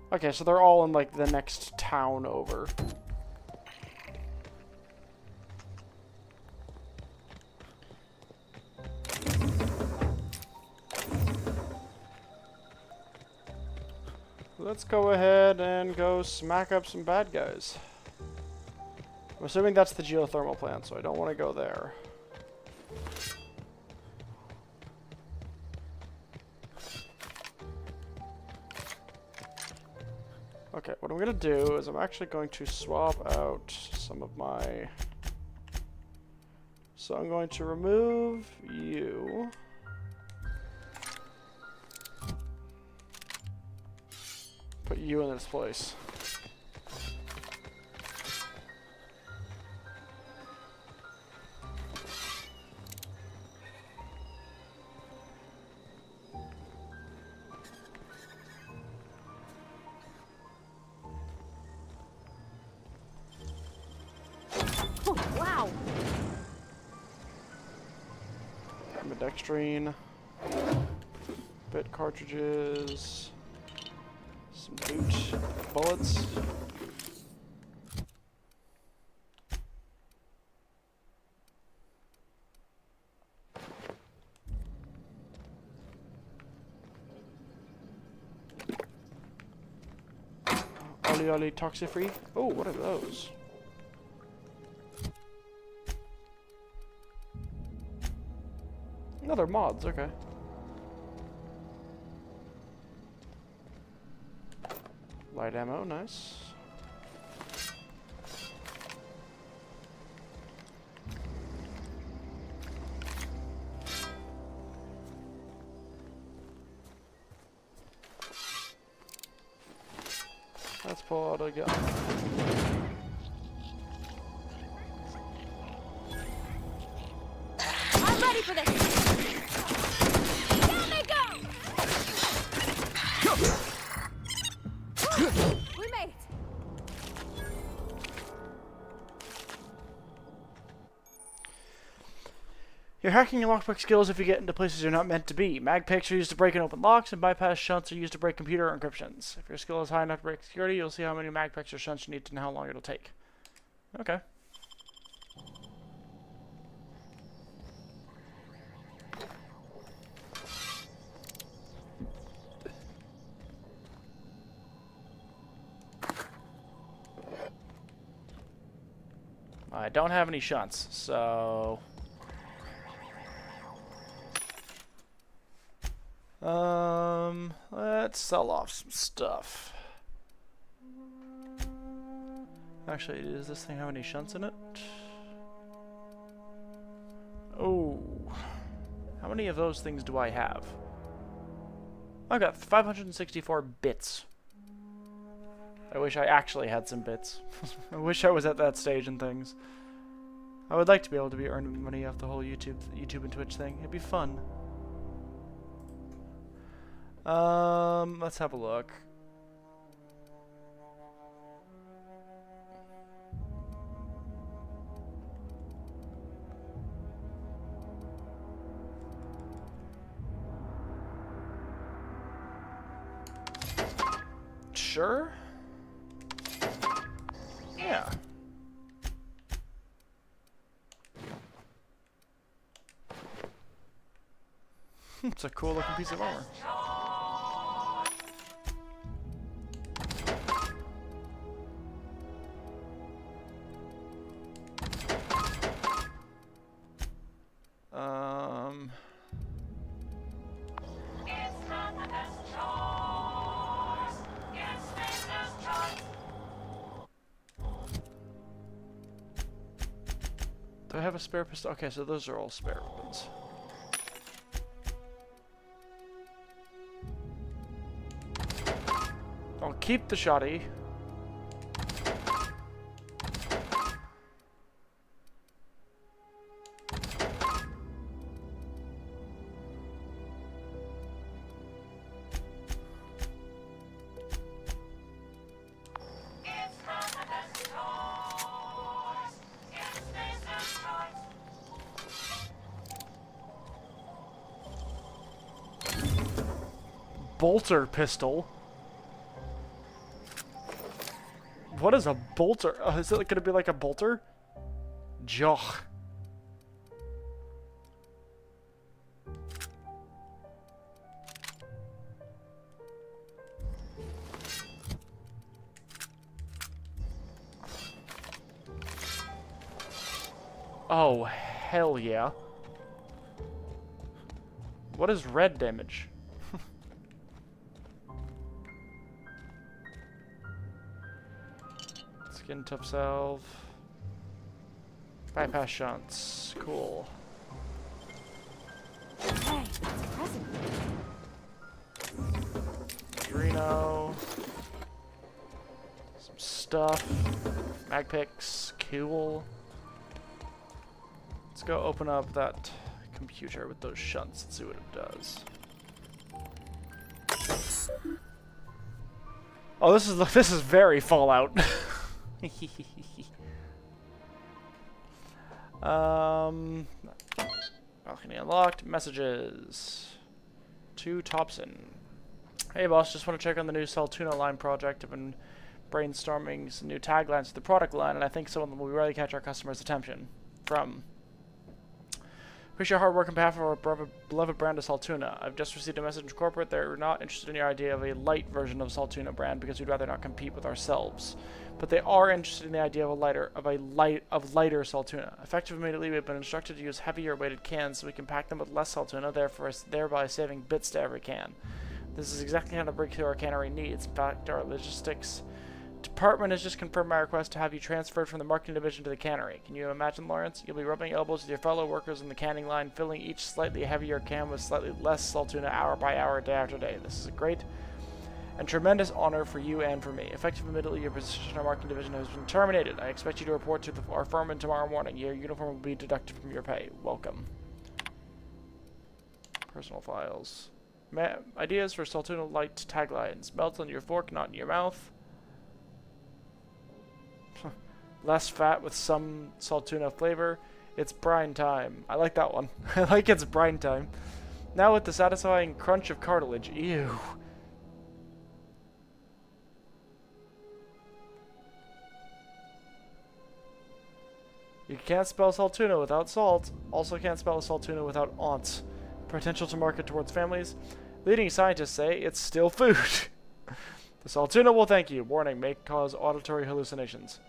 Okay, so they're all in, like, the next town over. Let's go ahead and go smack up some bad guys. I'm assuming that's the geothermal plant, so I don't want to go there. Okay, what I'm going to do is I'm actually going to swap out some of my... So I'm going to remove you. you in this place. Oh, wow. Ambidextrine. Bit cartridges. Some loot. Bullets. Oli toxifree. Oh, what are those? Another mods, okay. Light ammo, nice. Let's pull out a gun. I'm ready for this. Down they go. We made it. Your hacking and lockpick skills if you get into places you're not meant to be. Mag picks are used to break and open locks, and bypass shunts are used to break computer encryptions. If your skill is high enough to break security, you'll see how many mag picks or shunts you need and how long it'll take. Okay. I don't have any shunts, so... let's sell off some stuff. Actually, does this thing have any shunts in it? Oh. How many of those things do I have? I've got 564 bits. I wish I actually had some bits. I wish I was at that stage in things. I would like to be able to be earning money off the whole YouTube and Twitch thing. It'd be fun. Let's have a look. Sure. Yeah. It's a cool looking piece of armor. Do I have a spare pistol? Okay, so those are all spare weapons. I'll keep the shotty. Bolter pistol? What is a bolter? Is it going to be like a bolter? Joch. Oh, hell yeah. What is red damage? Skin tough salve. Bypass shunts. Cool. Hey, it's a present. Adreno. stuff. Mag picks, cool. Let's go open up that computer with those shunts and see what it does. Oh, this is very Fallout. Balcony unlocked. Messages to Thompson. Hey boss, just want to check on the new Saltuna line project. I've been brainstorming some new taglines for the product line, and I think some of them will really catch our customers' attention. From appreciate your hard work on behalf of our beloved brand of Saltuna. I've just received a message from corporate. They're not interested in your idea of a light version of Saltuna brand because we'd rather not compete with ourselves. But they are interested in the idea of lighter Saltuna. Effective immediately, we've been instructed to use heavier weighted cans so we can pack them with less Saltuna, thereby saving bits to every can. This is exactly how the breakthrough our cannery needs. In fact, our logistics department has just confirmed my request to have you transferred from the marketing division to the cannery. Can you imagine, Lawrence? You'll be rubbing elbows with your fellow workers in the canning line, filling each slightly heavier can with slightly less Saltuna hour by hour, day after day. This is a great and tremendous honor for you and for me. Effective immediately, your position in our marketing division has been terminated. I expect you to report to our foreman tomorrow morning. Your uniform will be deducted from your pay. Welcome. Personal files. Ideas for Saltuna light taglines. Melt on your fork, not in your mouth. Less fat with some Saltuna flavor. It's brine time. I like that one. I like it's brine time. Now with the satisfying crunch of cartilage. Ew. You can't spell Saltuna without salt. Also can't spell Saltuna without aunts. Potential to market towards families. Leading scientists say it's still food. The Saltuna will thank you. Warning, may cause auditory hallucinations.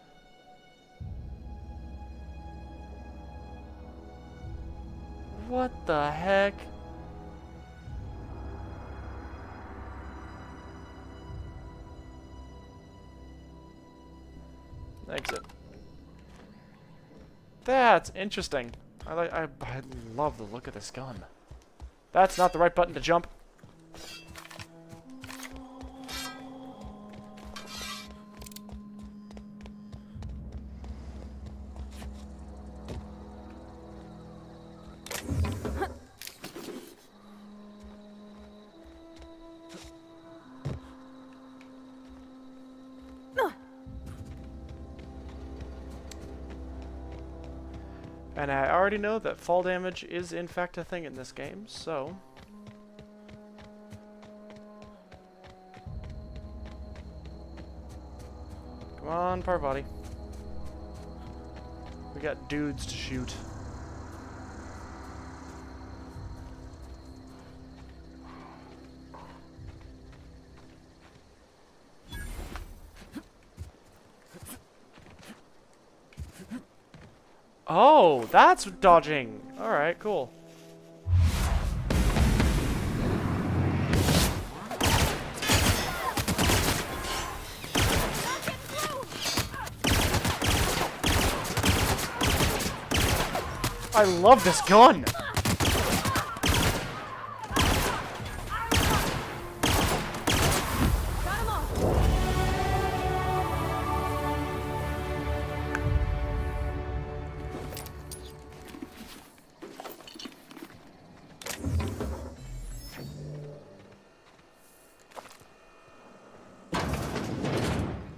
What the heck? Exit. That's interesting. I love the look of this gun. That's not the right button to jump. And I already know that fall damage is in fact a thing in this game, so... Come on, Parvati. We got dudes to shoot. Oh, that's dodging. Alright, cool. I love this gun!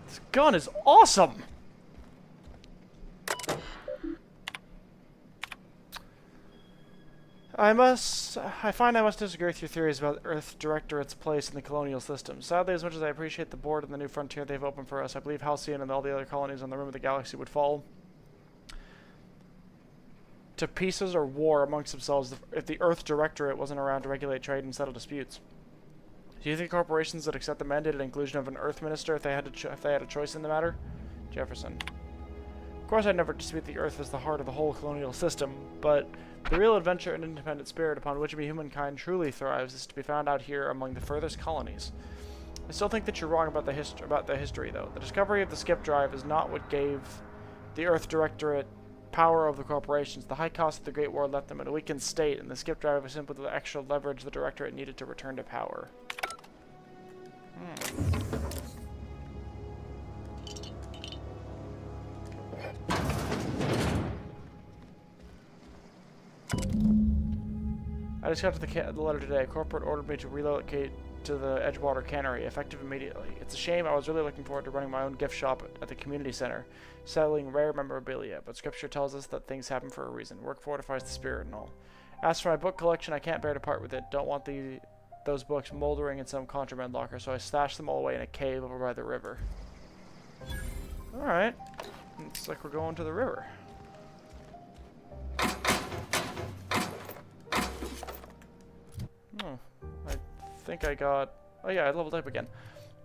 This gun is awesome! I find I must disagree with your theories about Earth Directorate's place in the colonial system. Sadly, as much as I appreciate the board and the new frontier they've opened for us, I believe Halcyon and all the other colonies on the rim of the galaxy would fall to pieces or war amongst themselves if the Earth Directorate wasn't around to regulate trade and settle disputes. Do you think corporations that accept the mandated inclusion of an Earth Minister if they had a choice in the matter? Jefferson. Of course, I'd never dispute the Earth as the heart of the whole colonial system, but the real adventure and independent spirit upon which humankind truly thrives is to be found out here among the furthest colonies. I still think that you're wrong about the history, though. The discovery of the skip drive is not what gave the Earth Directorate power over the corporations. The high cost of the Great War left them in a weakened state, and the skip drive was simply the extra leverage the Directorate needed to return to power. I just got to the letter today. Corporate ordered me to relocate to the Edgewater Cannery, effective immediately. It's a shame. I was really looking forward to running my own gift shop at the community center, selling rare memorabilia, but scripture tells us that things happen for a reason. Work fortifies the spirit and all. As for my book collection, I can't bear to part with it. Don't want those books moldering in some contraband locker, so I stashed them all away in a cave over by the river. Alright. Looks like we're going to the river. Oh, I think I got... Oh yeah, I leveled up again.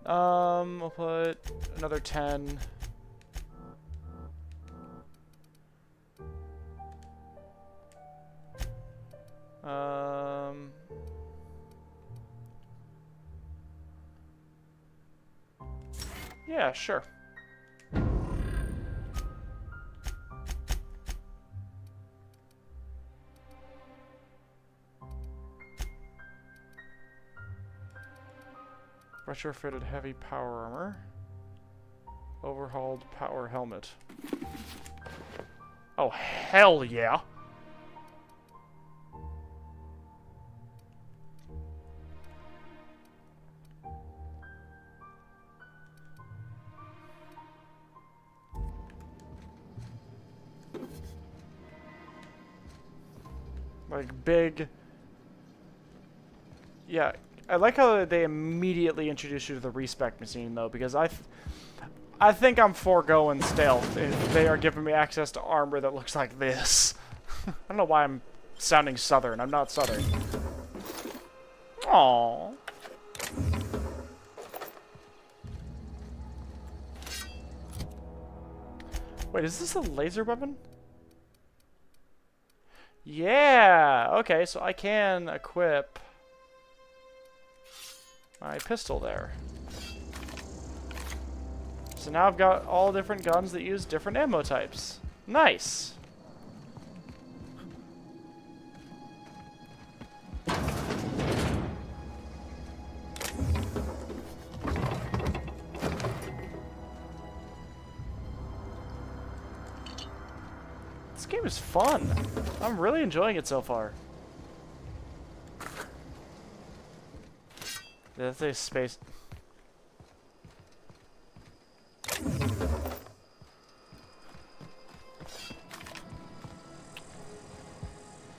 We'll put another 10. Yeah, sure. Retrofitted heavy power armor. Overhauled power helmet. Oh, hell yeah! Like, big... Yeah, I like how they immediately introduce you to the respec machine, though, because I think I'm foregoing stealth if they are giving me access to armor that looks like this. I don't know why I'm sounding southern. I'm not southern. Aww. Wait, is this a laser weapon? Yeah! Okay, so I can equip my pistol there. So now I've got all different guns that use different ammo types. Nice! This game is fun. I'm really enjoying it so far. That's a space.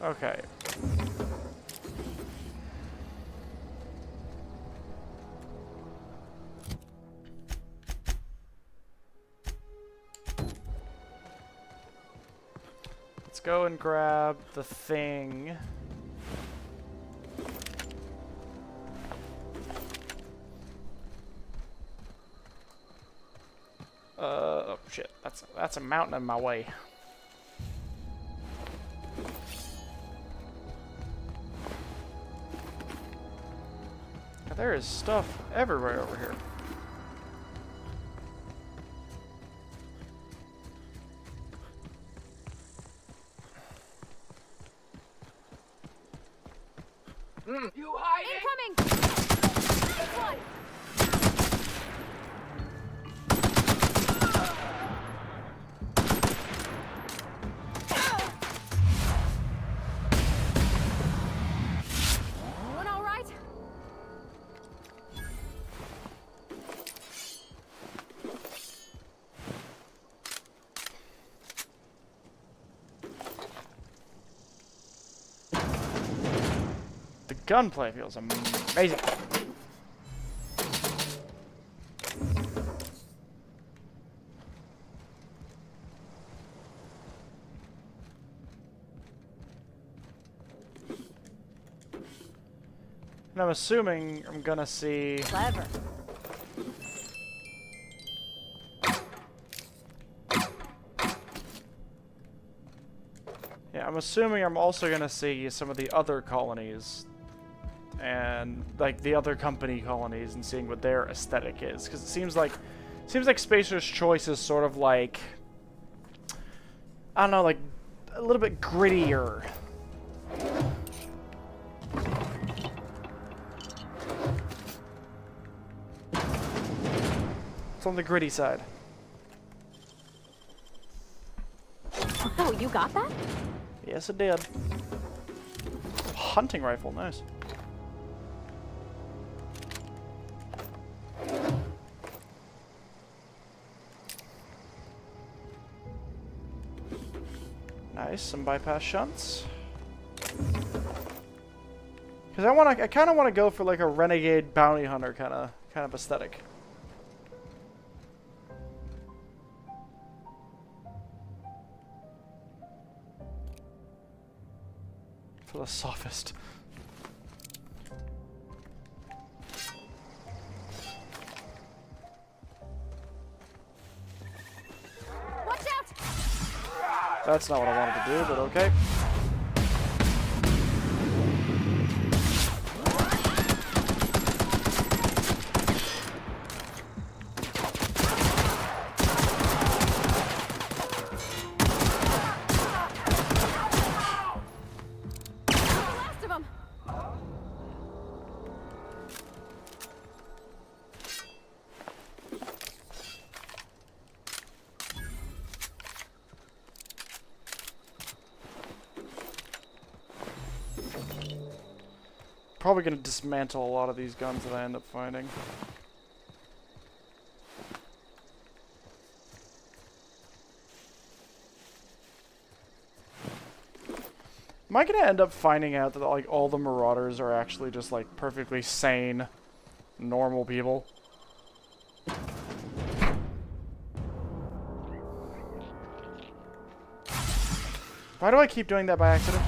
Okay. Let's go and grab the thing. Oh shit, that's a mountain in my way. There is stuff everywhere over here. You hiding? Incoming! This one! Everyone all right? The gunplay feels amazing. And I'm assuming I'm gonna see... Clever. Yeah, I'm assuming I'm also gonna see some of the other colonies and like the other company colonies and seeing what their aesthetic is, because it seems like Spacer's Choice is sort of like, I don't know, like a little bit grittier. It's on the gritty side. Oh, you got that? Yes, it did. Hunting rifle, nice. Nice, some bypass shunts. Because I kind of want to go for like a renegade bounty hunter kind of aesthetic. For the sophist. Watch out! That's not what I wanted to do, but okay. Last of them. Probably gonna dismantle a lot of these guns that I end up finding. Am I gonna end up finding out that like all the marauders are actually just like perfectly sane, normal people? Why do I keep doing that by accident?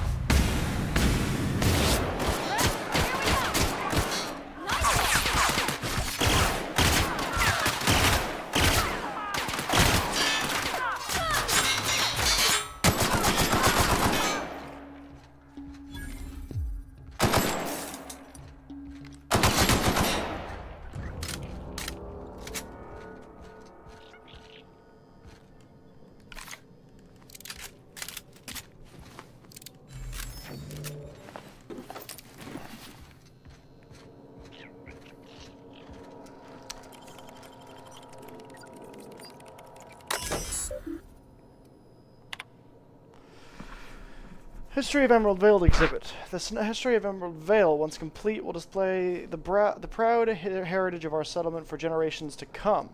History of Emerald Vale exhibit. The history of Emerald Vale, once complete, will display the proud heritage of our settlement for generations to come.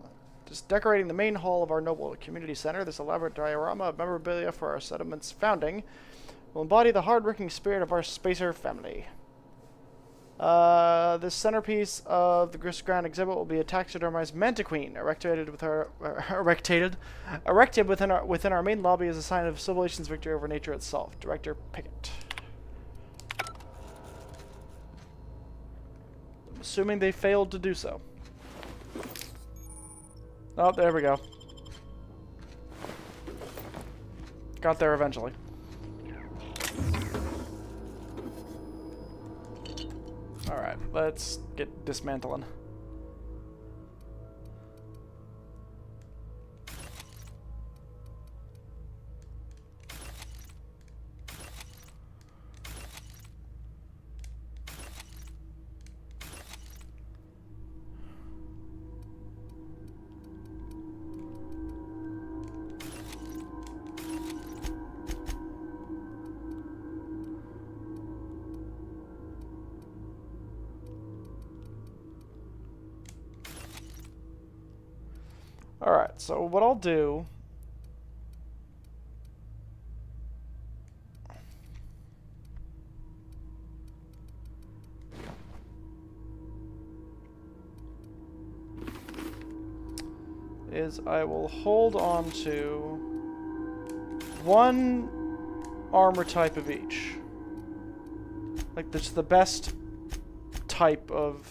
Just decorating the main hall of our noble community center, this elaborate diorama of memorabilia for our settlement's founding will embody the hard-working spirit of our Spacer family. This centerpiece of the Grand exhibit will be a taxidermized mantiqueen erected within our main lobby as a sign of civilization's victory over nature itself. Director Pickett. I'm assuming they failed to do so. Oh, there we go. Got there eventually. Alright, let's get dismantling. Alright, so what I'll do is I will hold on to one armor type of each. Like, that's the best type of...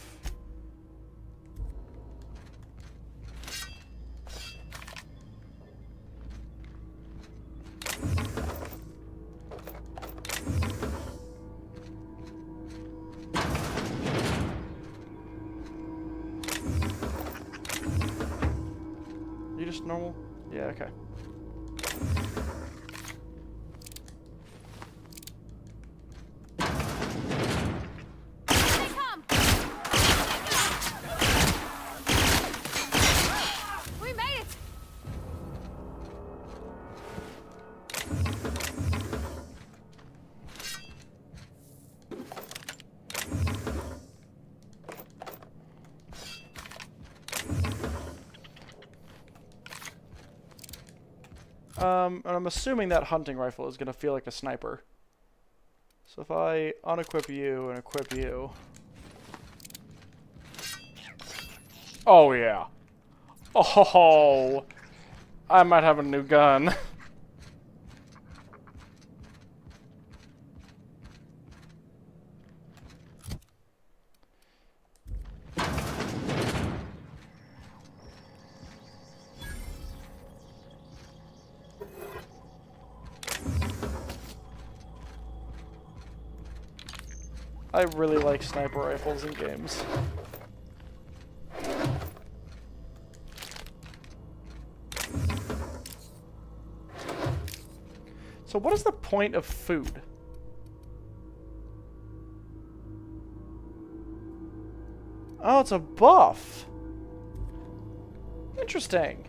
You just normal? Yeah, okay. We made it! And I'm assuming that hunting rifle is going to feel like a sniper. So if I unequip you and equip you... Oh, yeah. Oh, I might have a new gun. I really like sniper rifles in games. So what is the point of food? Oh, it's a buff. Interesting.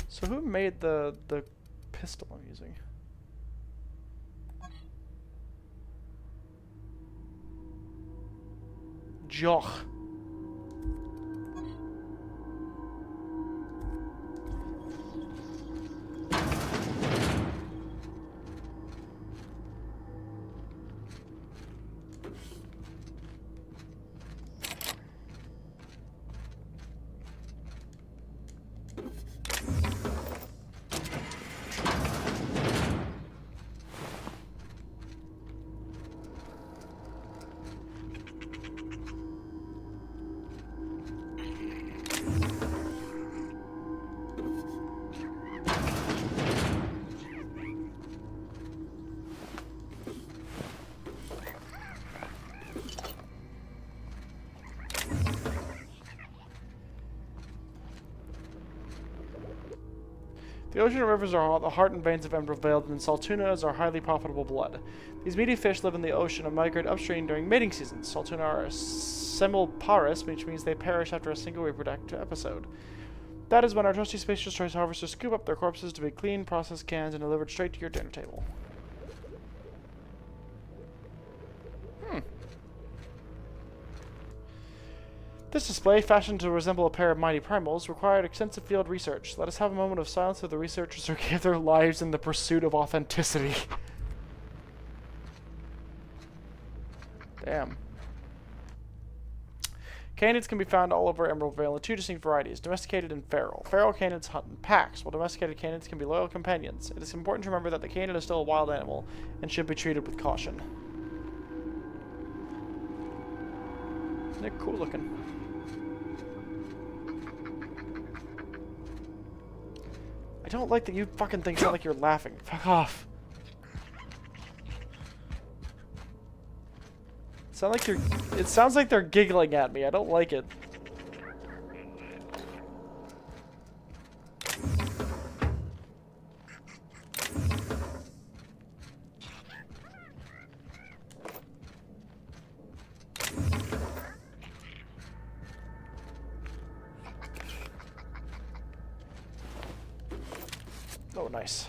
So who made the pistol I'm using? Joch. The ocean and rivers are the heart and veins of Emerald Vale, and Saltuna is our highly profitable blood. These meaty fish live in the ocean and migrate upstream during mating seasons. Saltuna are semiparous, which means they perish after a single reproductive episode. That is when our trusty Spacious Choice harvesters scoop up their corpses to be cleaned, processed, canned, and delivered straight to your dinner table. This display, fashioned to resemble a pair of mighty primals, required extensive field research. Let us have a moment of silence for the researchers who gave their lives in the pursuit of authenticity. Damn. Canids can be found all over Emerald Vale in two distinct varieties, domesticated and feral. Feral canids hunt in packs, while domesticated canids can be loyal companions. It is important to remember that the canid is still a wild animal and should be treated with caution. Isn't it cool looking? I don't like that you fucking things sound like you're laughing. Fuck off. It sounds like they're giggling at me. I don't like it. Oh, nice.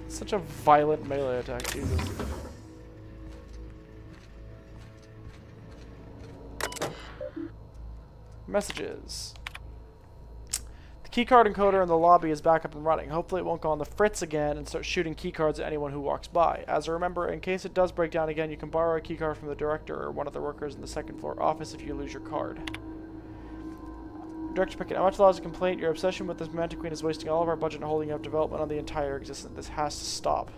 Such a violent melee attack, Jesus. Messages. The keycard encoder in the lobby is back up and running. Hopefully it won't go on the fritz again and start shooting keycards at anyone who walks by. As a reminder, in case it does break down again, you can borrow a keycard from the director or one of the workers in the second floor office if you lose your card. Director Pickett, I much lodge a complaint. Your obsession with this Romantic Queen is wasting all of our budget and holding up development on the entire existence. This has to stop.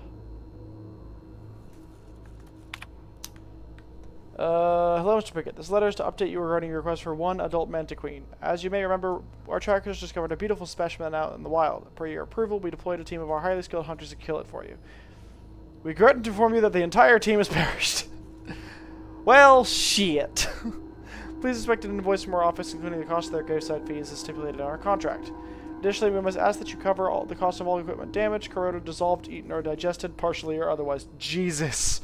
Hello, Mr. Pickett. This letter is to update you regarding your request for one adult Mantiqueen. As you may remember, our trackers discovered a beautiful specimen out in the wild. Per your approval, we deployed a team of our highly skilled hunters to kill it for you. We regret to inform you that the entire team has perished. Well, shit. Please expect an invoice from our office, including the cost of their gravesite fees as stipulated in our contract. Additionally, we must ask that you cover all the cost of all equipment damaged, corroded, dissolved, eaten, or digested, partially or otherwise. Jesus.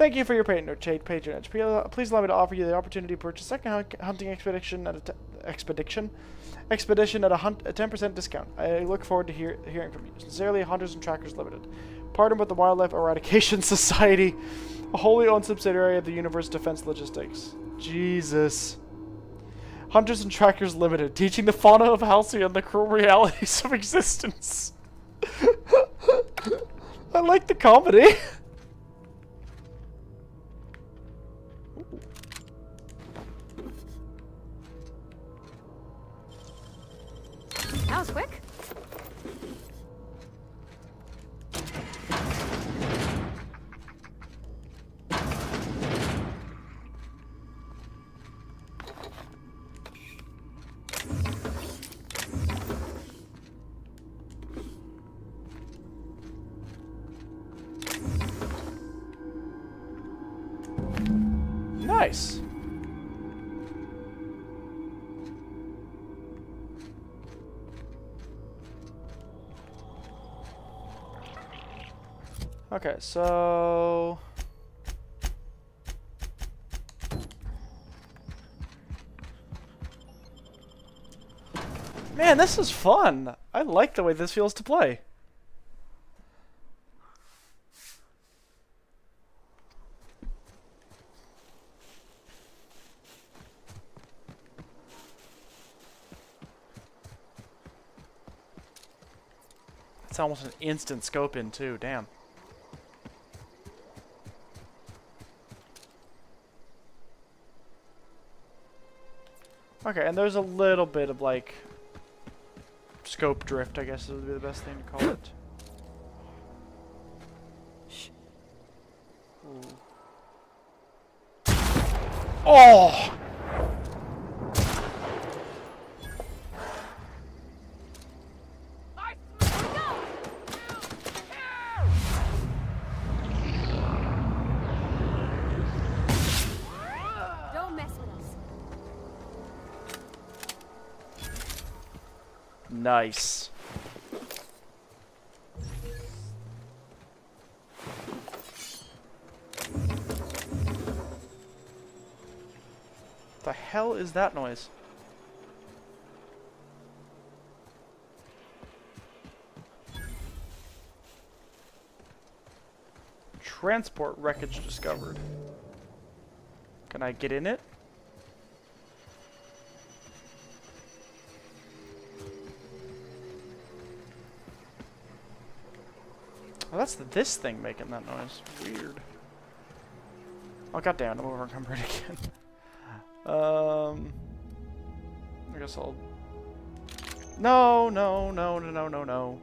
Thank you for your patronage. Please allow me to offer you the opportunity to purchase a second hunting expedition at a 10% discount. I look forward to hearing from you. Sincerely, Hunters and Trackers Limited. Partnered with the Wildlife Eradication Society, a wholly owned subsidiary of the Universe Defense Logistics. Jesus. Hunters and Trackers Limited, teaching the fauna of Halcyon the cruel realities of existence. I like the comedy. That was quick. Nice. Okay, so man, this is fun. I like the way this feels to play. It's almost an instant scope in too, damn. Okay, and there's a little bit of like scope drift, I guess would be the best thing to call it. Shh. Oh! Don't mess with us. Nice. The hell is that noise? Transport wreckage discovered. Can I get in it? Oh, that's this thing making that noise. Weird. Oh, goddamn, I'm overencumbered again. I guess I'll... No, no, no, no, no, no, no.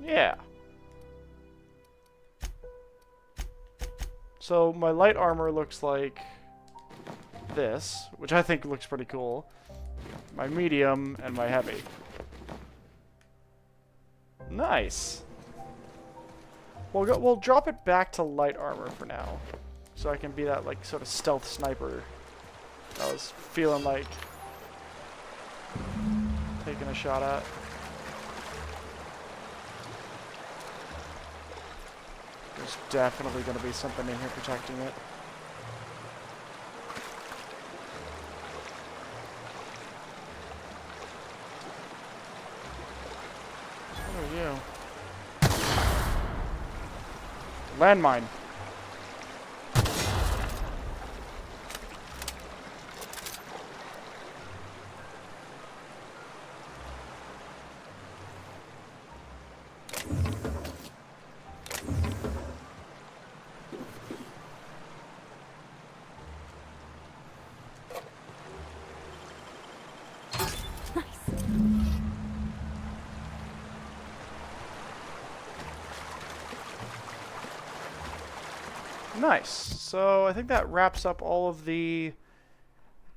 Yeah. So my light armor looks like this, which I think looks pretty cool. My medium and my heavy. Nice. We'll drop it back to light armor for now, so I can be that like sort of stealth sniper I was feeling like taking a shot at. There's definitely going to be something in here protecting it. What are you? Landmine. Nice. So I think that wraps up all of the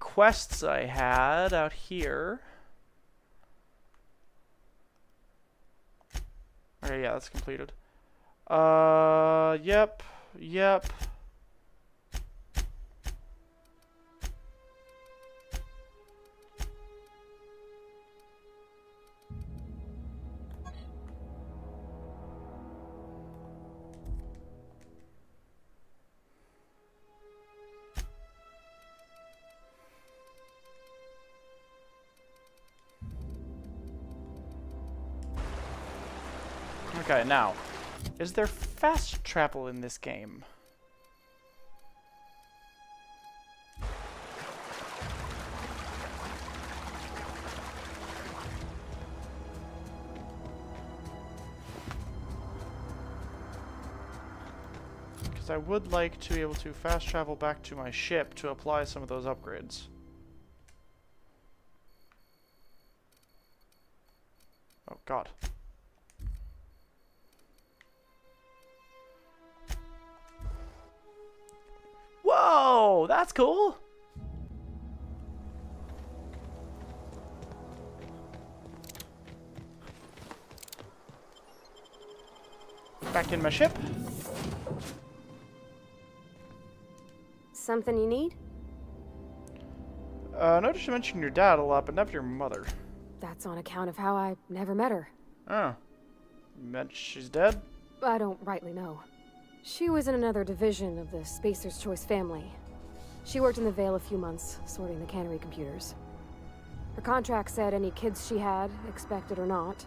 quests I had out here. Okay, yeah, that's completed. Yep. Okay, now, is there fast travel in this game? Because I would like to be able to fast travel back to my ship to apply some of those upgrades. Oh, God. Whoa, that's cool. Back in my ship. Something you need? Notice you mentioned your dad a lot, but never your mother. That's on account of how I never met her. Oh. You meant she's dead? I don't rightly know. She was in another division of the Spacer's Choice family. She worked in the Vale a few months, sorting the cannery computers. Her contract said any kids she had, expected or not,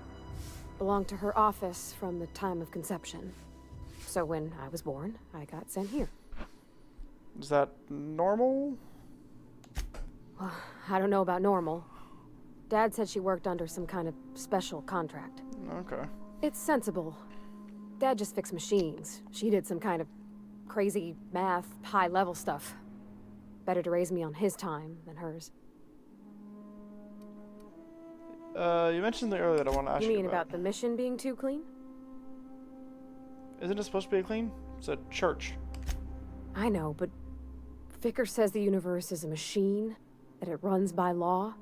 belonged to her office from the time of conception. So when I was born, I got sent here. Is that normal? Well, I don't know about normal. Dad said she worked under some kind of special contract. Okay. It's sensible. Dad just fixed machines. She did some kind of crazy math, high-level stuff. Better to raise me on his time than hers. You mentioned something earlier that I want to ask you You mean about the mission being too clean? Isn't it supposed to be clean? It's a church. I know, but Vicker says the universe is a machine, that it runs by law.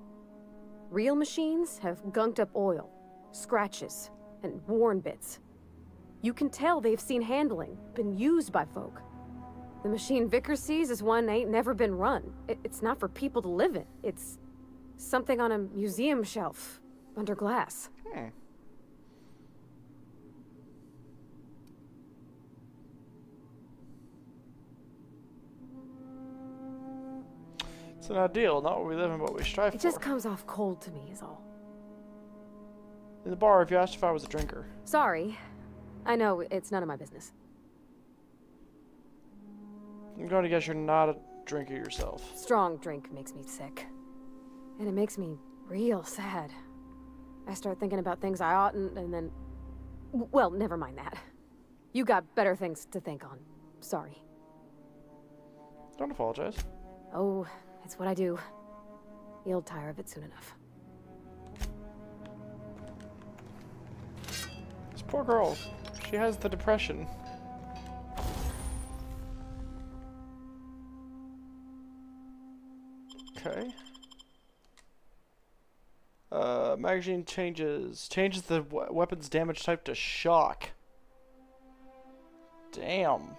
Real machines have gunked up oil, scratches, and worn bits. You can tell they've seen handling, been used by folk. The machine Vicker sees is one ain't never been run. It's not for people to live in. It's something on a museum shelf, under glass. It's an ideal, not what we live in, but what we strive for. It just comes off cold to me, is all. In the bar, if you asked if I was a drinker. Sorry. I know, it's none of my business. I'm going to guess you're not a drinker yourself. Strong drink makes me sick. And it makes me real sad. I start thinking about things I oughtn't, and then... Well, never mind that. You got better things to think on. Sorry. Don't apologize. Oh, it's what I do. You'll tire of it soon enough. This poor girl. She has the depression. Okay. Magazine changes. Changes the weapon's damage type to shock. Damn.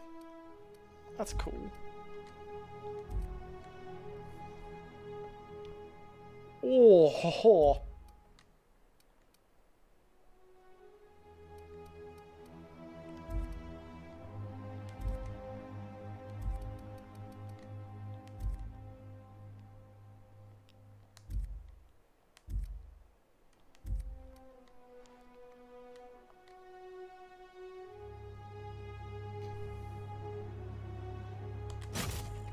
That's cool. Oh, ho, ho.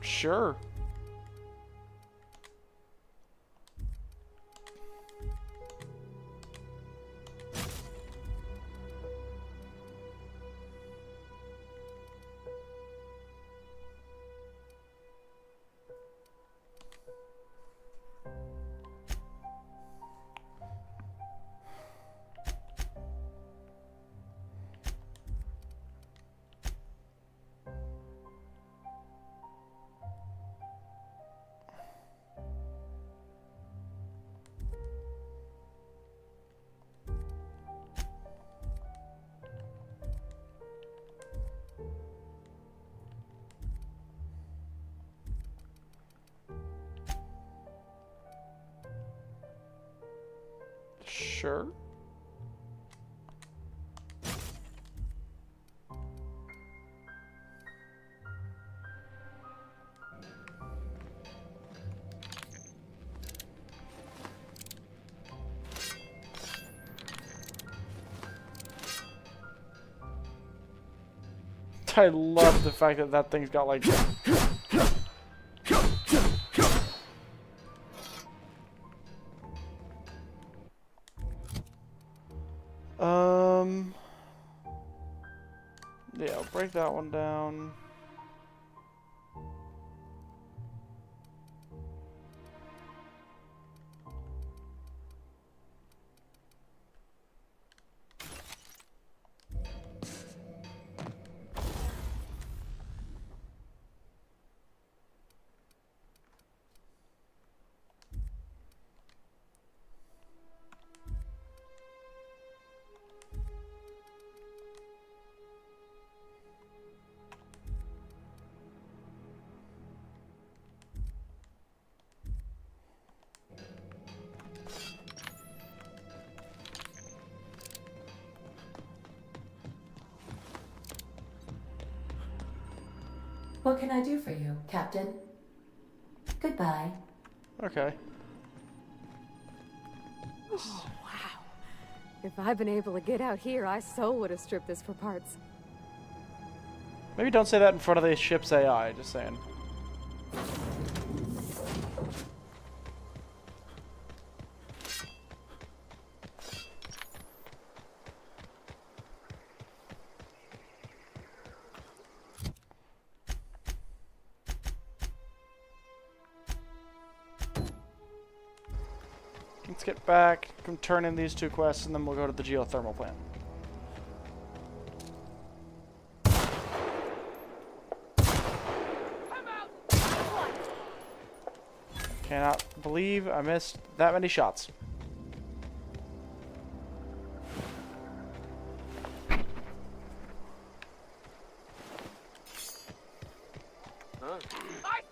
Sure. Sure. I love the fact that that thing's got like... Yeah, I'll break that one down. What can I do for you, Captain? Goodbye. Okay. Oh, wow. If I'd been able to get out here, I so would have stripped this for parts. Maybe don't say that in front of the ship's AI, just saying. Let's get back, turn in these 2 quests, and then we'll go to the geothermal plant. Cannot believe I missed that many shots.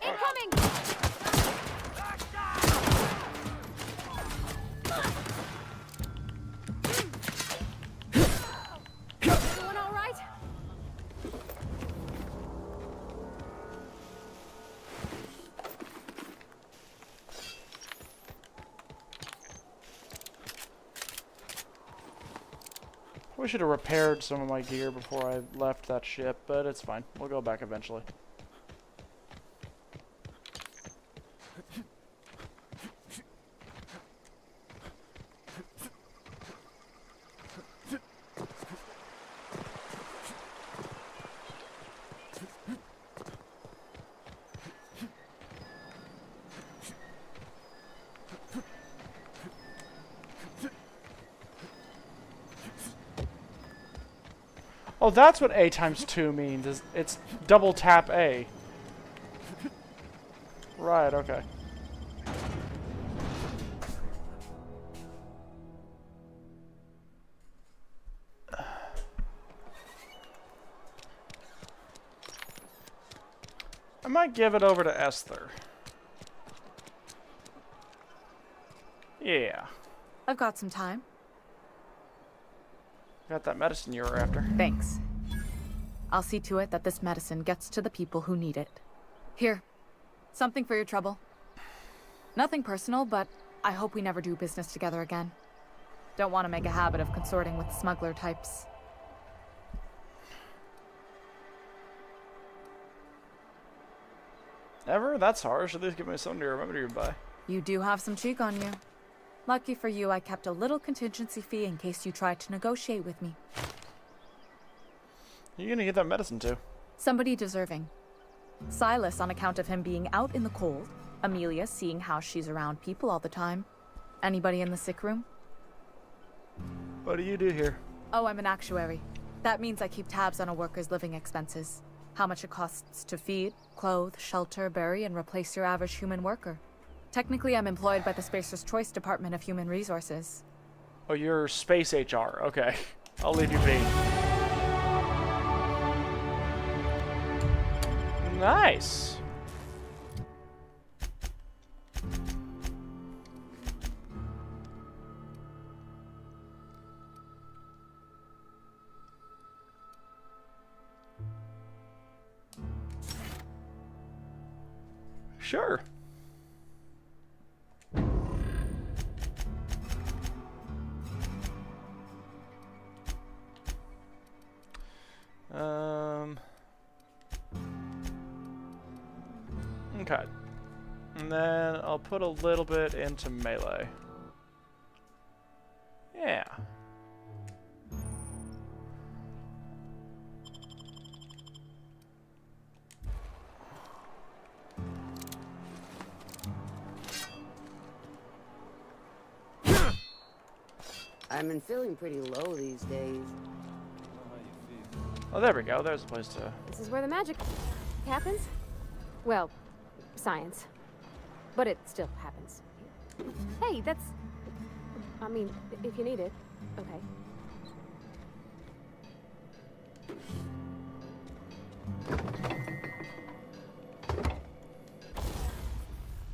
Incoming! Everyone all right? We should have repaired some of my gear before I left that ship, but it's fine. We'll go back eventually. Oh, that's what A times 2 means. Is it's double tap A. Right, okay. I might give it over to Esther. Yeah. I've got some time. Got that medicine you were after. Thanks. I'll see to it that this medicine gets to the people who need it. Here. Something for your trouble. Nothing personal, but I hope we never do business together again. Don't want to make a habit of consorting with smuggler types. Ever? That's harsh. At least give me something to remember you by. You do have some cheek on you. Lucky for you, I kept a little contingency fee in case you tried to negotiate with me. Who are you gonna get that medicine to? Somebody deserving. Silas on account of him being out in the cold. Amelia seeing how she's around people all the time. Anybody in the sick room? What do you do here? Oh, I'm an actuary. That means I keep tabs on a worker's living expenses. How much it costs to feed, clothe, shelter, bury, and replace your average human worker. Technically, I'm employed by the Spacer's Choice Department of Human Resources. Oh, you're space HR. Okay. I'll leave you be. Nice. Sure. Okay. And then I'll put a little bit into melee. Yeah. I've been feeling pretty low these days. Oh, there we go. There's a place to... This is where the magic happens. Well, science. But it still happens. Hey, that's... I mean, if you need it. Okay.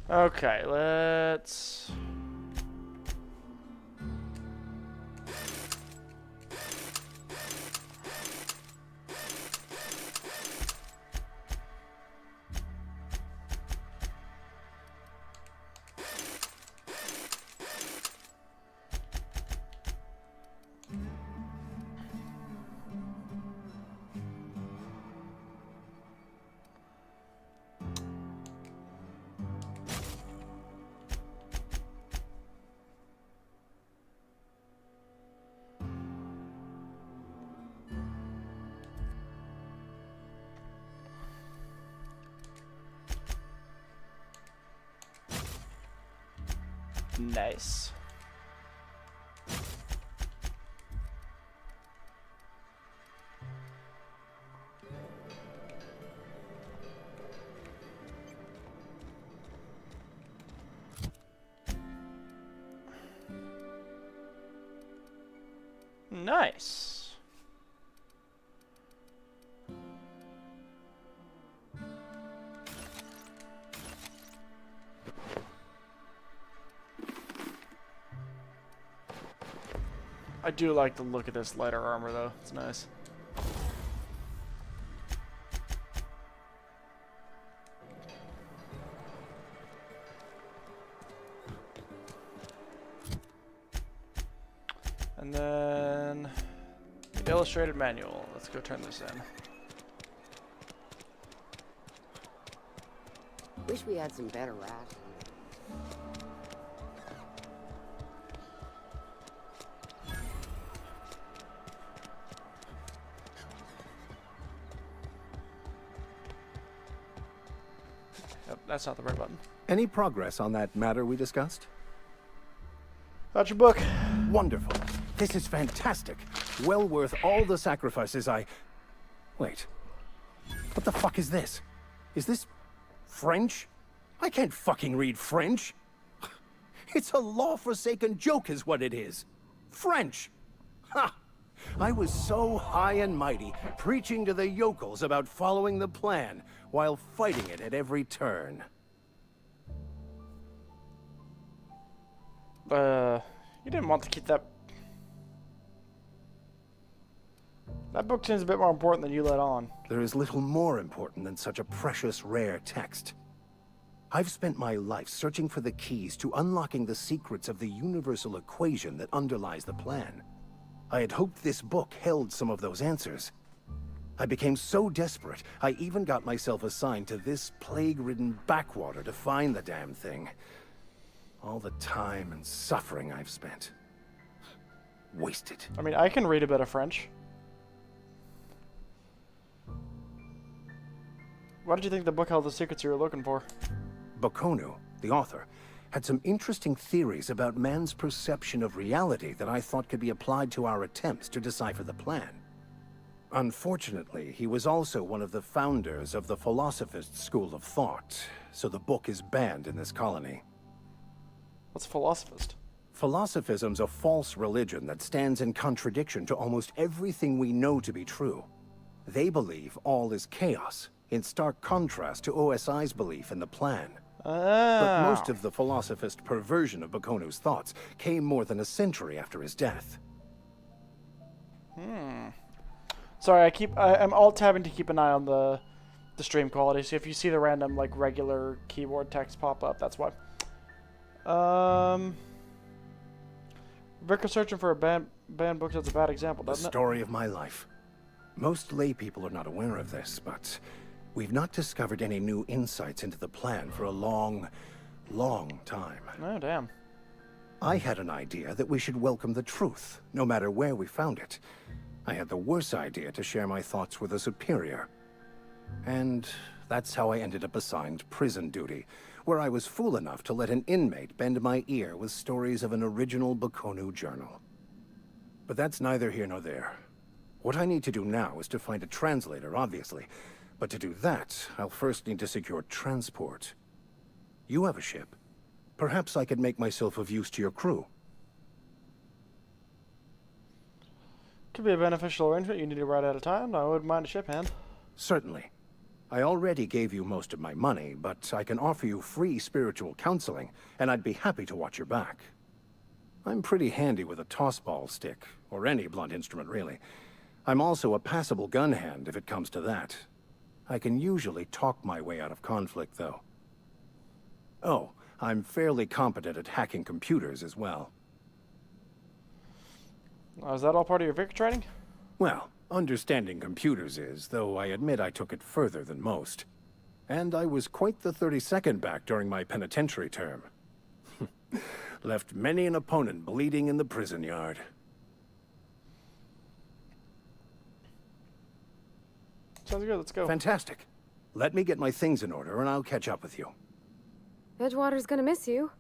Okay, let's... Nice. Nice. I do like the look of this lighter armor, though. It's nice. And then the illustrated manual. Let's go turn this in. Wish we had some better rations. Yep, that's not the right button. Any progress on that matter we discussed? That's your book. Wonderful. This is fantastic. Well worth all the sacrifices I... Wait. What the fuck is this? Is this French? I can't fucking read French. It's a law-forsaken joke is what it is. French. Ha! I was so high and mighty, preaching to the yokels about following the plan, while fighting it at every turn. You didn't want to keep that... That book seems a bit more important than you let on. There is little more important than such a precious, rare text. I've spent my life searching for the keys to unlocking the secrets of the universal equation that underlies the plan. I had hoped this book held some of those answers. I became so desperate, I even got myself assigned to this plague-ridden backwater to find the damn thing. All the time and suffering I've spent. Wasted. I mean, I can read a bit of French. Why did you think the book held the secrets you were looking for? Bokonu, the author, had some interesting theories about man's perception of reality that I thought could be applied to our attempts to decipher the plan. Unfortunately, he was also one of the founders of the Philosophist school of thought, so the book is banned in this colony. What's Philosophist? Philosophism's a false religion that stands in contradiction to almost everything we know to be true. They believe all is chaos, in stark contrast to OSI's belief in the plan. But most of the Philosophist perversion of Bokonu's thoughts came more than a century after his death. Sorry, I'm alt-tabbing to keep an eye on the the stream quality. So if you see the random like regular keyboard text pop up, that's why. Vicar searching for a banned book, that's a bad example, The doesn't it? story of my life. Most lay people are not aware of this, but we've not discovered any new insights into the plan for a long, long time. Oh, damn. I had an idea that we should welcome the truth, no matter where we found it. I had the worse idea to share my thoughts with a superior. And that's how I ended up assigned prison duty, where I was fool enough to let an inmate bend my ear with stories of an original Bakonu journal. But that's neither here nor there. What I need to do now is to find a translator, obviously. But to do that, I'll first need to secure transport. You have a ship. Perhaps I could make myself of use to your crew. Could be a beneficial arrangement. You need to ride out of time. I wouldn't mind a ship hand. Certainly. I already gave you most of my money, but I can offer you free spiritual counseling, and I'd be happy to watch your back. I'm pretty handy with a tossball stick, or any blunt instrument, really. I'm also a passable gun hand, if it comes to that. I can usually talk my way out of conflict, though. Oh, I'm fairly competent at hacking computers as well. Is that all part of your Vicar training? Well, understanding computers is, though I admit I took it further than most. And I was quite the 32nd back during my penitentiary term. Left many an opponent bleeding in the prison yard. Sounds good, let's go. Fantastic. Let me get my things in order and I'll catch up with you. Edgewater's gonna miss you.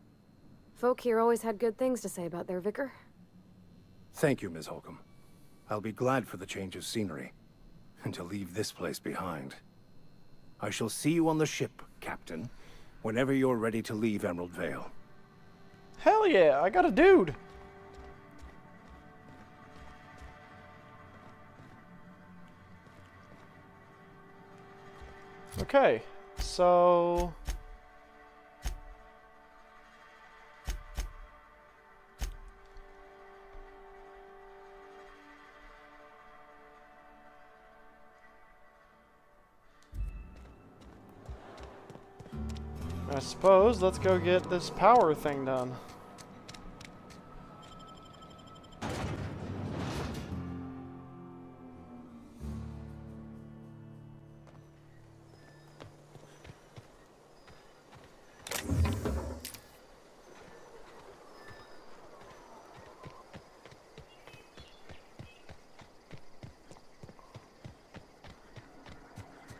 Folk here always had good things to say about their vicar. Thank you, Ms. Holcomb. I'll be glad for the change of scenery, and to leave this place behind. I shall see you on the ship, Captain, whenever you're ready to leave Emerald Vale. Hell yeah, I got a dude! Okay, so... I suppose let's go get this power thing done.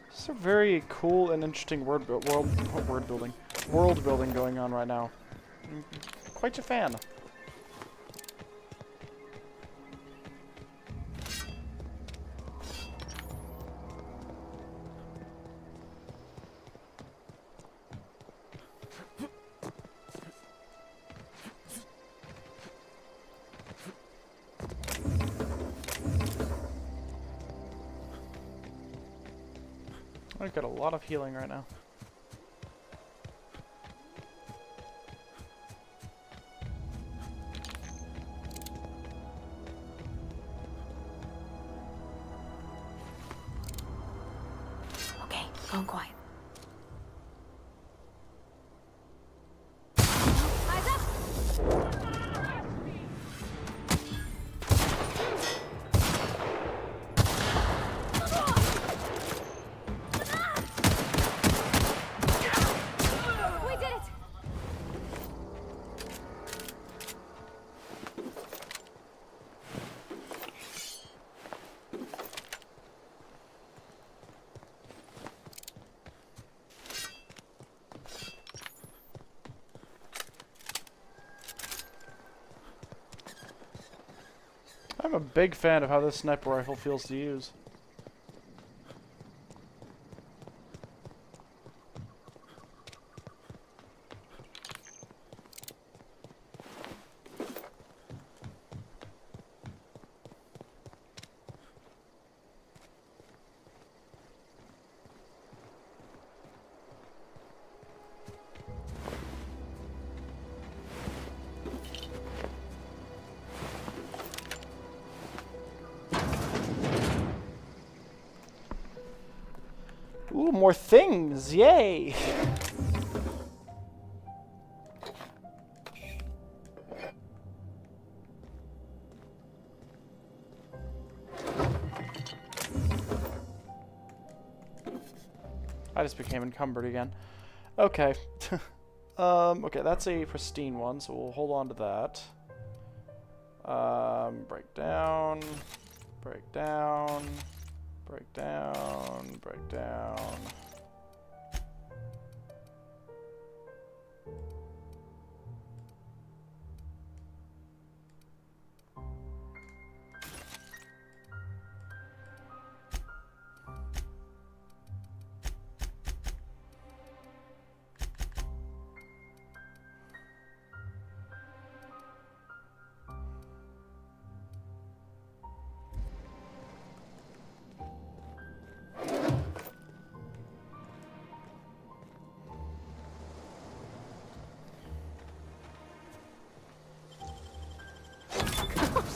It's a very cool and interesting world building going on right now. I'm quite a fan. I've got a lot of healing right now. Okay, going quiet. Eyes up! We did it! I'm a big fan of how this sniper rifle feels to use. more things! Yay! I just became encumbered again. Okay. Okay, that's a pristine one, so we'll hold on to that. Break down, break down, break down, break down.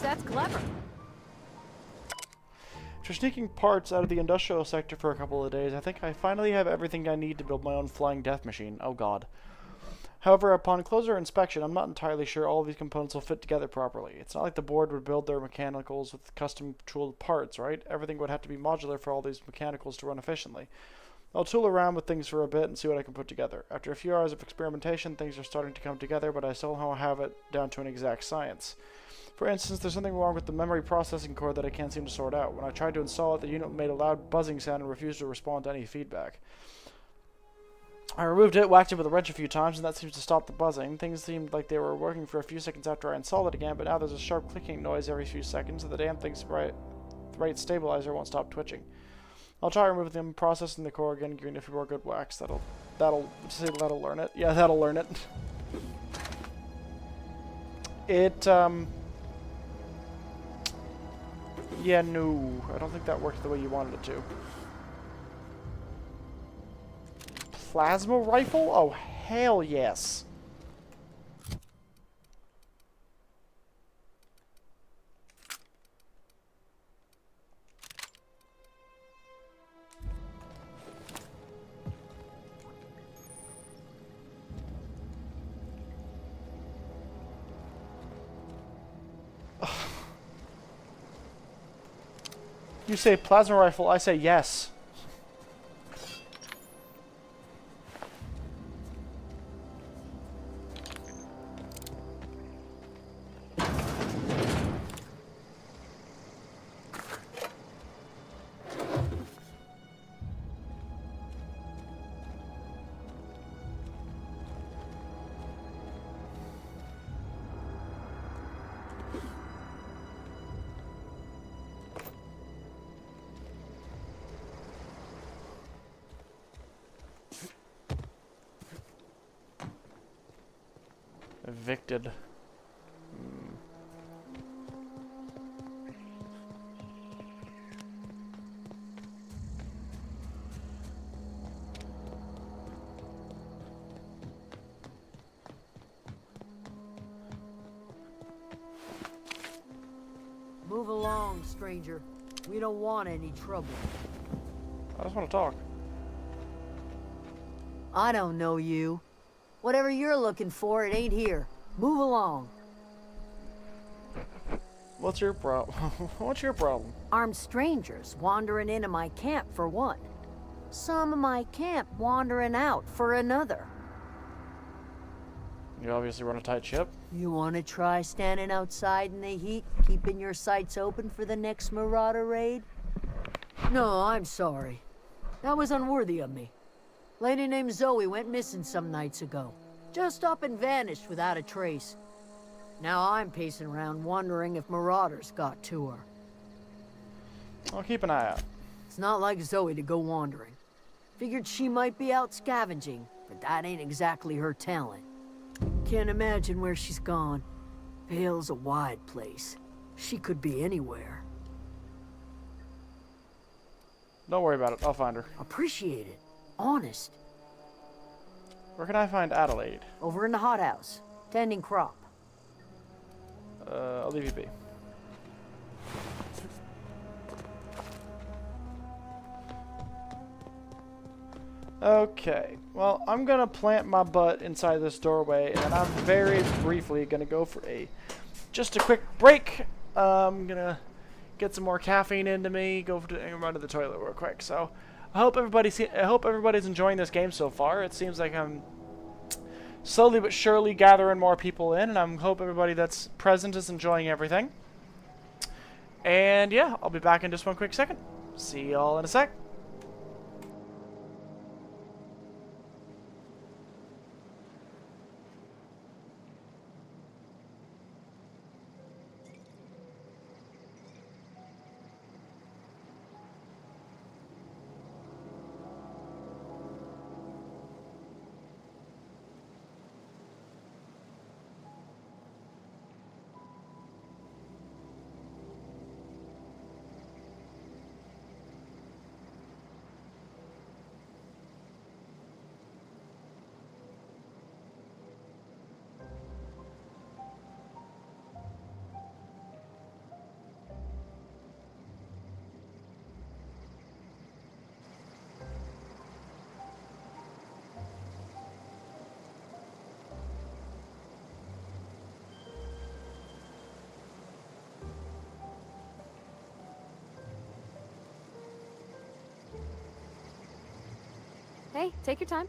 That's clever. After sneaking parts out of the industrial sector for a couple of days, I think I finally have everything I need to build my own flying death machine. Oh god. However, upon closer inspection, I'm not entirely sure all of these components will fit together properly. It's not like the board would build their mechanicals with custom tooled parts, right? Everything would have to be modular for all these mechanicals to run efficiently. I'll tool around with things for a bit and see what I can put together. After a few hours of experimentation, things are starting to come together, but I still don't have it down to an exact science. For instance, there's something wrong with the memory processing core that I can't seem to sort out. When I tried to install it, the unit made a loud buzzing sound and refused to respond to any feedback. I removed it, whacked it with a wrench a few times, and that seems to stop the buzzing. Things seemed like they were working for a few seconds after I installed it again, but now there's a sharp clicking noise every few seconds, and the damn thing's right stabilizer won't stop twitching. I'll try removing them, processing the core again, giving it a few more good whacks. That'll learn it. Yeah, that'll learn it. Yeah, no. I don't think that worked the way you wanted it to. Plasma rifle? Oh, hell yes. You say plasma rifle, I say yes. Evicted. Move along, stranger. We don't want any trouble. I just want to talk. I don't know you. Whatever you're looking for, it ain't here. Move along. What's your problem? What's your problem? Armed strangers wandering into my camp for one. Some of my camp wandering out for another. You obviously run a tight ship. You want to try standing outside in the heat, keeping your sights open for the next marauder raid? No, I'm sorry. That was unworthy of me. Lady named Zoe went missing some nights ago. Just up and vanished without a trace. Now I'm pacing around wondering if marauders got to her. I'll keep an eye out. It's not like Zoe to go wandering. Figured she might be out scavenging, but that ain't exactly her talent. Can't imagine where she's gone. Vale's a wide place. She could be anywhere. Don't worry about it. I'll find her. Appreciate it. Honest. Where can I find Adelaide? Over in the hothouse, tending crop. I'll leave you be. Okay, well, I'm gonna plant my butt inside this doorway, and I'm very briefly gonna go for just a quick break. I'm gonna get some more caffeine into me, and run to the toilet real quick. So, I hope everybody's enjoying this game so far. It seems like I'm slowly but surely gathering more people in, and I hope everybody that's present is enjoying everything. And yeah, I'll be back in just one quick second. See y'all in a sec. Hey, take your time.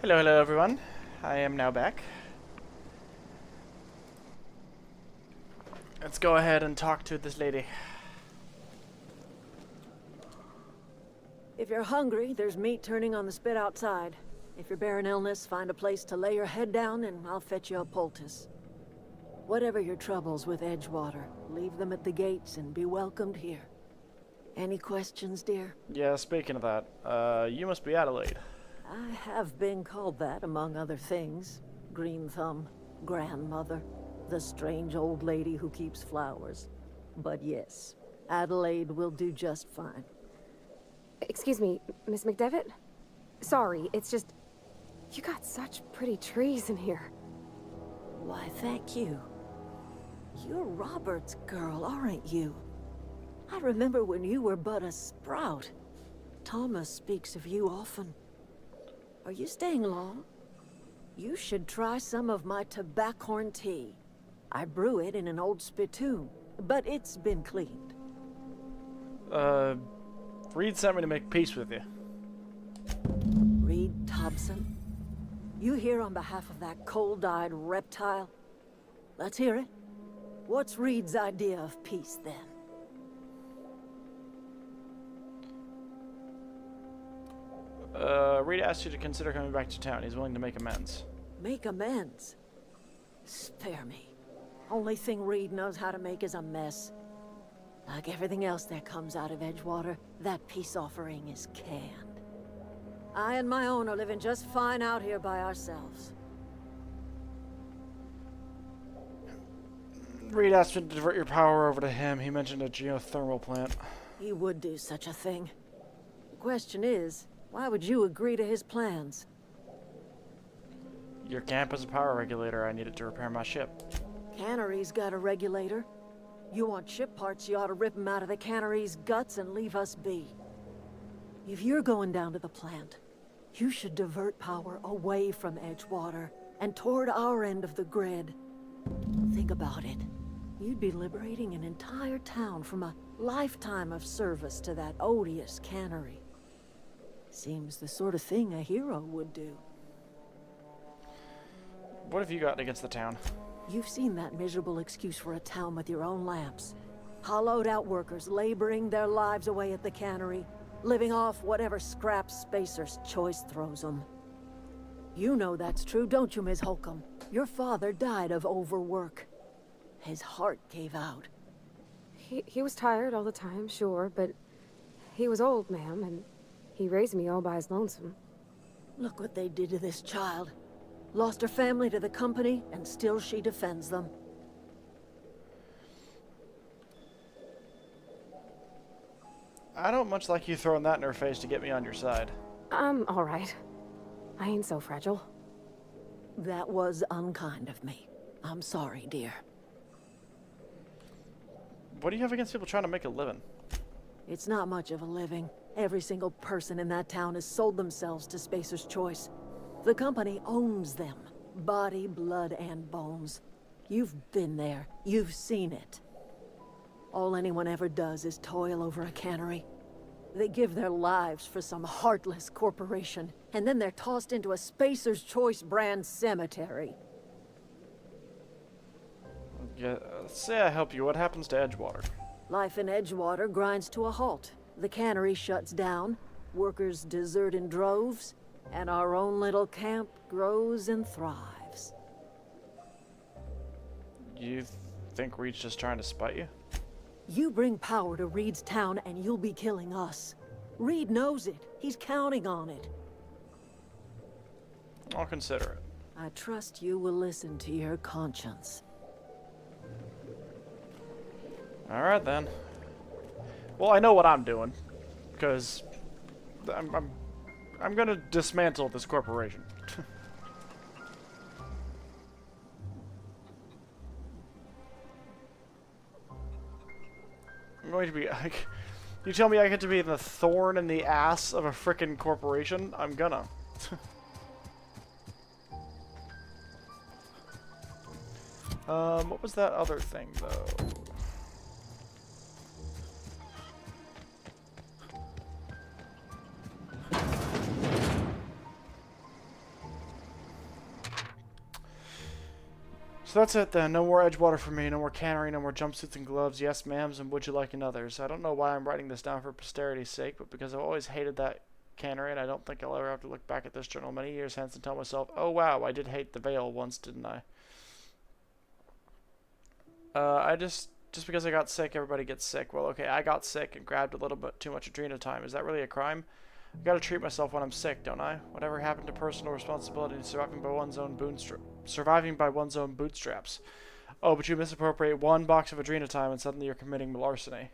Hello, hello everyone. I am now back. Let's go ahead and talk to this lady. If you're hungry, there's meat turning on the spit outside. If you're bearing illness, find a place to lay your head down and I'll fetch you a poultice. Whatever your troubles with Edgewater, leave them at the gates and be welcomed here. Any questions, dear? Yeah, speaking of that, you must be Adelaide. I have been called that, among other things. Green Thumb, grandmother, the strange old lady who keeps flowers. But yes, Adelaide will do just fine. Excuse me, Miss McDevitt? Sorry, it's just... You got such pretty trees in here. Why, thank you. You're Robert's girl, aren't you? I remember when you were but a sprout. Thomas speaks of you often. Are you staying long? You should try some of my tobaccorn tea. I brew it in an old spittoon, but it's been cleaned. Reed sent me to make peace with you. Reed Thompson? You here on behalf of that cold-eyed reptile? Let's hear it. What's Reed's idea of peace, then? Reed asked you to consider coming back to town. He's willing to make amends. Make amends? Spare me. Only thing Reed knows how to make is a mess. Like everything else that comes out of Edgewater, that peace offering is canned. I and my own are living just fine out here by ourselves. Reed asked me to divert your power over to him. He mentioned a geothermal plant. He would do such a thing. The question is, why would you agree to his plans? Your camp is a power regulator. I need it to repair my ship. Cannery's got a regulator. You want ship parts, you ought to rip them out of the cannery's guts and leave us be. If you're going down to the plant, you should divert power away from Edgewater and toward our end of the grid. Think about it. You'd be liberating an entire town from a lifetime of service to that odious cannery. Seems the sort of thing a hero would do. What have you got against the town? You've seen that miserable excuse for a town with your own lamps. Hollowed out workers laboring their lives away at the cannery, living off whatever scraps Spacer's Choice throws them. You know that's true, don't you, Ms. Holcomb? Your father died of overwork. His heart gave out. He was tired all the time, sure, but he was old, ma'am, and he raised me all by his lonesome. Look what they did to this child. Lost her family to the company, and still she defends them. I don't much like you throwing that in her face to get me on your side. I'm all right. I ain't so fragile. That was unkind of me. I'm sorry, dear. What do you have against people trying to make a living? It's not much of a living. Every single person in that town has sold themselves to Spacer's Choice. The company owns them. Body, blood, and bones. You've been there. You've seen it. All anyone ever does is toil over a cannery. They give their lives for some heartless corporation, and then they're tossed into a Spacer's Choice brand cemetery. Yeah, say I help you. What happens to Edgewater? Life in Edgewater grinds to a halt. The cannery shuts down, workers desert in droves, and our own little camp grows and thrives. You think Reed's just trying to spite you? You bring power to Reed's town and you'll be killing us. Reed knows it. He's counting on it. I'll consider it. I trust you will listen to your conscience. Alright then. Well, I know what I'm doing. Because I'm gonna dismantle this corporation. I'm going to be like, you tell me I get to be the thorn in the ass of a frickin' corporation? I'm gonna. What was that other thing though? So that's it then. No more Edgewater for me. No more cannery. No more jumpsuits and gloves. Yes, ma'ams, and would you like another? I don't know why I'm writing this down for posterity's sake, but because I've always hated that cannery, and I don't think I'll ever have to look back at this journal many years hence and tell myself, oh wow, I did hate the veil once, didn't I? Just because I got sick, everybody gets sick. Well, okay, I got sick and grabbed a little bit too much adrenotime. Is that really a crime? I gotta treat myself when I'm sick, don't I? Whatever happened to personal responsibility and surviving by one's own bootstraps? Oh, but you misappropriate one box of adrenotime and suddenly you're committing larceny.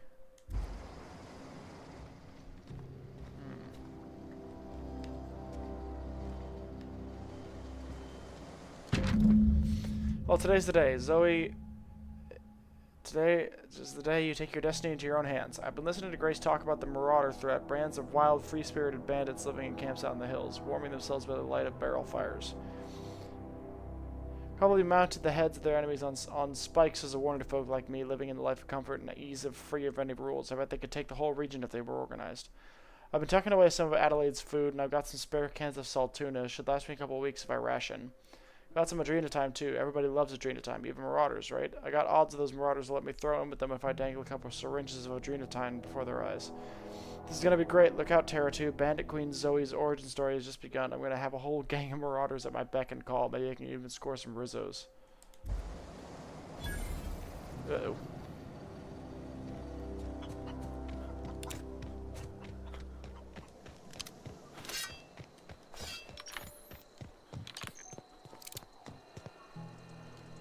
Well, today's the day. Zoe... Today is the day you take your destiny into your own hands. I've been listening to Grace talk about the Marauder threat, brands of wild, free-spirited bandits living in camps out in the hills, warming themselves by the light of barrel fires. Probably mounted the heads of their enemies on spikes as a warning to folk like me living in the life of comfort and ease of free of any rules. I bet they could take the whole region if they were organized. I've been tucking away some of Adelaide's food, and I've got some spare cans of salt tuna. Should last me a couple of weeks if I ration. Got some adrenotime too. Everybody loves adrenotime, even Marauders, right? I got odds of those Marauders will let me throw them at them if I dangle a couple of syringes of adrenotime before their eyes. This is gonna be great. Look out, Terra 2. Bandit Queen Zoe's origin story has just begun. I'm gonna have a whole gang of Marauders at my beck and call. Maybe I can even score some Rizzos. Uh-oh.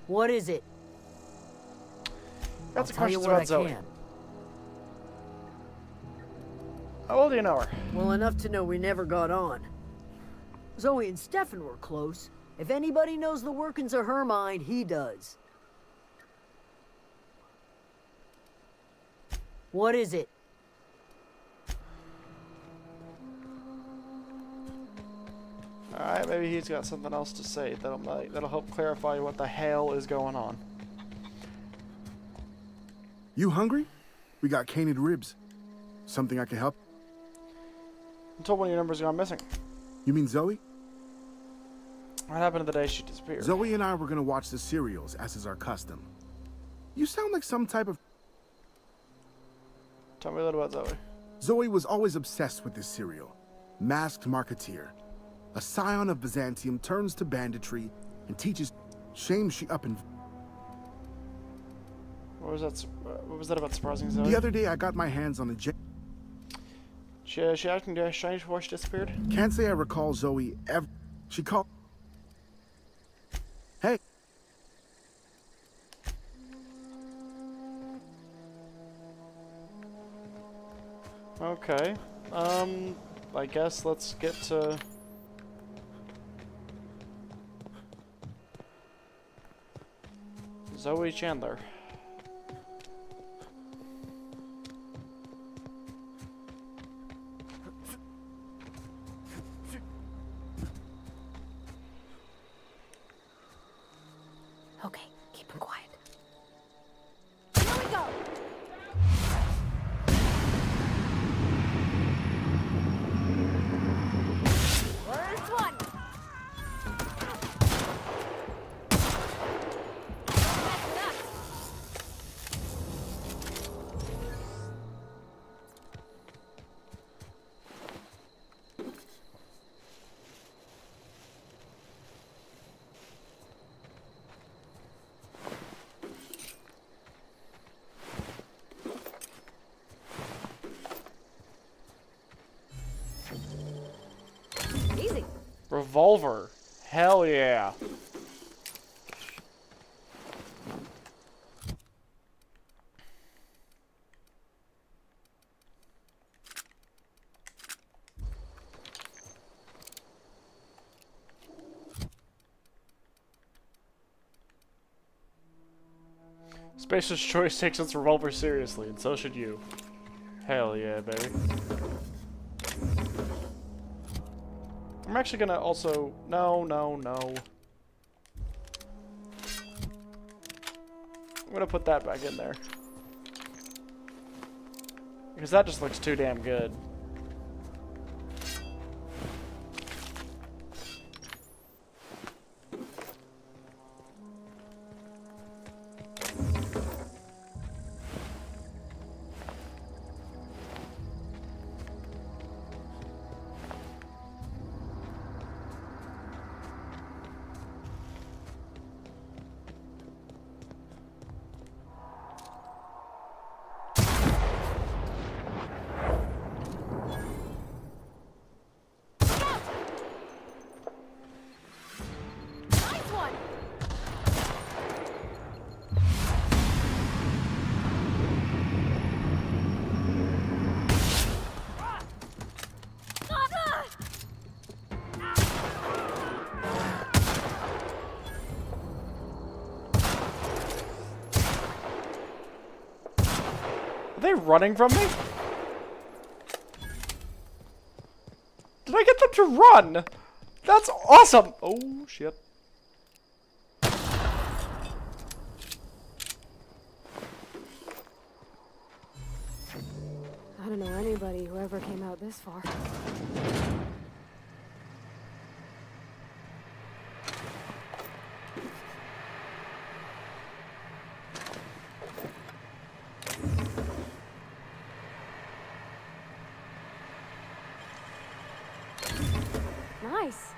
What is it? Got some I'll tell you questions what about I Zoe. can. How old do you know her? Well, enough to know we never got on. Zoe and Stefan were close. If anybody knows the workings of her mind, he does. What is it? Alright, maybe he's got something else to say that'll help clarify what the hell is going on. You hungry? We got canid ribs. Something I can help? I'm told one of your numbers gone missing. You mean Zoe? What happened to the day she disappeared? Zoe and I were gonna watch the serials, as is our custom. You sound like some type of... Tell me a little about Zoe. Zoe was always obsessed with this serial. Masked Marketeer. A scion of Byzantium turns to banditry and teaches... Shame she up and... What was that about surprising Zoe? The other day I got my hands on a... She acting strange before she disappeared? Can't say I recall Zoe ever... She called... Hey. Okay. I guess let's get to... Zoe Chandler. Okay, keep him quiet. Here we go! First one! Easy. Revolver. Hell yeah. Spacer's Choice takes its revolver seriously, and so should you. Hell yeah, baby. I'm actually gonna also... No. I'm gonna put that back in there. Because that just looks too damn good. Are they running from me? Did I get them to run? That's awesome! Oh, shit. I don't know anybody who ever came out this far. Nice.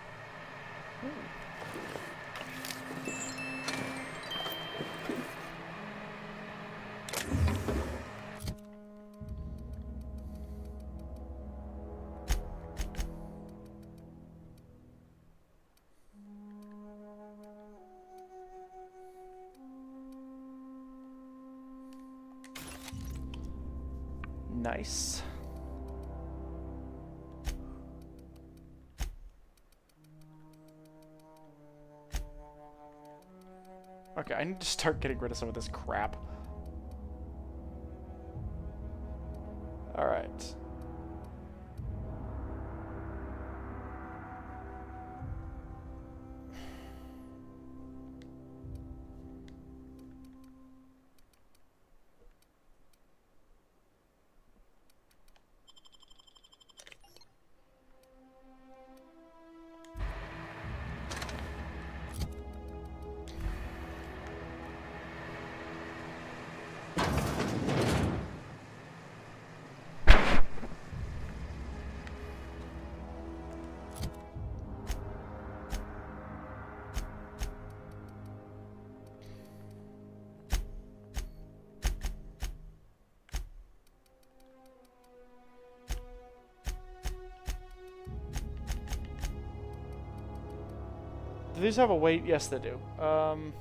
Nice. Okay, I need to start getting rid of some of this crap. Alright. Do these have a weight? Yes, they do. Um,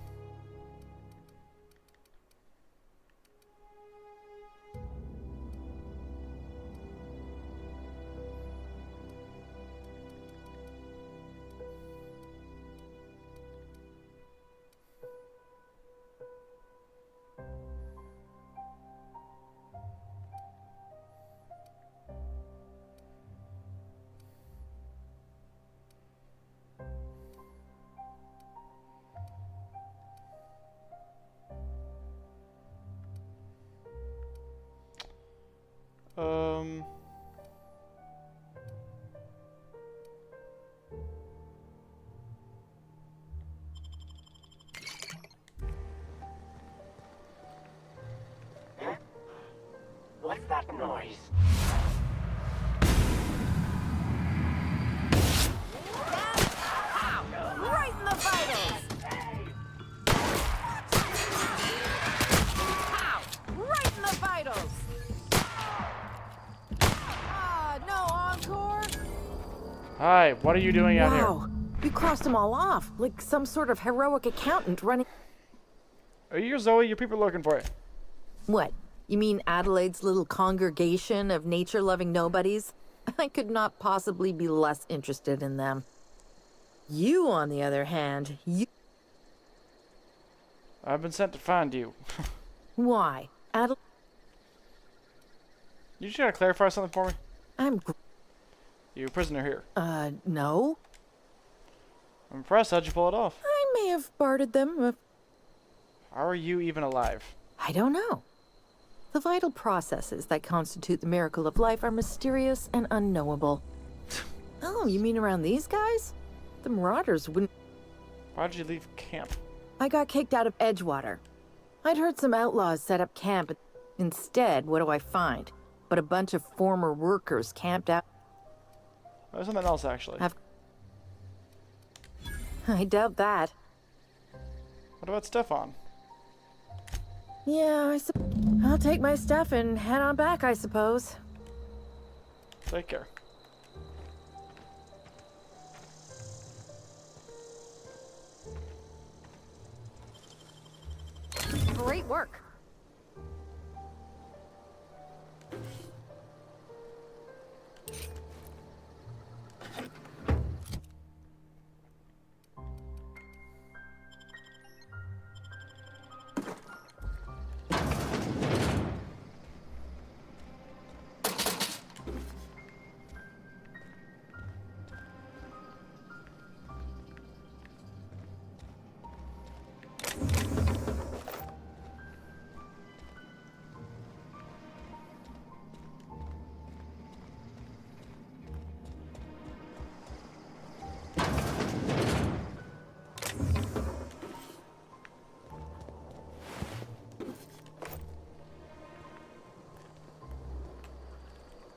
What's that noise? Right in the vitals! Ow! Right in the vitals! Ah, no encore? Hi, what are you doing out here? Wow, you crossed them all off, like some sort of heroic accountant running... Are you Zoe? Your people are looking for you. What? You mean Adelaide's little congregation of nature-loving nobodies? I could not possibly be less interested in them. You, on the other hand, you... I've been sent to find you. Why? Adelaide... You just gotta clarify something for me? I'm... You a prisoner here? No. I'm impressed. How'd you pull it off? I may have bartered them. How are you even alive? I don't know. The vital processes that constitute the miracle of life are mysterious and unknowable. Oh, you mean around these guys? The Marauders wouldn't... Why'd you leave camp? I got kicked out of Edgewater. I'd heard some outlaws set up camp. Instead, what do I find? But a bunch of former workers camped out... There's something else, actually. I doubt that. What about Stefan? Yeah, I'll take my stuff and head on back, I suppose. Take care. Great work.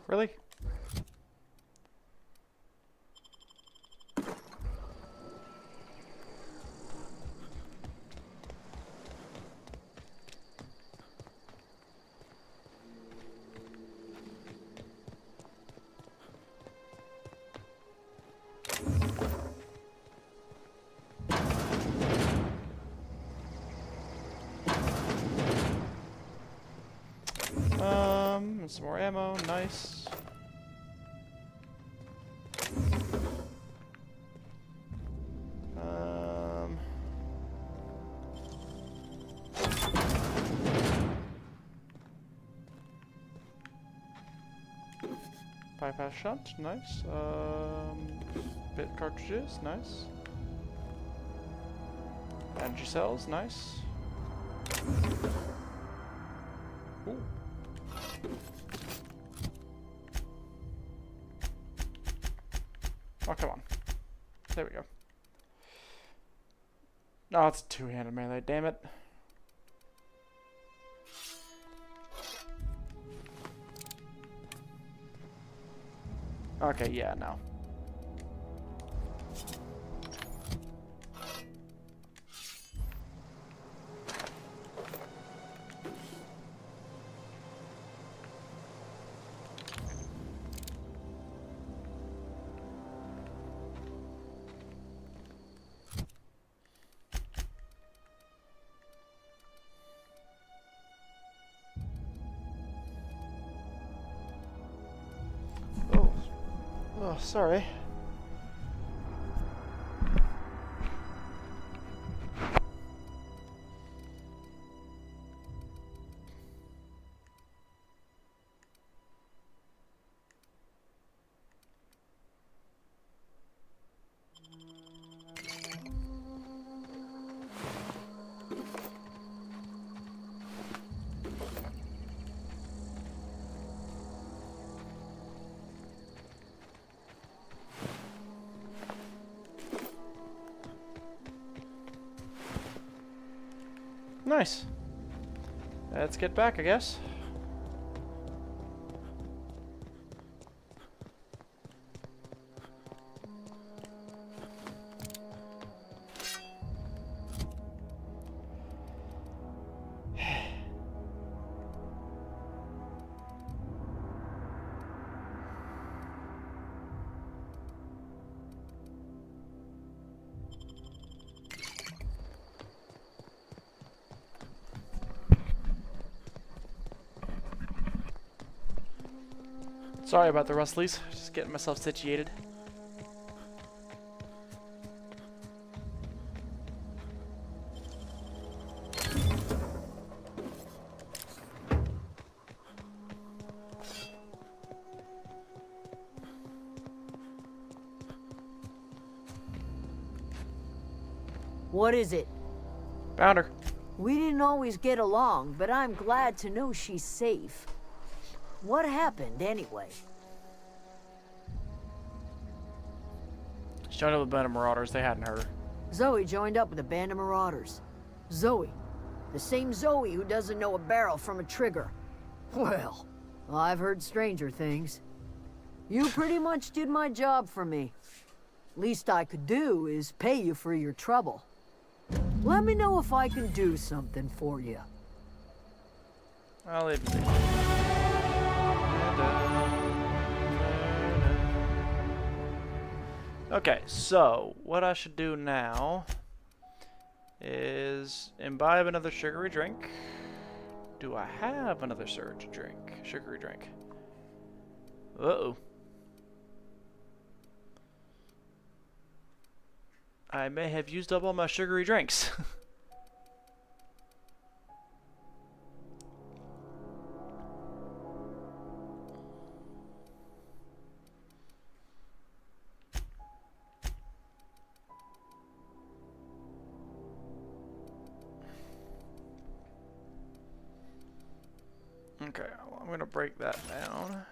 Really? some more ammo. Nice. Bypass shot, nice. Bit cartridges, nice. Energy cells, nice. Ooh. Oh, come on. There we go. No, it's a two-handed melee, damn it. Okay, yeah, no. Oh, sorry. Nice. Let's get back, I guess. Sorry about the rustlies. Just getting myself situated. What is it? Found her. We didn't always get along, but I'm glad to know she's safe. What happened, anyway? She joined up with a band of marauders. They hadn't heard her. Zoe joined up with a band of marauders. Zoe. The same Zoe who doesn't know a barrel from a trigger. Well, I've heard stranger things. You pretty much did my job for me. Least I could do is pay you for your trouble. Let me know if I can do something for you. I'll leave it. Okay, so what I should do now is imbibe another sugary drink. Do I have another sugary drink? Uh-oh. I may have used up all my sugary drinks. Okay, well, I'm gonna break that down.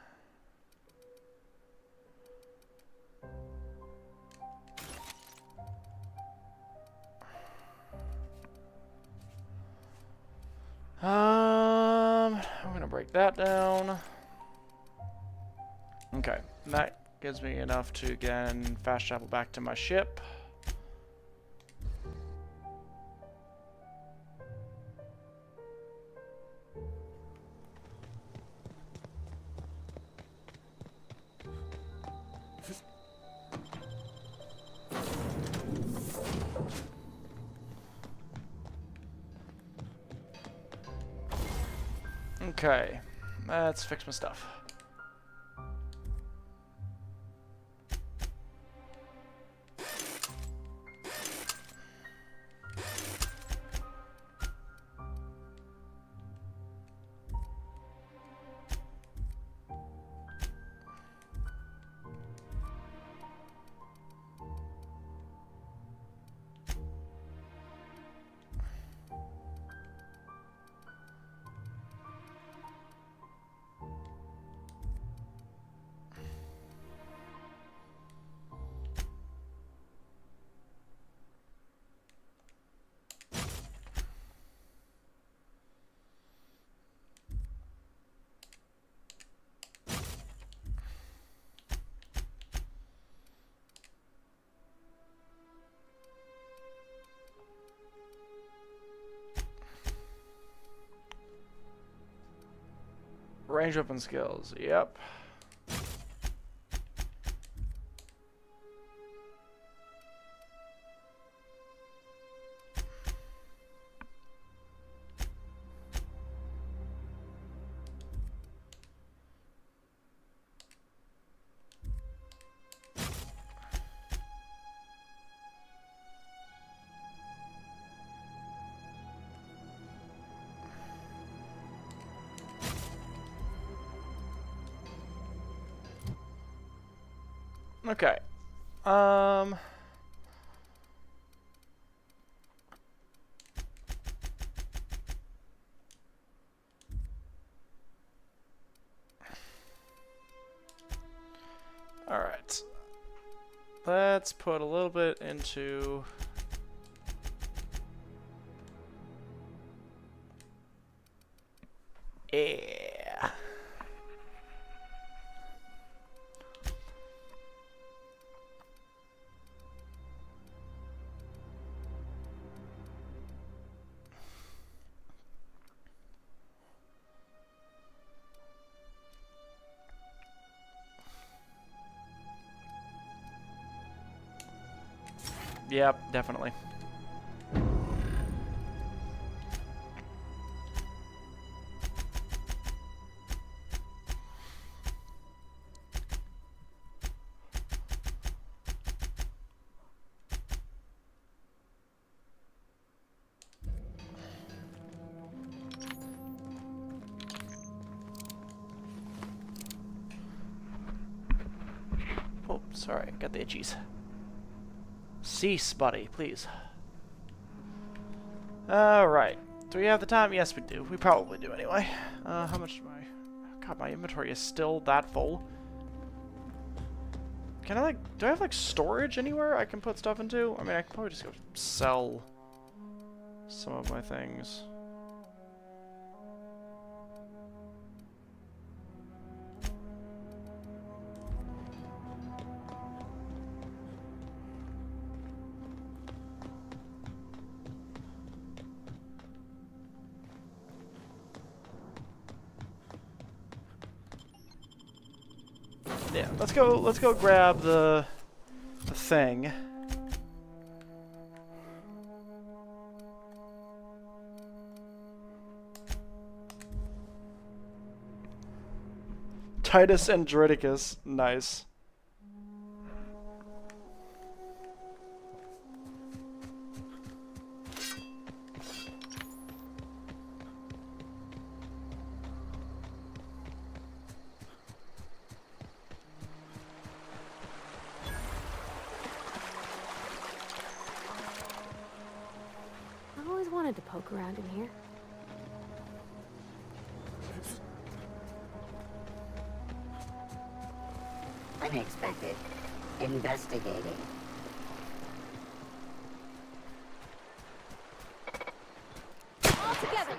I'm gonna break that down. Okay, that gives me enough to again fast travel back to my ship. Okay, Let's fix my stuff. Range weapon skills, yep. Okay. All right. Let's put a little bit into yeah. Yep, definitely. Oh, sorry, got the itchies. Cease, buddy, please. Alright. Do we have the time? Yes, we do. We probably do anyway. How much do God, my inventory is still that full. Can I, like, do I have, like, storage anywhere I can put stuff into? I mean, I can probably just go sell some of my things. Yeah, let's go grab the thing. Titus and Druidicus, nice. I always wanted to poke around in here. Unexpected. Investigating. All together!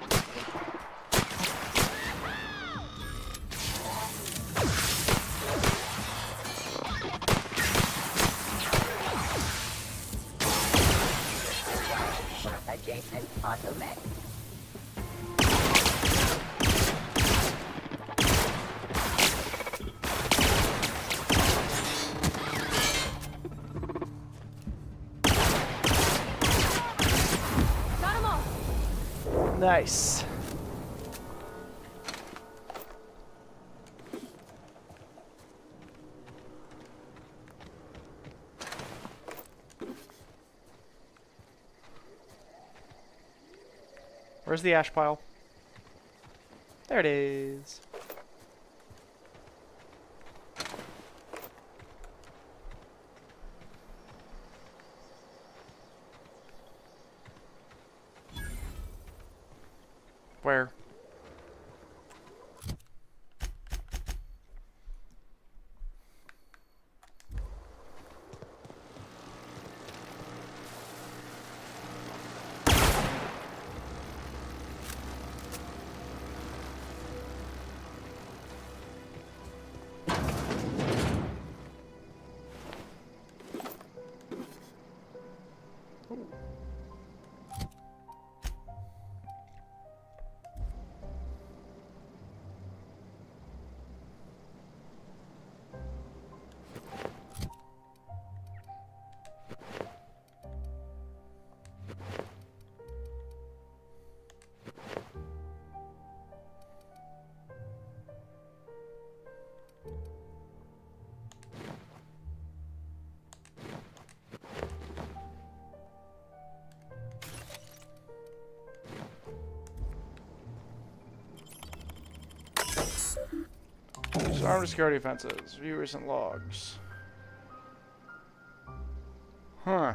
Adjacent automatic. Nice. Where's the ash pile? There it is. Where? Armed security fences. View recent logs. Huh.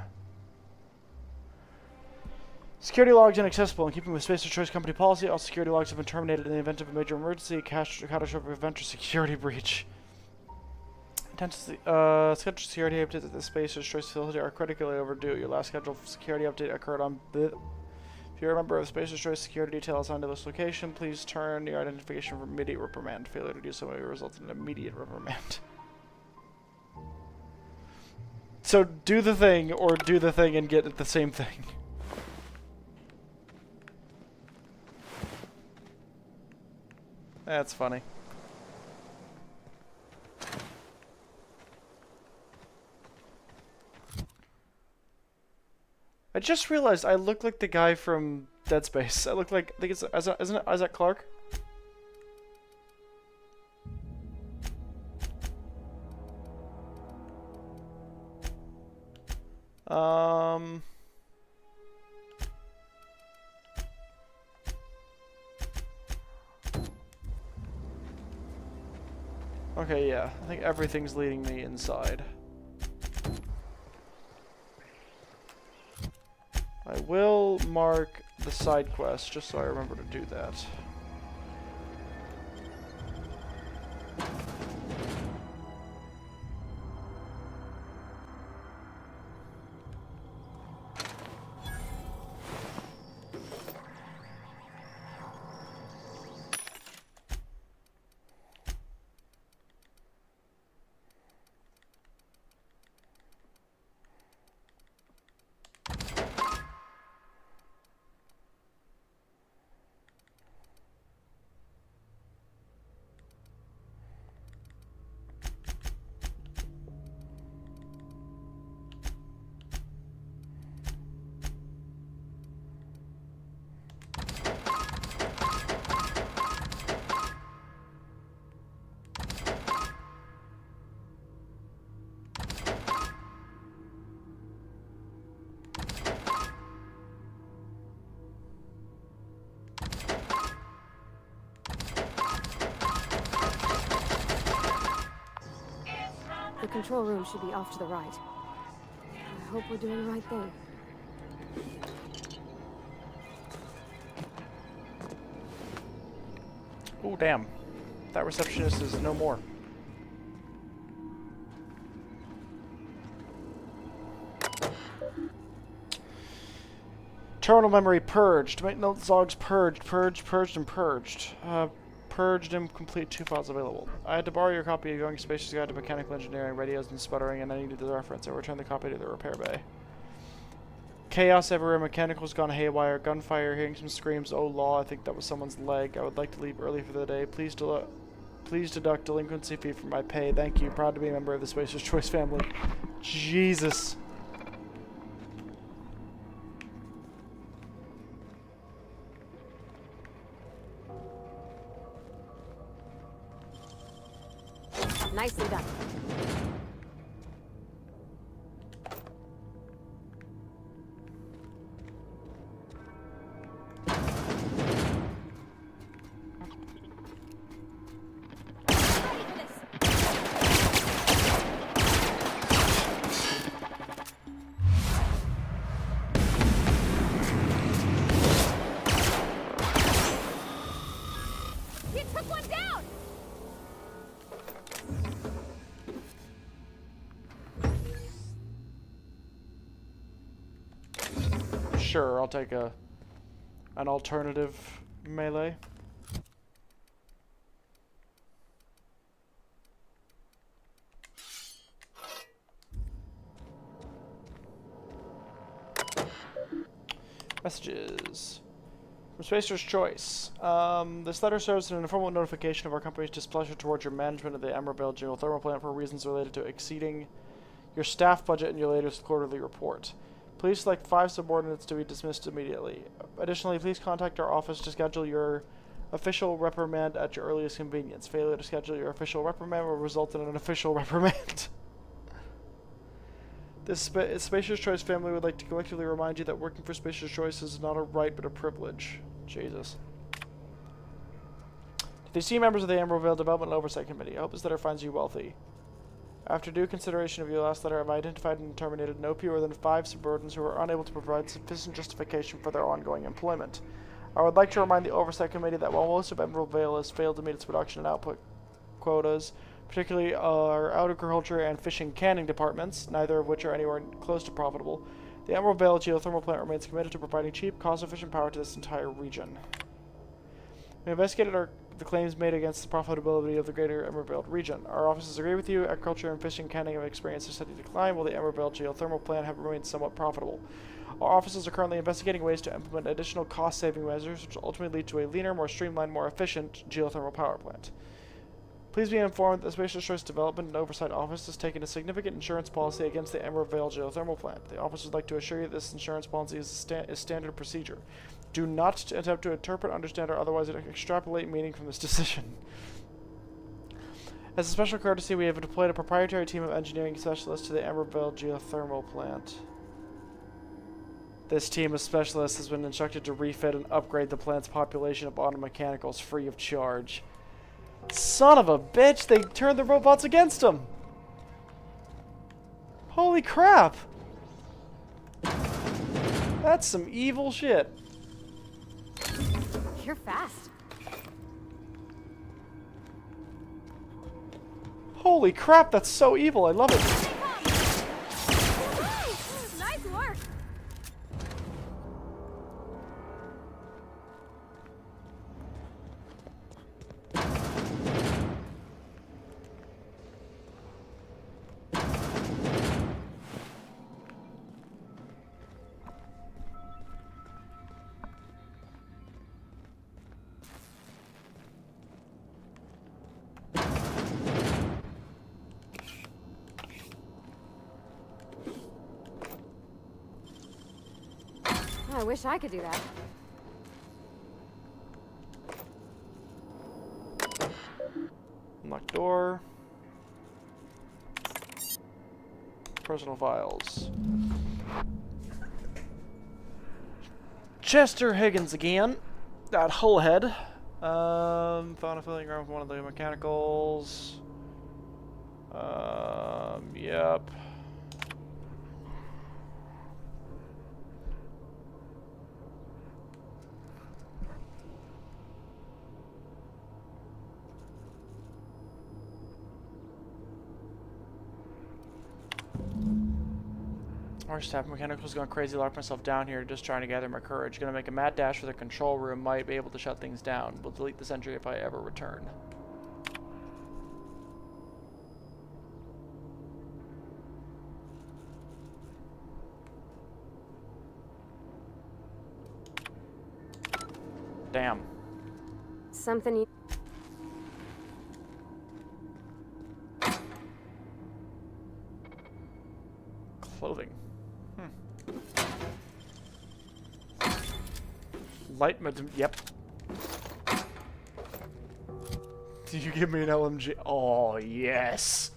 Security logs inaccessible. In keeping with Spacer Choice Company policy, all security logs have been terminated in the event of a major emergency, catastrophic event, or security breach. Scheduled security updates at the Spacer's Choice facility are critically overdue. Your last scheduled security update occurred on If you're a member of the Spacer's Choice security detail assigned to this location, please turn your identification for immediate reprimand. Failure to do so may result in an immediate reprimand. So do the thing, or do the thing and get the same thing. That's funny. I just realized I look like the guy from Dead Space. I look like, I think it's, isn't it Isaac Clarke? Okay, yeah. I think everything's leading me inside. I will mark the side quest just so I remember to do that. The control room should be off to the right. I hope we're doing the right thing. Oh, damn. That receptionist is no more. Terminal memory purged. Maintenance logs purged, purged, and purged. Purged and complete 2 files available. I had to borrow your copy of Young Space's Guide to Mechanical Engineering, Radios and Sputtering, and I needed the reference. I returned the copy to the repair bay. Chaos everywhere, mechanicals gone haywire, gunfire, hearing some screams, oh law, I think that was someone's leg. I would like to leave early for the day. Please deduct delinquency fee from my pay. Thank you. Proud to be a member of the Spacer's Choice family. Jesus. Nicely done. Sure, I'll take an alternative melee. Messages. From Spacer's Choice. This letter serves as an informal notification of our company's displeasure towards your management of the Emerald geothermal plant for reasons related to exceeding your staff budget in your latest quarterly report. Please select 5 subordinates to be dismissed immediately. Additionally, please contact our office to schedule your official reprimand at your earliest convenience. Failure to schedule your official reprimand will result in an official reprimand. This Spacer's Choice family would like to collectively remind you that working for Spacer's Choice is not a right but a privilege. Jesus. To the esteemed members of the Emeraldvale Development and Oversight Committee, I hope this letter finds you wealthy. After due consideration of your last letter, I've identified and terminated no fewer than 5 subordinates who are unable to provide sufficient justification for their ongoing employment. I would like to remind the Oversight Committee that while most of Emeraldvale has failed to meet its production and output quotas, particularly our agriculture and fishing canning departments, neither of which are anywhere close to profitable, the Emeraldvale geothermal plant remains committed to providing cheap, cost-efficient power to this entire region. We investigated the claims made against the profitability of the greater Emeraldvale region. Our offices agree with you. Agriculture and fishing canning have experienced a steady decline, while the Emeraldvale geothermal plant have remained somewhat profitable. Our offices are currently investigating ways to implement additional cost-saving measures, which will ultimately lead to a leaner, more streamlined, more efficient geothermal power plant. Please be informed that the Spacer's Choice Development and Oversight Office has taken a significant insurance policy against the Emeraldvale geothermal plant. The office would like to assure you that this insurance policy is standard procedure. Do not attempt to interpret, understand, or otherwise extrapolate meaning from this decision. As a special courtesy, we have deployed a proprietary team of engineering specialists to the Emeraldvale geothermal plant. This team of specialists has been instructed to refit and upgrade the plant's population of auto mechanicals free of charge. Son of a bitch, they turned the robots against him! Holy crap! That's some evil shit. You're fast. Holy crap, that's so evil, I love it. Nice work. I wish I could do that. Unlock door. Personal files. Chester Higgins again. That whole head. Found a filling around with one of the mechanicals. Yep. Our staff mechanicals gone crazy, locked myself down here just trying to gather my courage. Gonna make a mad dash for the control room, might be able to shut things down. Will delete this entry if I ever return. Damn. Something you... Clothing. Light yep. Do you give me an LMG? Oh, yes.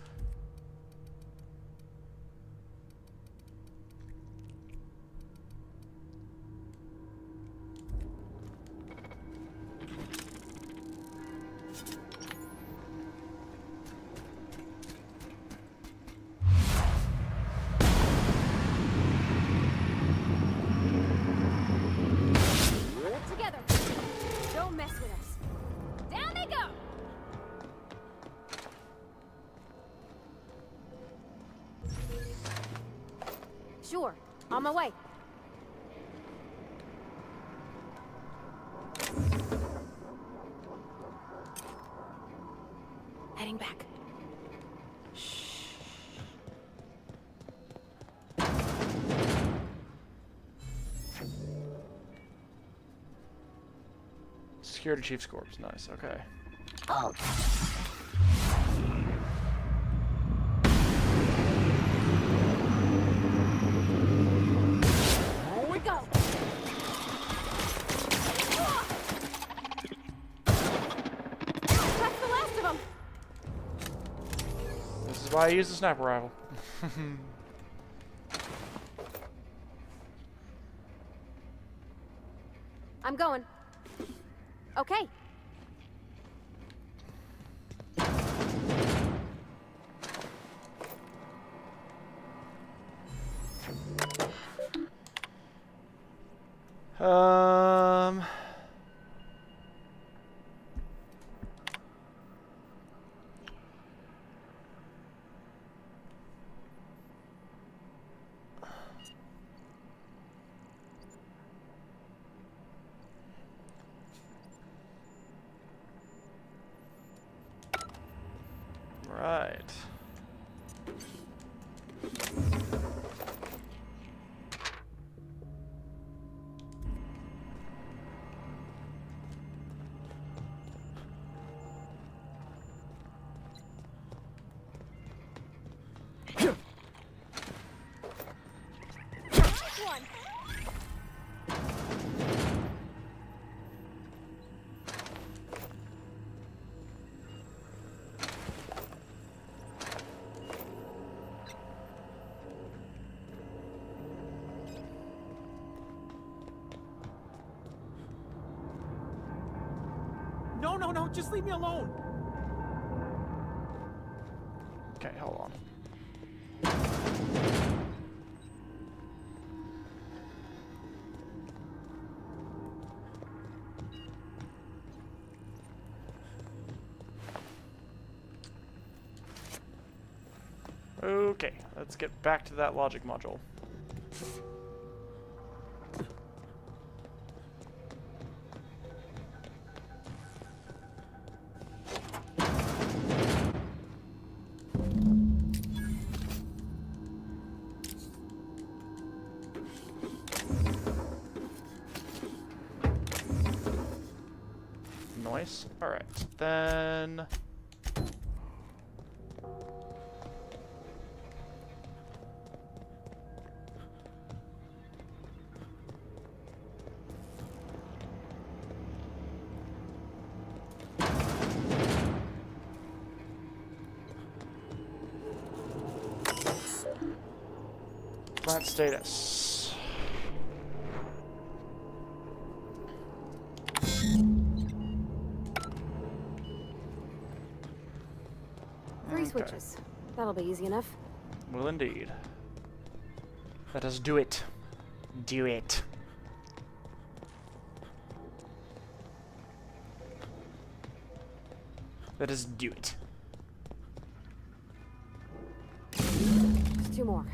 Together. Don't mess with us. Down they go. Sure. On my way. Security Chief's corpse. Nice, okay. Oh. Here we go. That's the last of them. This is why I use the sniper rifle. I'm going. Okay. Um. Right. One. No, no, no, just leave me alone. Okay, hold on. Okay, let's get back to that logic module. Nice. Alright, then... Plant status. Three switches. That'll be easy enough. Will indeed. Let us do it. Do it. Let us do it. Just two more.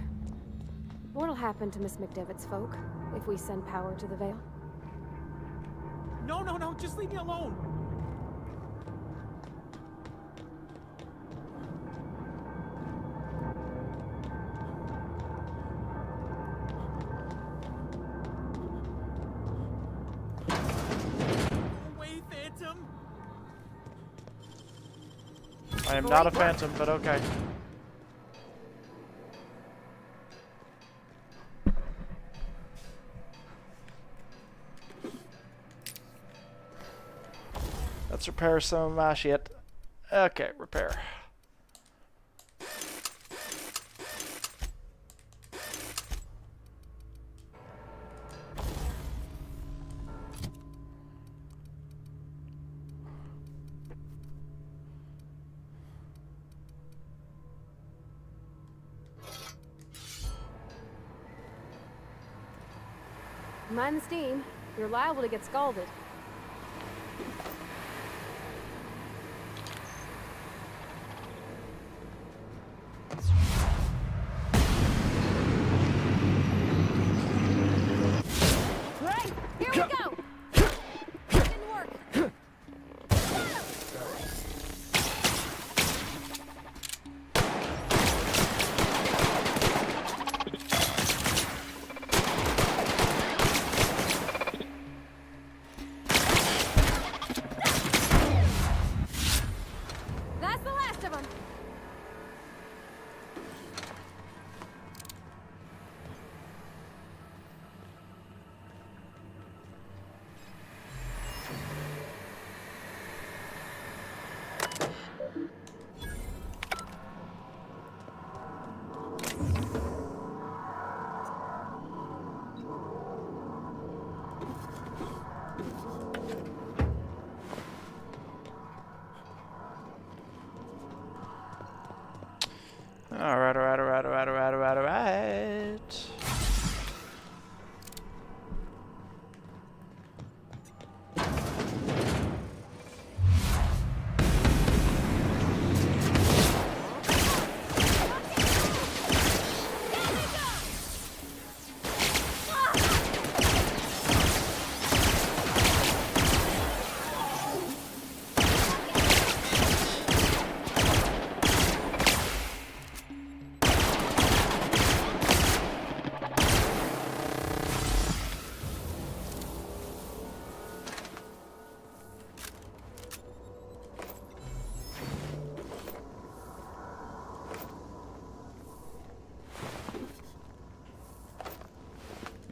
What'll happen to Miss McDevitt's folk if we send power to the Vale? No, no, no, just leave me alone. Go away, Phantom. I am not a phantom, but okay. Let's repair some of my shit. Okay, repair. Mind the steam. You're liable to get scalded. Right, here we go! Didn't work.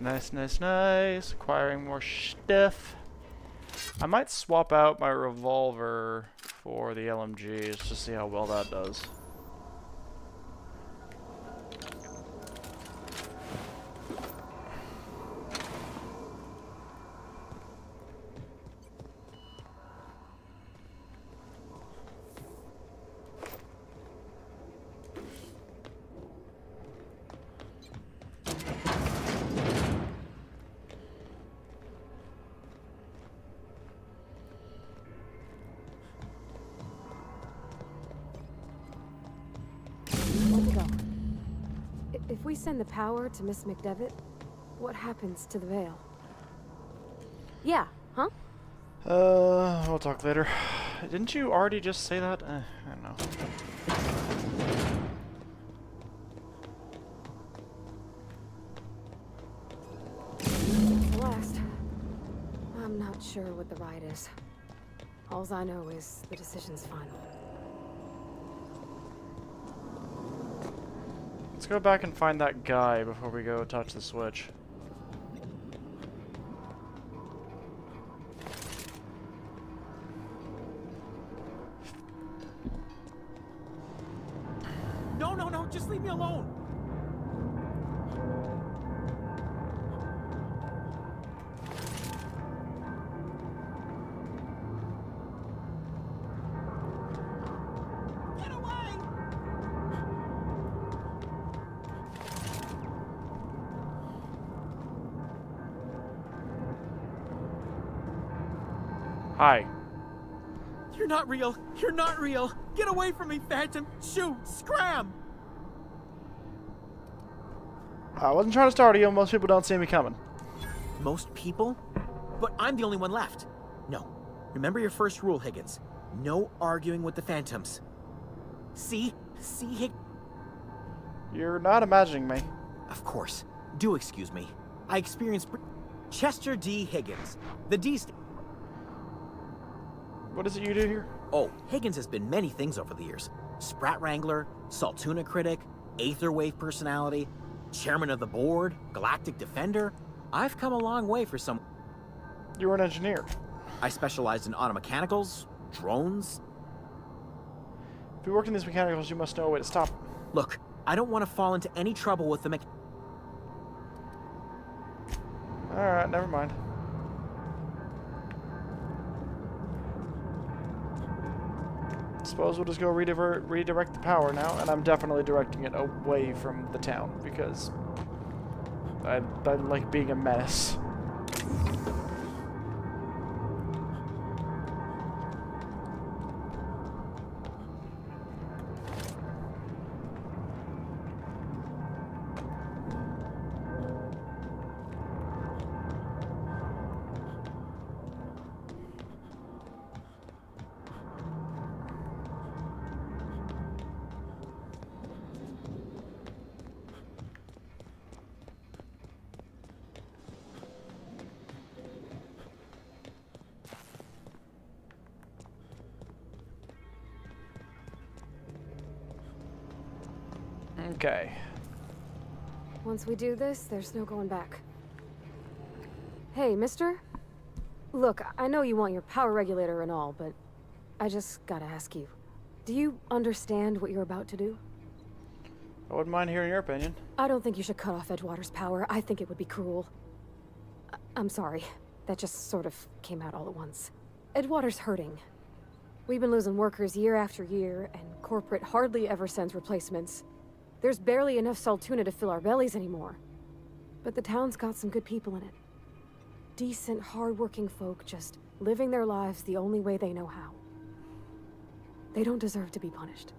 Nice, nice, nice. Acquiring more stuff. I might swap out my revolver for the LMG just to see how well that does. If we send the power to Miss McDevitt, what happens to the veil? Yeah, huh? We'll talk later. Didn't you already just say that? I don't know. The last. I'm not sure what the ride is. Alls I know is the decision's final. Let's go back and find that guy before we go touch the switch. No, no, no, just leave me alone. Hi. You're not real. You're not real. Get away from me, Phantom. Shoot. Scram. I wasn't trying to start you. Most people don't see me coming. Most people? But I'm the only one left. No. Remember your first rule, Higgins. No arguing with the Phantoms. See? See, Higgins? You're not imagining me. Of course. Do excuse me. I experienced... Chester D. Higgins. The D... What is it you do here? Oh, Higgins has been many things over the years. Sprat Wrangler, Saltuna Critic, Aetherwave Personality, Chairman of the Board, Galactic Defender. I've come a long way for some... You were an engineer. I specialized in automechanicals, drones. If you work in these mechanicals, you must know a way to stop them. Look, I don't want to fall into any trouble with the Alright, never mind. Suppose we'll just go redirect the power now, and I'm definitely directing it away from the town, because I like being a menace. Okay. Once we do this, there's no going back. Hey, mister? Look, I know you want your power regulator and all, but I just gotta ask you. Do you understand what you're about to do? I wouldn't mind hearing your opinion. I don't think you should cut off Edgewater's power. I think it would be cruel. I'm sorry. That just sort of came out all at once. Edgewater's hurting. We've been losing workers year after year, and corporate hardly ever sends replacements. There's barely enough Saltuna to fill our bellies anymore. But the town's got some good people in it. Decent, hard-working folk just living their lives the only way they know how. They don't deserve to be punished.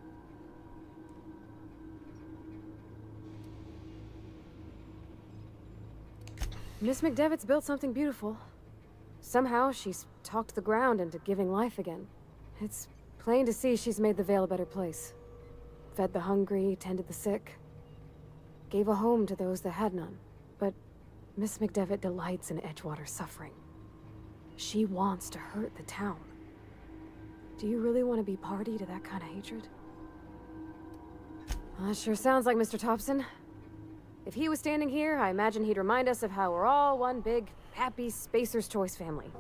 Miss McDevitt's built something beautiful. Somehow she's talked the ground into giving life again. It's plain to see she's made the Vale a better place. Fed the hungry, tended the sick. Gave a home to those that had none. But Miss McDevitt delights in Edgewater's suffering. She wants to hurt the town. Do you really want to be party to that kind of hatred? Well, that sure sounds like Mr. Thompson. If he was standing here, I imagine he'd remind us of how we're all one big, happy Spacer's Choice family.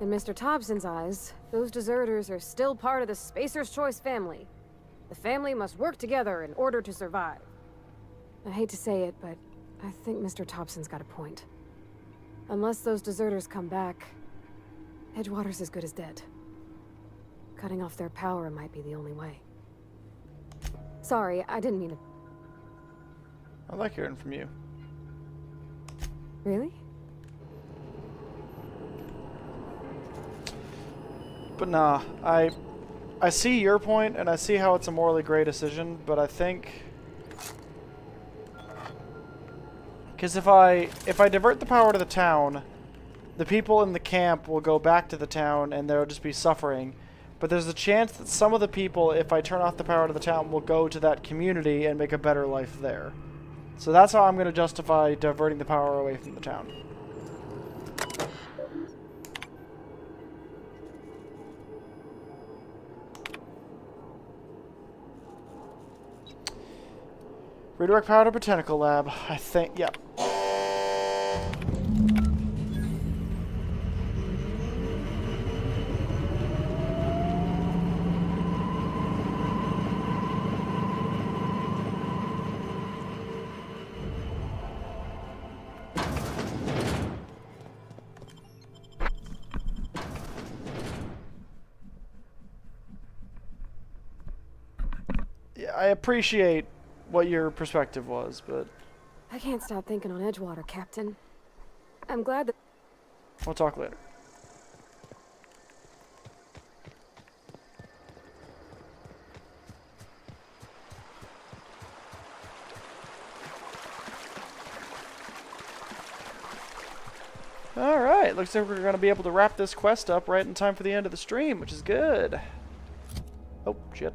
In Mr. Thompson's eyes, those deserters are still part of the Spacer's Choice family. The family must work together in order to survive. I hate to say it, but I think Mr. Thompson's got a point. Unless those deserters come back, Edgewater's as good as dead. Cutting off their power might be the only way. Sorry, I didn't mean to... I like hearing from you. Really? But nah, I see your point, and I see how it's a morally gray decision, but I think... Because if I divert the power to the town, the people in the camp will go back to the town, and they'll just be suffering. But there's a chance that some of the people, if I turn off the power to the town, will go to that community and make a better life there. So that's how I'm going to justify diverting the power away from the town. Redirect power to Botanical Lab. I think, yep. Yeah, I appreciate what your perspective was, but... I can't stop thinking on Edgewater, Captain. I'm glad that... We'll talk later. Alright, looks like we're going to be able to wrap this quest up right in time for the end of the stream, which is good. Oh, shit.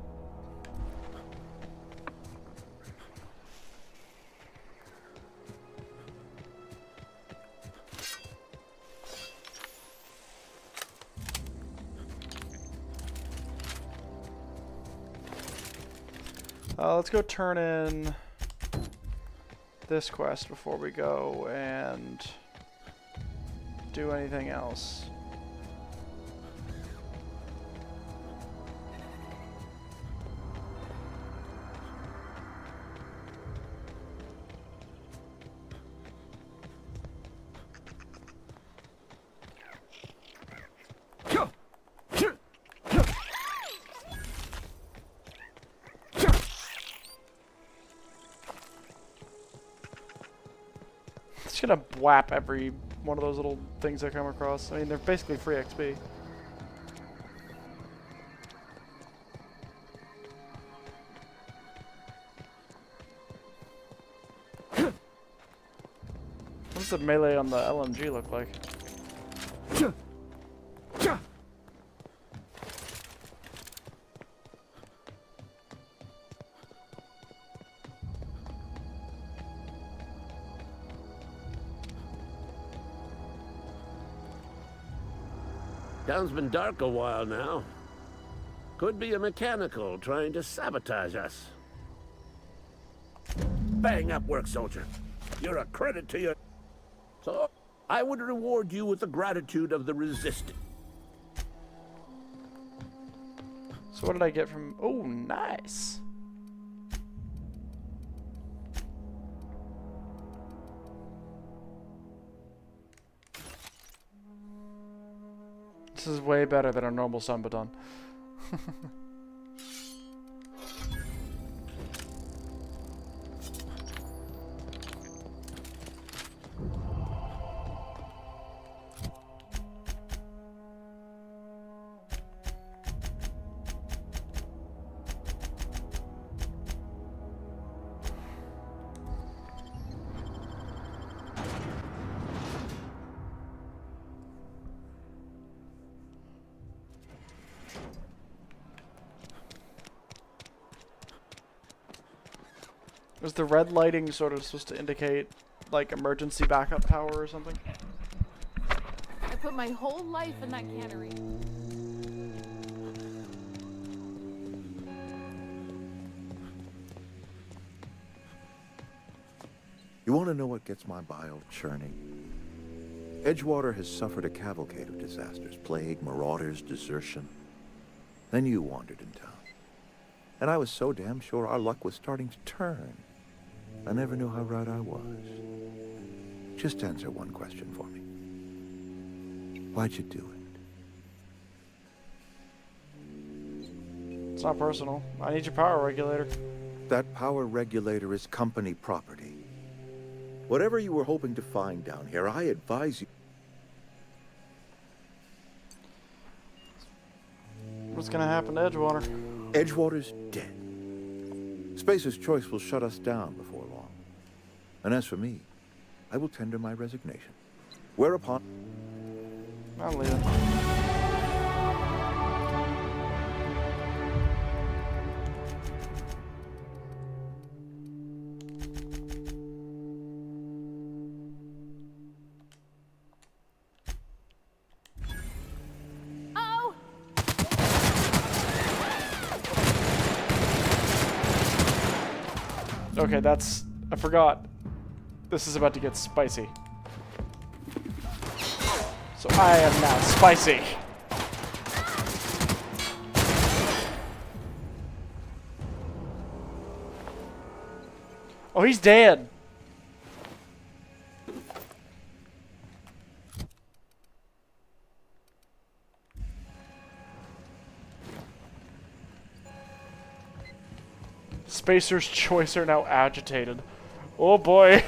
Let's go turn in this quest before we go and do anything else. It's gonna whap every one of those little things I come across. I mean, they're basically free XP. What's the melee on the LMG look like? Town's been dark a while now. Could be a mechanical trying to sabotage us. Bang up work, soldier. You're a credit to your... So, I would reward you with the gratitude of the resistant. So what did I get from... Oh, nice. This is way better than a normal Sunbaton. Was the red lighting sort of supposed to indicate, like, emergency backup power or something? I put my whole life in that cannery. You want to know what gets my bile churning? Edgewater has suffered a cavalcade of disasters. Plague, marauders, desertion. Then you wandered in town. And I was so damn sure our luck was starting to turn. I never knew how right I was. Just answer one question for me. Why'd you do it? It's not personal. I need your power regulator. That power regulator is company property. Whatever you were hoping to find down here, I advise you... What's gonna happen to Edgewater? Edgewater's dead. Spacer's Choice will shut us down before long. And as for me, I will tender my resignation. Whereupon... I'm leaving. Oh! Okay, that's... I forgot. This is about to get spicy. So I am now spicy. Oh, he's dead. Spacer's Choice are now agitated. Oh boy.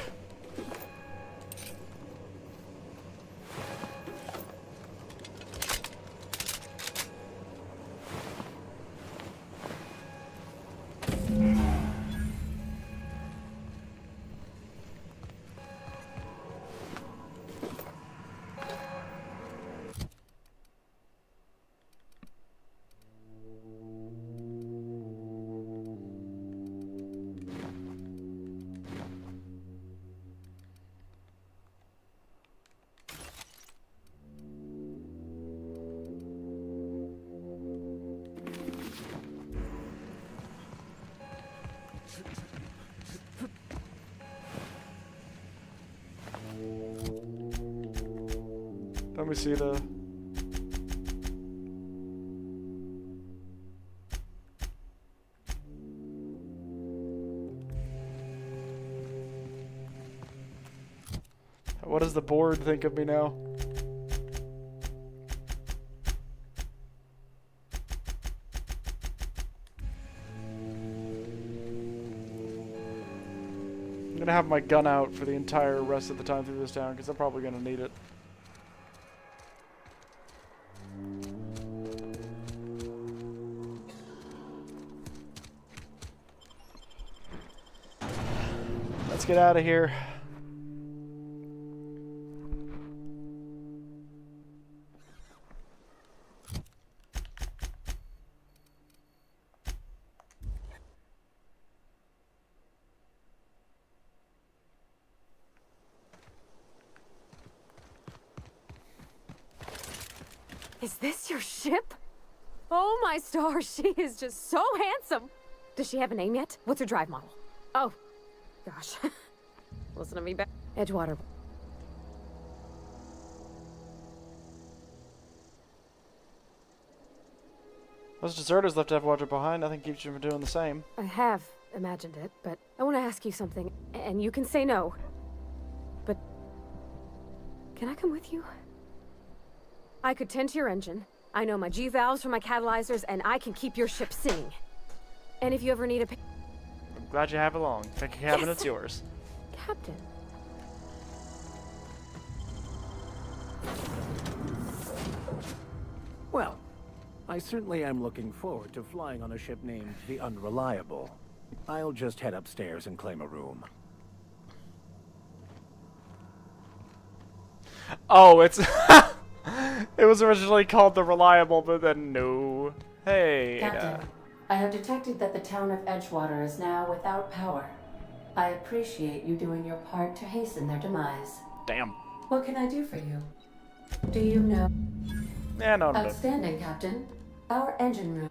Let me see the... What does the board think of me now? I'm gonna have my gun out for the entire rest of the time through this town because I'm probably gonna need it. Let's get out of here. Is this your ship? Oh my stars, she is just so handsome. Does she have a name yet? What's her drive model? Oh, gosh. Listen to me back. Edgewater. Those deserters left Edgewater behind. Nothing keeps you from doing the same. I have imagined it, but I want to ask you something, and you can say no. But can I come with you? I could tend to your engine. I know my G-valves for my catalyzers, and I can keep your ship singing. And if you ever need a... I'm glad you have it along. Pick a cabin, Yes! It's yours. Captain. Well, I certainly am looking forward to flying on a ship named the Unreliable. I'll just head upstairs and claim a room. Oh, it's... It was originally called the Reliable, but then no. Hey, Captain, I have detected that the town of Edgewater is now without power. I appreciate you doing your part to hasten their demise. Damn. What can I do for you? Do you know? Yeah, no, no. Outstanding, Captain. Our engine room.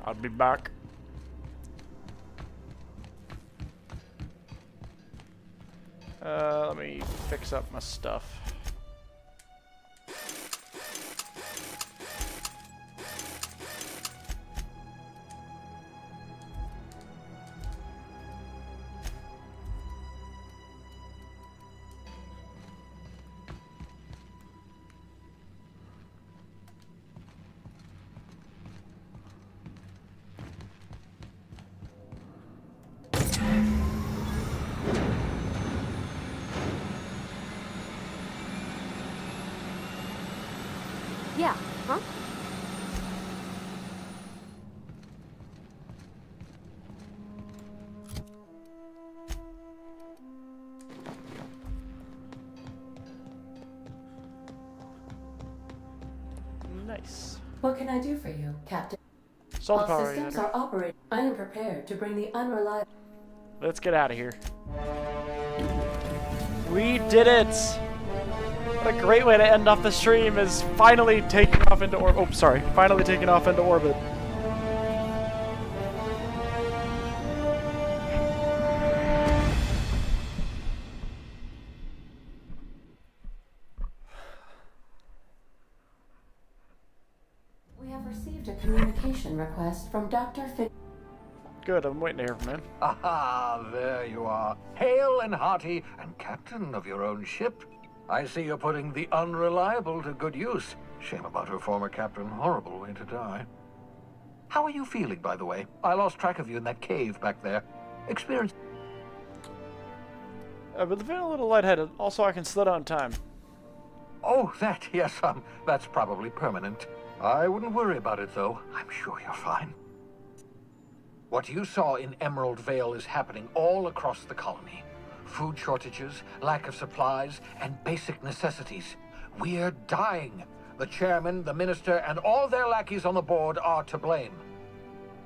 I'll be back. Let me fix up my stuff. Yeah, huh? Nice. What can I do for you, Captain? Solar All power systems radiator. are operating. I am prepared to bring the unreliable. Let's get out of here. We did it! What a great way to end off the stream is finally taking off into orbit. Oh, sorry. Finally taking off into orbit. We have received a communication request from Dr. Finn. Good, I'm waiting to hear from him. Aha, there you are. Hale and hearty, and captain of your own ship. I see you're putting the unreliable to good use. Shame about her former captain. Horrible way to die. How are you feeling, by the way? I lost track of you in that cave back there. Experience... I've been feeling a little lightheaded. Also, I can slow down time. Oh, that, yes, that's probably permanent. I wouldn't worry about it, though. I'm sure you're fine. What you saw in Emerald Vale is happening all across the colony. Food shortages, lack of supplies, and basic necessities. We're dying. The chairman, the minister, and all their lackeys on the board are to blame.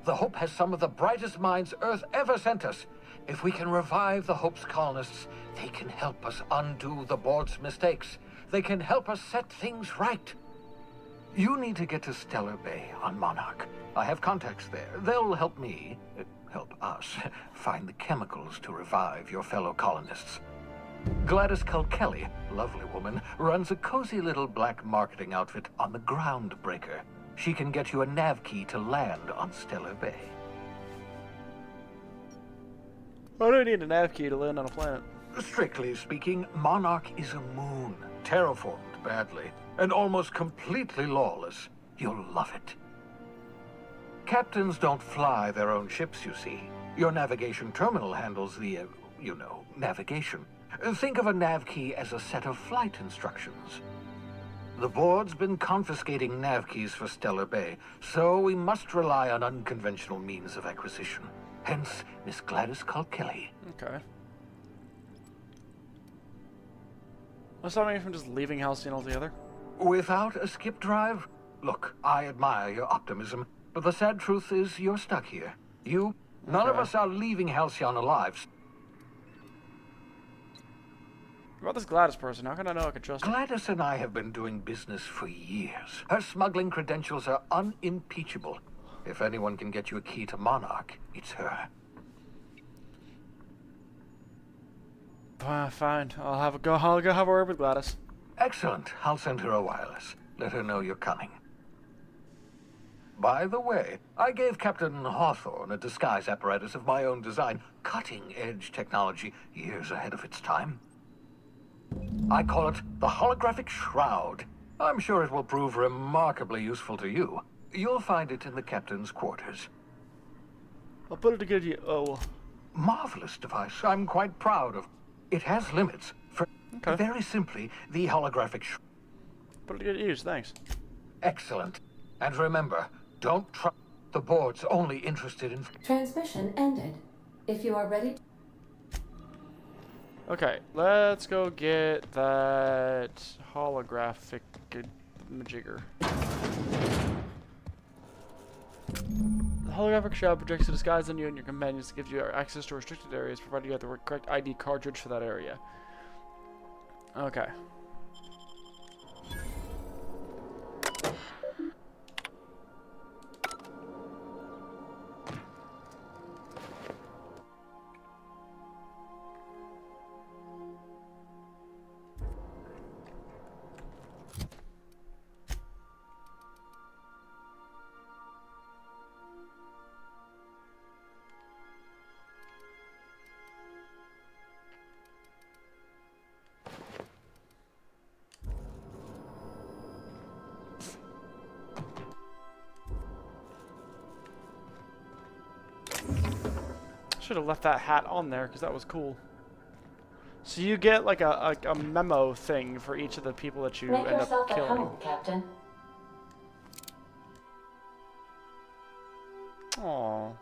The Hope has some of the brightest minds Earth ever sent us. If we can revive the Hope's colonists, they can help us undo the board's mistakes. They can help us set things right. You need to get to Stellar Bay on Monarch. I have contacts there. They'll help me, help us, find the chemicals to revive your fellow colonists. Gladys Kelly, lovely woman, runs a cozy little black marketing outfit on the Groundbreaker. She can get you a nav key to land on Stellar Bay. Why do I need a nav key to land on a planet? Strictly speaking, Monarch is a moon, terraformed badly, and almost completely lawless. You'll love it. Captains don't fly their own ships, you see. Your navigation terminal handles the, navigation. Think of a nav key as a set of flight instructions. The board's been confiscating nav keys for Stellar Bay, so we must rely on unconventional means of acquisition. Hence, Miss Gladys Kelly. Okay. What's stopping me from just leaving Halcyon altogether? Without a skip drive? Look, I admire your optimism, but the sad truth is you're stuck here. None of us are leaving Halcyon alive. What about this Gladys person? How can I know I can trust her? Gladys and I have been doing business for years. Her smuggling credentials are unimpeachable. If anyone can get you a key to Monarch, it's her. Fine. I'll go have a word with Gladys. Excellent. I'll send her a wireless. Let her know you're coming. By the way, I gave Captain Hawthorne a disguise apparatus of my own design. Cutting-edge technology, years ahead of its time. I call it the Holographic Shroud. I'm sure it will prove remarkably useful to you. You'll find it in the captain's quarters. I'll put it to good use. Oh. Marvelous device. I'm quite proud of. It has limits. Very simply, the holographic Put it to good use, thanks. Excellent. And remember, don't trust the board's only interested in... Transmission ended. If you are ready... Okay, let's go get that holographic majigger. The holographic shroud projects a disguise on you and your companions to give you access to restricted areas, provided you have the correct ID cartridge for that area. Okay. Should have left that hat on there because that was cool. So you get like a memo thing for each of the people that you Make end yourself up at killing. home, Captain. Aww.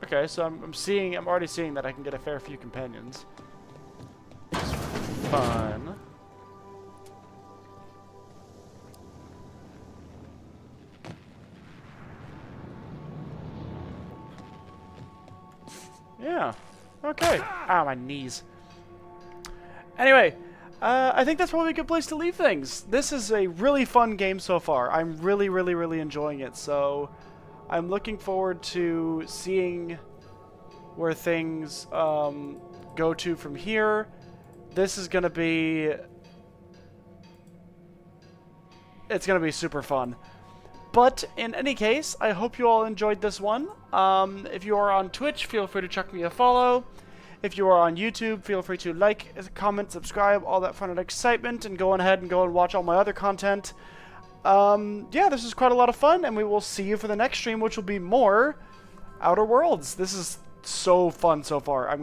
Okay, so I'm already seeing that I can get a fair few companions. It's fun. Yeah. Okay. Ah, my knees. Anyway, I think that's probably a good place to leave things. This is a really fun game so far. I'm really, really, really enjoying it. So I'm looking forward to seeing where things go to from here. This is gonna be... It's gonna be super fun. But in any case, I hope you all enjoyed this one. If you are on Twitch, feel free to chuck me a follow. If you are on YouTube, feel free to like, comment, subscribe, all that fun and excitement, and go on ahead and go and watch all my other content. Yeah, this is quite a lot of fun, and we will see you for the next stream, which will be more Outer Worlds. This is so fun so far. I'm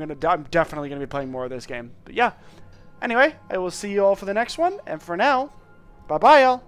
definitely gonna be playing more of this game. But yeah. Anyway, I will see you all for the next one, and for now, bye bye, y'all.